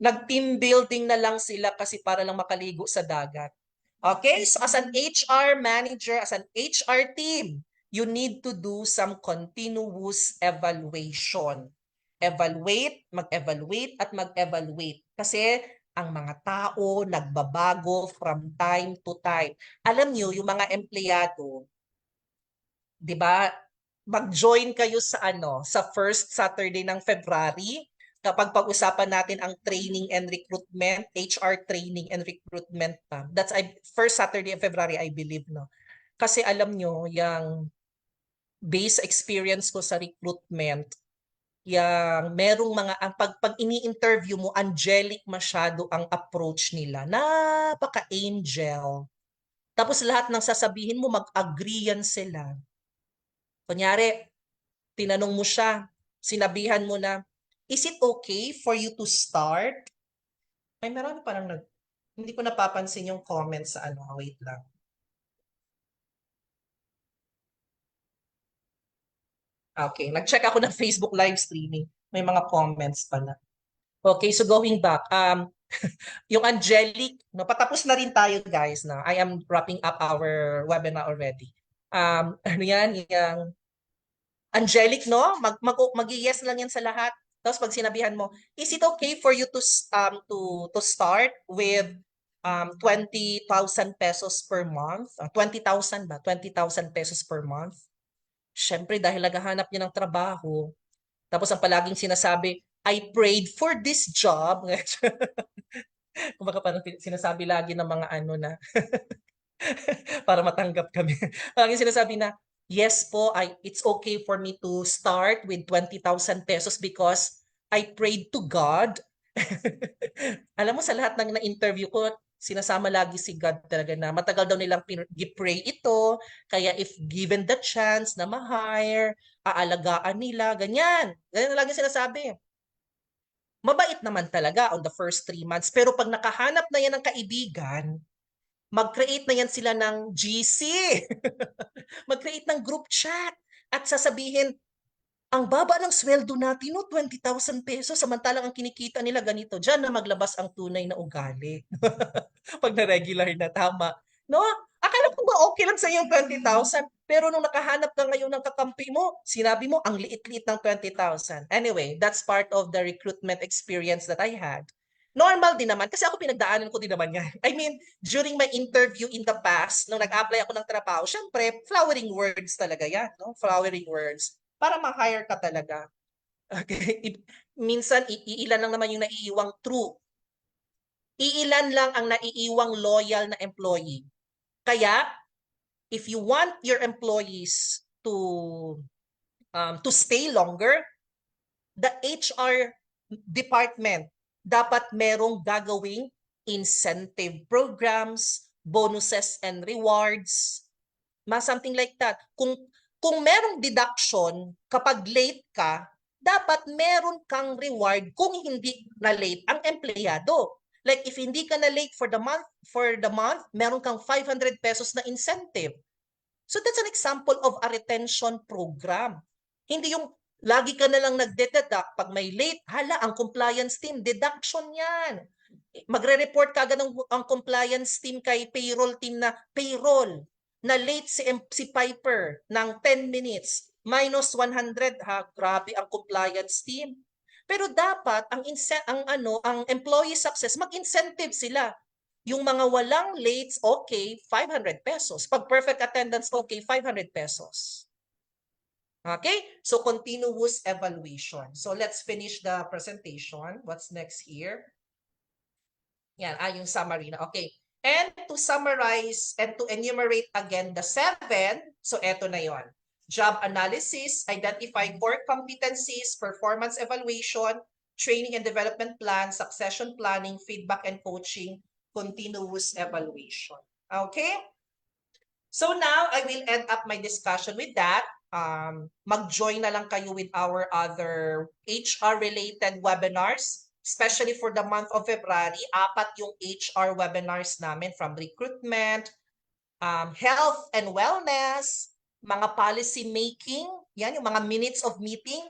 Nag-team building na lang sila kasi para lang makaligo sa dagat. Okay? So as an HR manager, as an HR team, you need to do some continuous evaluation. Mag-evaluate at mag-evaluate. Kasi ang mga tao nagbabago from time to time. Alam niyo, yung mga empleyado, 'di ba? Mag-join kayo sa first Saturday ng February kapag pag-usapan natin ang training and recruitment, HR training and recruitment pa. That's first Saturday of February, I believe, no. Kasi alam nyo, yung base experience ko sa recruitment, yung merong pag ini-interview mo, angelic masyado ang approach nila. Napaka-angel. Tapos lahat ng sasabihin mo, mag-agree yan sila. Kunyari, tinanong mo siya, sinabihan mo na, is it okay for you to start? Ay, meron parang hindi ko napapansin yung comments sa wait lang. Okay, nag-check ako ng Facebook live streaming. May mga comments pa na. Okay, so going back, yung angelic, no, patapos na rin tayo guys. No? I am wrapping up our webinar already. Ano yan, yung angelic, no? Mag-yes lang yan sa lahat. Tapos pag sinabihan mo, is it okay for you to start with 20,000 pesos per month? 20,000 ba? 20,000 pesos per month? Syempre, dahil naghahanap niya ng trabaho. Tapos ang palaging sinasabi, I prayed for this job. Kumbaga parang sinasabi lagi ng mga na para matanggap kami. Palaging sinasabi na, yes po, it's okay for me to start with 20,000 pesos because I prayed to God. Alam mo, sa lahat ng na-interview ko, sinasama lagi si God talaga na matagal daw nilang pray ito. Kaya if given the chance na ma-hire, aalagaan nila, ganyan. Ganyan na lagi sinasabi. Mabait naman talaga on the first 3 months. Pero pag nakahanap na yan ng kaibigan, mag-create na yan sila ng GC. Mag-create ng group chat. At sasabihin, ang baba ng sweldo natin, no, 20,000 pesos, samantalang ang kinikita nila ganito. Diyan na maglabas ang tunay na ugali. Pag na-regular na, tama. No? Akala ko ba okay lang sa yung 20,000? Pero nung nakahanap ka ngayon ng kakampi mo, sinabi mo, ang liit-liit ng 20,000. Anyway, that's part of the recruitment experience that I had. Normal din naman, kasi ako pinagdaanan ko din naman yan. I mean, during my interview in the past, nung nag-apply ako ng trabaho, syempre, flowering words talaga yan. No? Flowering words. Para ma-hire ka talaga. Okay? Minsan, iilan lang naman yung naiiwang true. Iilan lang ang naiiwang loyal na employee. Kaya, if you want your employees to stay longer, the HR department dapat merong gagawing incentive programs, bonuses and rewards, something like that. Kung merong deduction kapag late ka, dapat meron kang reward kung hindi na late ang empleyado. Like if hindi ka na late for the month, meron kang 500 pesos na incentive. So that's an example of a retention program. Hindi yung lagi ka na lang nagdededuct pag may late, ang compliance team, deduction yan. Magre-report ka agad ang compliance team kay payroll team na payroll na late si Piper ng 10 minutes, minus 100 ha, grabe ang compliance team. Pero dapat ang employee success, mag-incentive sila. Yung mga walang late, okay, 500 pesos. Pag perfect attendance, okay, 500 pesos. Okay? So, continuous evaluation. So, let's finish the presentation. What's next here? Yan, yung summary na. Okay. And to summarize and to enumerate again the 7, so eto na yon. Job analysis, identify core competencies, performance evaluation, training and development plan, succession planning, feedback and coaching, continuous evaluation. Okay? So now, I will end up my discussion with that. Mag-join na lang kayo with our other HR-related webinars, especially for the month of February. 4 yung HR webinars namin from recruitment, health and wellness, mga policy making, yan yung mga minutes of meeting.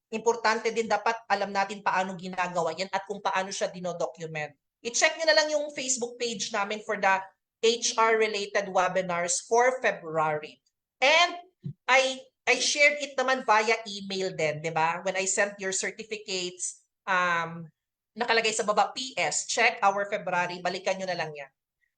Importante din dapat alam natin paano ginagawa yan at kung paano siya dinodocument. I-check nyo na lang yung Facebook page namin for the HR-related webinars for February. And I shared it naman via email din, di ba? When I sent your certificates, nakalagay sa baba, PS, check our February, balikan nyo na lang yan.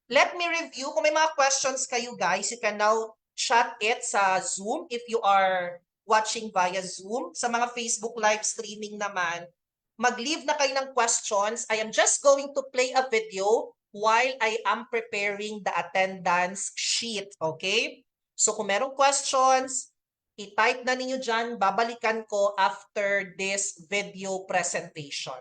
Let me review. Kung may mga questions kayo guys, you can now chat it sa Zoom if you are watching via Zoom. Sa mga Facebook live streaming naman, mag-leave na kayo ng questions. I am just going to play a video while I am preparing the attendance sheet, okay? So kung merong questions, i-type na ninyo dyan, babalikan ko after this video presentation.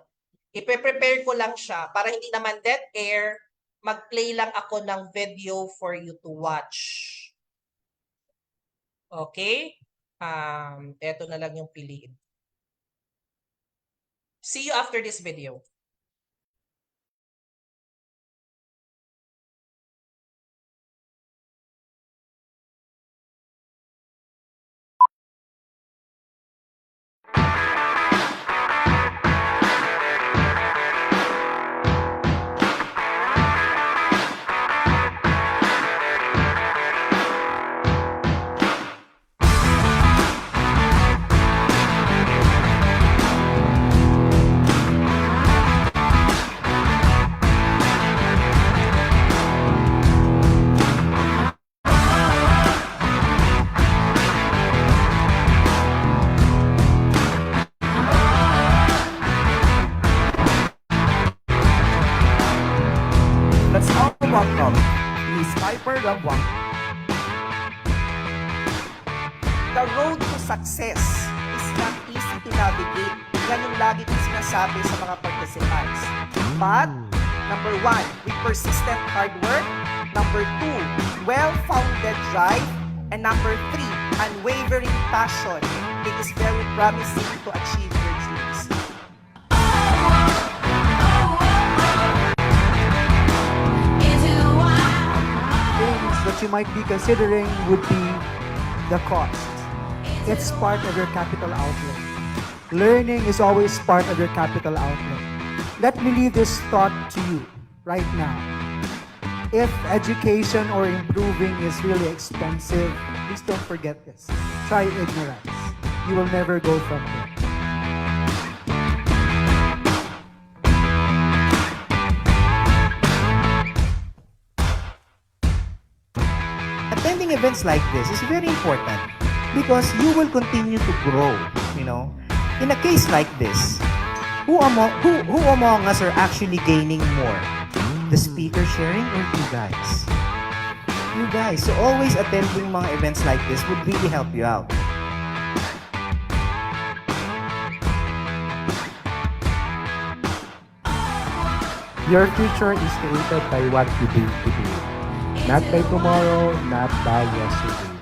Ipe-prepare ko lang siya para hindi naman dead air, mag-play lang ako ng video for you to watch. Okay? Eto na lang yung piliin. See you after this video. Let's all welcome Miss Piper Ramwang. The road to success is not easy to navigate. Yan yung lagi kong sinasabi sa mga participants. But, number 1, with persistent hard work. Number 2, well-founded drive. And number 3, unwavering passion. It is very promising to achieve your dreams. Things that you might be considering would be the cost. It's part of your capital outlay. Learning is always part of your capital outlay. Let me leave this thought to you right now. If education or improving is really expensive, please don't forget this. Try ignorance. You will never go from there. Attending events like this is very important because you will continue to grow, you know. In a case like this, who among us are actually gaining more? The speaker sharing or you guys? You guys. So always attending mga events like this would really help you out. Your future is created by what you do today. Not by tomorrow, not by yesterday.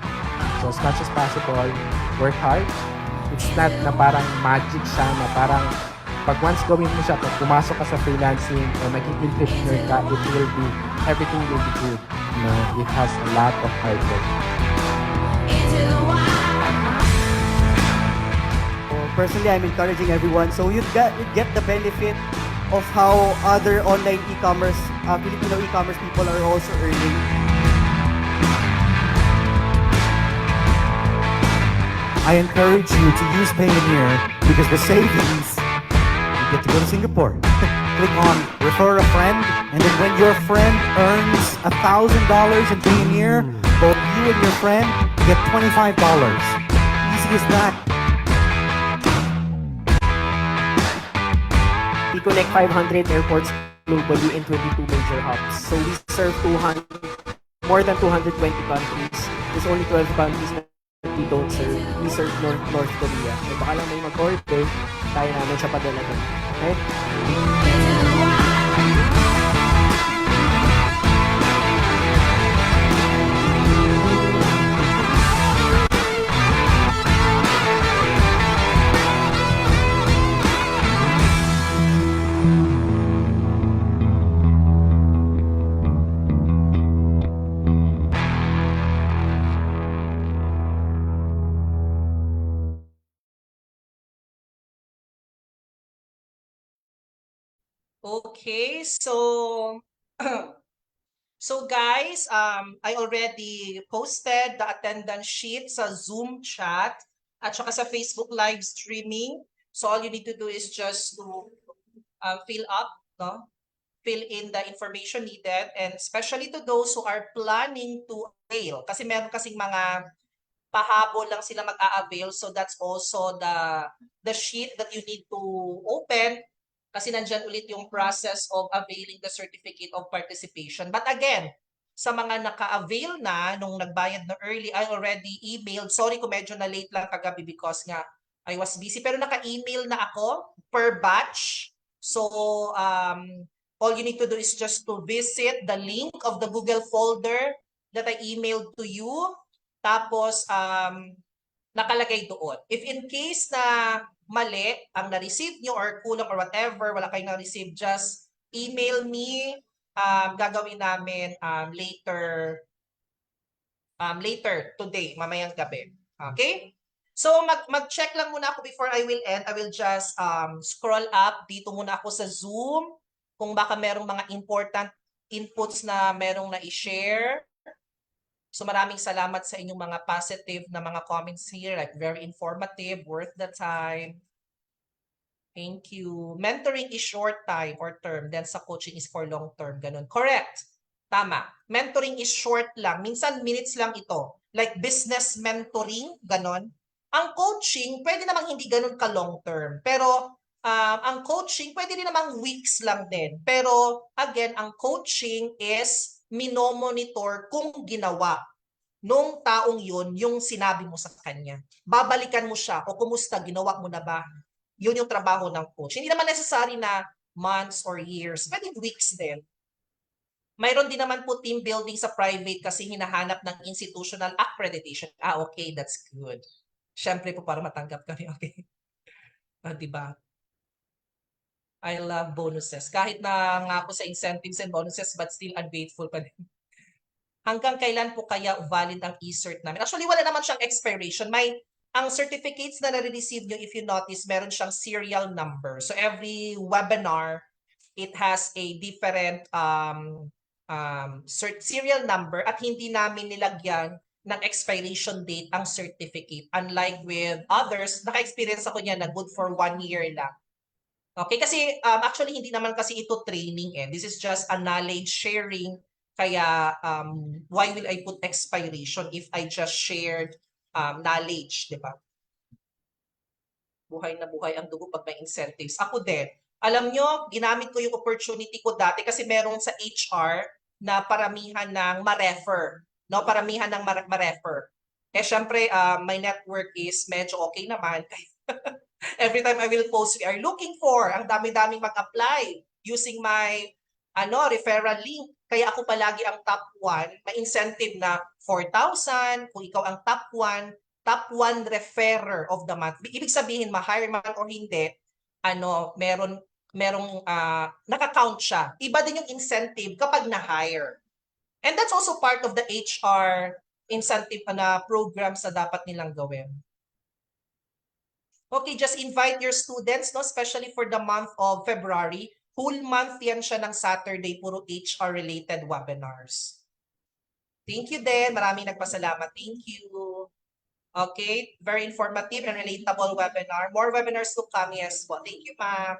So as much as possible, work hard. It's not na parang magic siya, na parang pag once gawin mo siya, pag pumasok ka sa freelancing o naging entrepreneur ka, everything will be good. No, it has a lot of hard work. Personally, I'm encouraging everyone. So you get the benefit of how other online e-commerce, Filipino e-commerce people are also earning. I encourage you to use Payoneer because the savings, you get to go to Singapore. click on refer a friend, and then when your friend earns $1,000 in Payoneer, both you and your friend get $25. Easy as that. We connect 500 airports globally in 22 major hubs. So we serve more than 220 countries. There's only 12 countries na we don't serve. We serve North Korea. So baka lang may mag-order, kaya namin siya padala doon. Okay? Okay, so so guys, I already posted the attendance sheet sa Zoom chat at saka sa Facebook live streaming. So all you need to do is just to fill up, no? Fill in the information needed, and especially to those who are planning to avail. Kasi meron kasing mga pahabol lang sila mag-a-avail, so that's also the sheet that you need to open. Kasi nandyan ulit yung process of availing the certificate of participation. But again, sa mga naka-avail na nung nagbayad na early, I already emailed. Sorry kung medyo na late lang kagabi because nga I was busy. Pero naka-email na ako per batch. So all you need to do is just to visit the link of the Google folder that I emailed to you. Tapos nakalagay doon. If in case na mali ang na-receive nyo or kulang or whatever, wala kayong na-receive, just email me. Gagawin namin later today, mamayang gabi. Okay? So mag-check lang muna ako before I will end. I will just scroll up. Dito muna ako sa Zoom kung baka merong mga important inputs na merong na-i-share. So maraming salamat sa inyong mga positive na mga comments here, like very informative, worth the time. Thank you. Mentoring is short time or term, then sa coaching is for long term. Ganun. Correct. Tama. Mentoring is short lang. Minsan minutes lang ito. Like business mentoring, ganun. Ang coaching, pwede namang hindi ganun ka long term. Pero ang coaching, pwede rin namang weeks lang din. Pero again, ang coaching is minomonitor kung ginawa nung taong yun yung sinabi mo sa kanya. Babalikan mo siya o kumusta, ginawa mo na ba? Yun yung trabaho ng coach. Hindi naman necessary na months or years. Pwede weeks din. Mayroon din naman po team building sa private kasi hinahanap ng institutional accreditation. Okay, that's good. Siyempre po para matanggap kami. Okay. Diba? I love bonuses. Kahit na nga po sa incentives and bonuses but still ungrateful pa din. Hanggang kailan po kaya valid ang e-cert namin? Actually, wala naman siyang expiration. Ang certificates na nare-receive nyo, if you notice, meron siyang serial number. So every webinar, it has a different serial number at hindi namin nilagyan ng expiration date ang certificate. Unlike with others, naka-experience ako niya na good for 1 year lang. Okay, kasi actually hindi naman kasi ito training This is just a knowledge sharing. Kaya why will I put expiration if I just shared knowledge, di ba? Buhay na buhay ang dugo pag may incentives. Ako din. Alam nyo, ginamit ko yung opportunity ko dati kasi merong sa HR na paramihan ng ma-refer. No? Paramihan ng ma-refer. Syempre, my network is medyo okay naman. Every time I will post, we are looking for, ang dami-daming mag-apply using my referral link. Kaya ako palagi ang top 1, may incentive na 4,000 kung ikaw ang top 1 referrer of the month. Ibig sabihin, ma-hire man or hindi, merong naka-count siya. Iba din yung incentive kapag na-hire. And that's also part of the HR incentive na programs na dapat nilang gawin. Okay, just invite your students, no, especially for the month of February. Whole month yan siya ng Saturday, puro HR-related webinars. Thank you din. Maraming nagpasalamat. Thank you. Okay, very informative and relatable webinar. More webinars to come, yes po. Thank you, ma'am.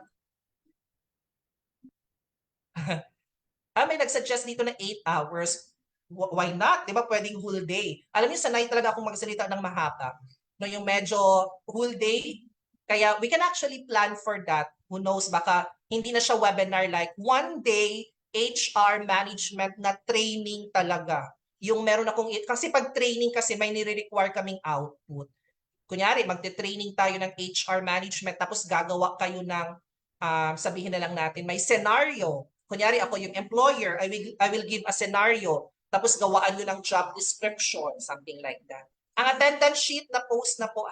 May nagsuggest dito na 8 hours. Why not? Di ba pwedeng whole day? Alam niyo, sanay talaga akong magsalita ng mahaba. No, yung medyo whole day. Kaya we can actually plan for that. Who knows, baka hindi na siya webinar like one day HR management na training talaga. Yung meron akong, kasi pag training kasi may nire-require kaming output. Kunyari, magte-training tayo ng HR management tapos gagawa kayo ng, sabihin na lang natin, may scenario. Kunyari, ako yung employer, I will give a scenario. Tapos gawaan nyo ng job description, something like that. Ang attendance sheet na post na po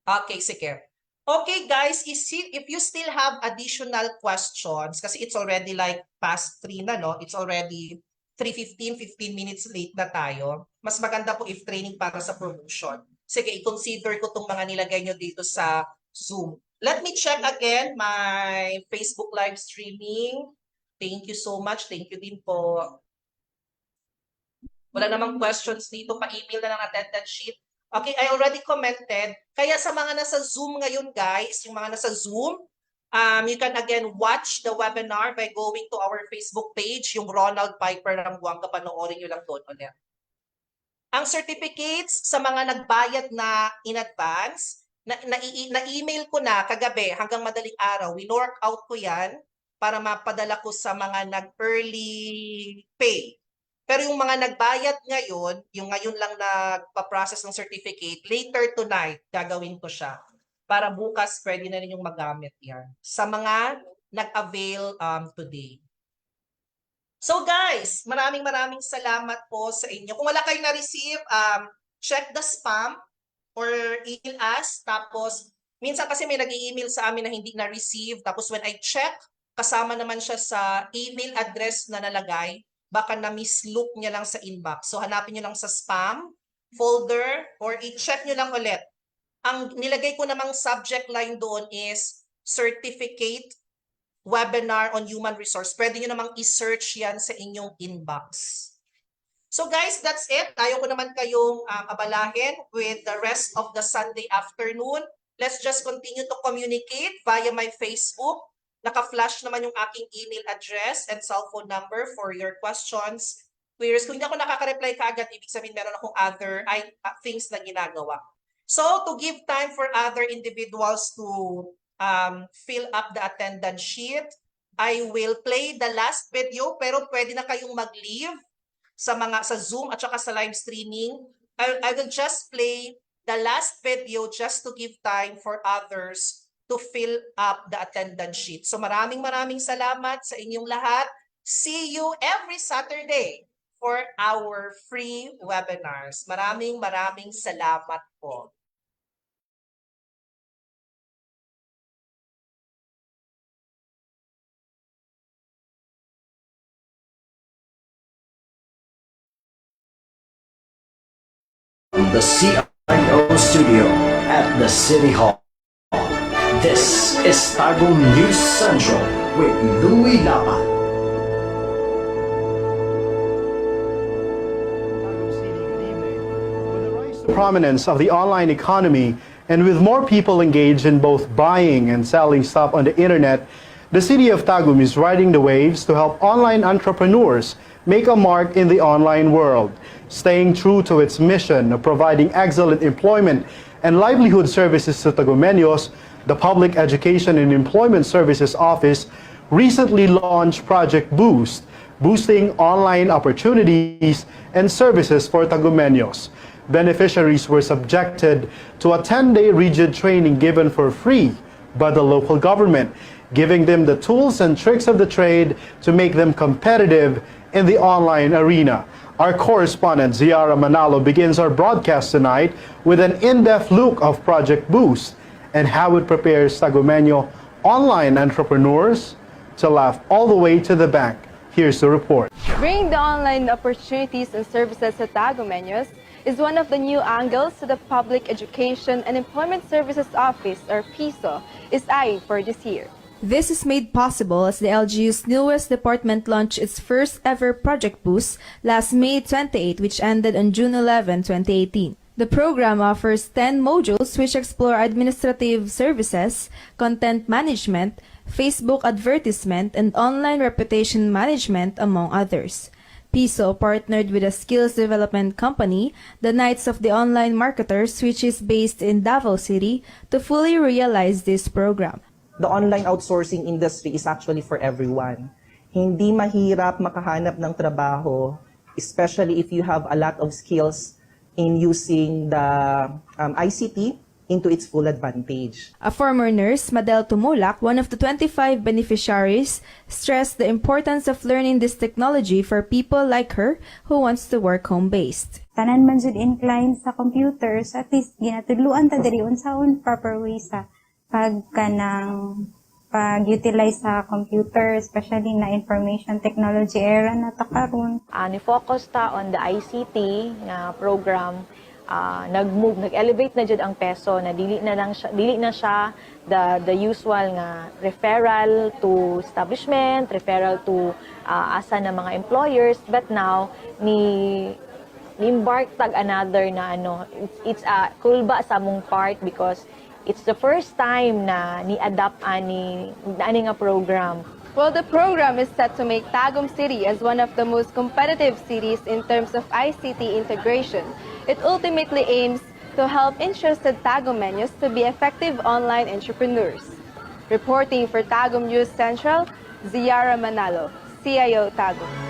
Okay, sige. Okay guys, if you still have additional questions, kasi it's already like past 3 na, no? It's already 3:15, 15 minutes late na tayo. Mas maganda po if training para sa promotion. Sige, i-consider ko itong mga nilagay nyo dito sa Zoom. Let me check again my Facebook live streaming. Thank you so much. Thank you din po. Wala namang questions dito. Pa-email na lang attendance sheet. Okay, I already commented. Kaya sa mga nasa Zoom ngayon, guys, yung mga nasa Zoom, you can again watch the webinar by going to our Facebook page, yung Ronald Piper Rambuanga, panoorin nyo lang doon ulit. Ang certificates sa mga nagbayad na in advance, na-email ko na kagabi hanggang madaling araw, winork out ko yan para mapadala ko sa mga nag-early pay. Pero yung mga nagbayad ngayon, yung ngayon lang nagpa-process ng certificate, later tonight, gagawin ko siya. Para bukas, pwede na rin yung magamit yan. Sa mga nag-avail today. So guys, maraming salamat po sa inyo. Kung wala kayong na-receive, check the spam or email us. Tapos, minsan kasi may nag-i-email sa amin na hindi na-receive. Tapos when I check, kasama naman siya sa email address na nalagay. Baka na-mislook niya lang sa inbox. So, hanapin niyo lang sa spam folder or i-check niyo lang ulit. Ang nilagay ko namang subject line doon is Certificate Webinar on Human Resource. Pwede niyo namang i-search yan sa inyong inbox. So guys, that's it. Tayo ko naman kayong abalahin with the rest of the Sunday afternoon. Let's just continue to communicate via my Facebook. Naka-flash naman yung aking email address and cell phone number for your questions. Queries. Kung hindi ako nakaka-reply kaagad, ibig sabihin meron akong other things na ginagawa. So, to give time for other individuals to fill up the attendance sheet, I will play the last video, pero pwede na kayong mag-leave sa Zoom at saka sa live streaming. I will just play the last video just to give time for others to fill up the attendance sheet. So maraming salamat sa inyong lahat. See you every Saturday for our free webinars. Maraming salamat po. The CIO studio at the City Hall. This is Tagum News Central with Louie Lapan. Prominence of the online economy, and with more people engaged in both buying and selling stuff on the internet, the city of Tagum is riding the waves to help online entrepreneurs make a mark in the online world, staying true to its mission of providing excellent employment and livelihood services to Tagumeños. The Public Education and Employment Services Office recently launched Project Boost, boosting online opportunities and services for Tagumeños. Beneficiaries were subjected to a 10-day rigid training given for free by the local government, giving them the tools and tricks of the trade to make them competitive in the online arena. Our correspondent Ziara Manalo begins our broadcast tonight with an in-depth look of Project Boost and how it prepares Tagumeño online entrepreneurs to laugh all the way to the bank. Here's the report. Bringing the online opportunities and services to Tagumeños is one of the new angles to the Public Education and Employment Services Office, or PISO, is eyeing for this year. This is made possible as the LGU's newest department launched its first ever Project Boost last May 28, which ended on June 11, 2018. The program offers 10 modules which explore administrative services, content management, Facebook advertisement, and online reputation management, among others. PISO partnered with a skills development company, the Knights of the Online Marketers, which is based in Davao City, to fully realize this program. The online outsourcing industry is actually for everyone. Hindi mahirap makahanap ng trabaho, especially if you have a lot of skills in using the ICT into its full advantage. A former nurse, Madel Tumulak, one of the 25 beneficiaries, stressed the importance of learning this technology for people like her who wants to work home-based. Tanan man jud inclined sa computers, at least ginatudluan ta diri unsaon proper way sa pag-utilize sa computer, especially na information technology era na ta karon. Ni-focus ta on the ICT nga program. Nag-elevate na jud ang peso na dili na siya the usual nga referral to establishment, referral to asa na mga employers, but now ni-embark tag another na it's a kulba sa mong part because it's the first time na ni-adapt ani nga program. Well, the program is set to make Tagum City as one of the most competitive cities in terms of ICT integration. It ultimately aims to help interested Tagumeños to be effective online entrepreneurs. Reporting for Tagum News Central, Ziara Manalo, CIO Tagum.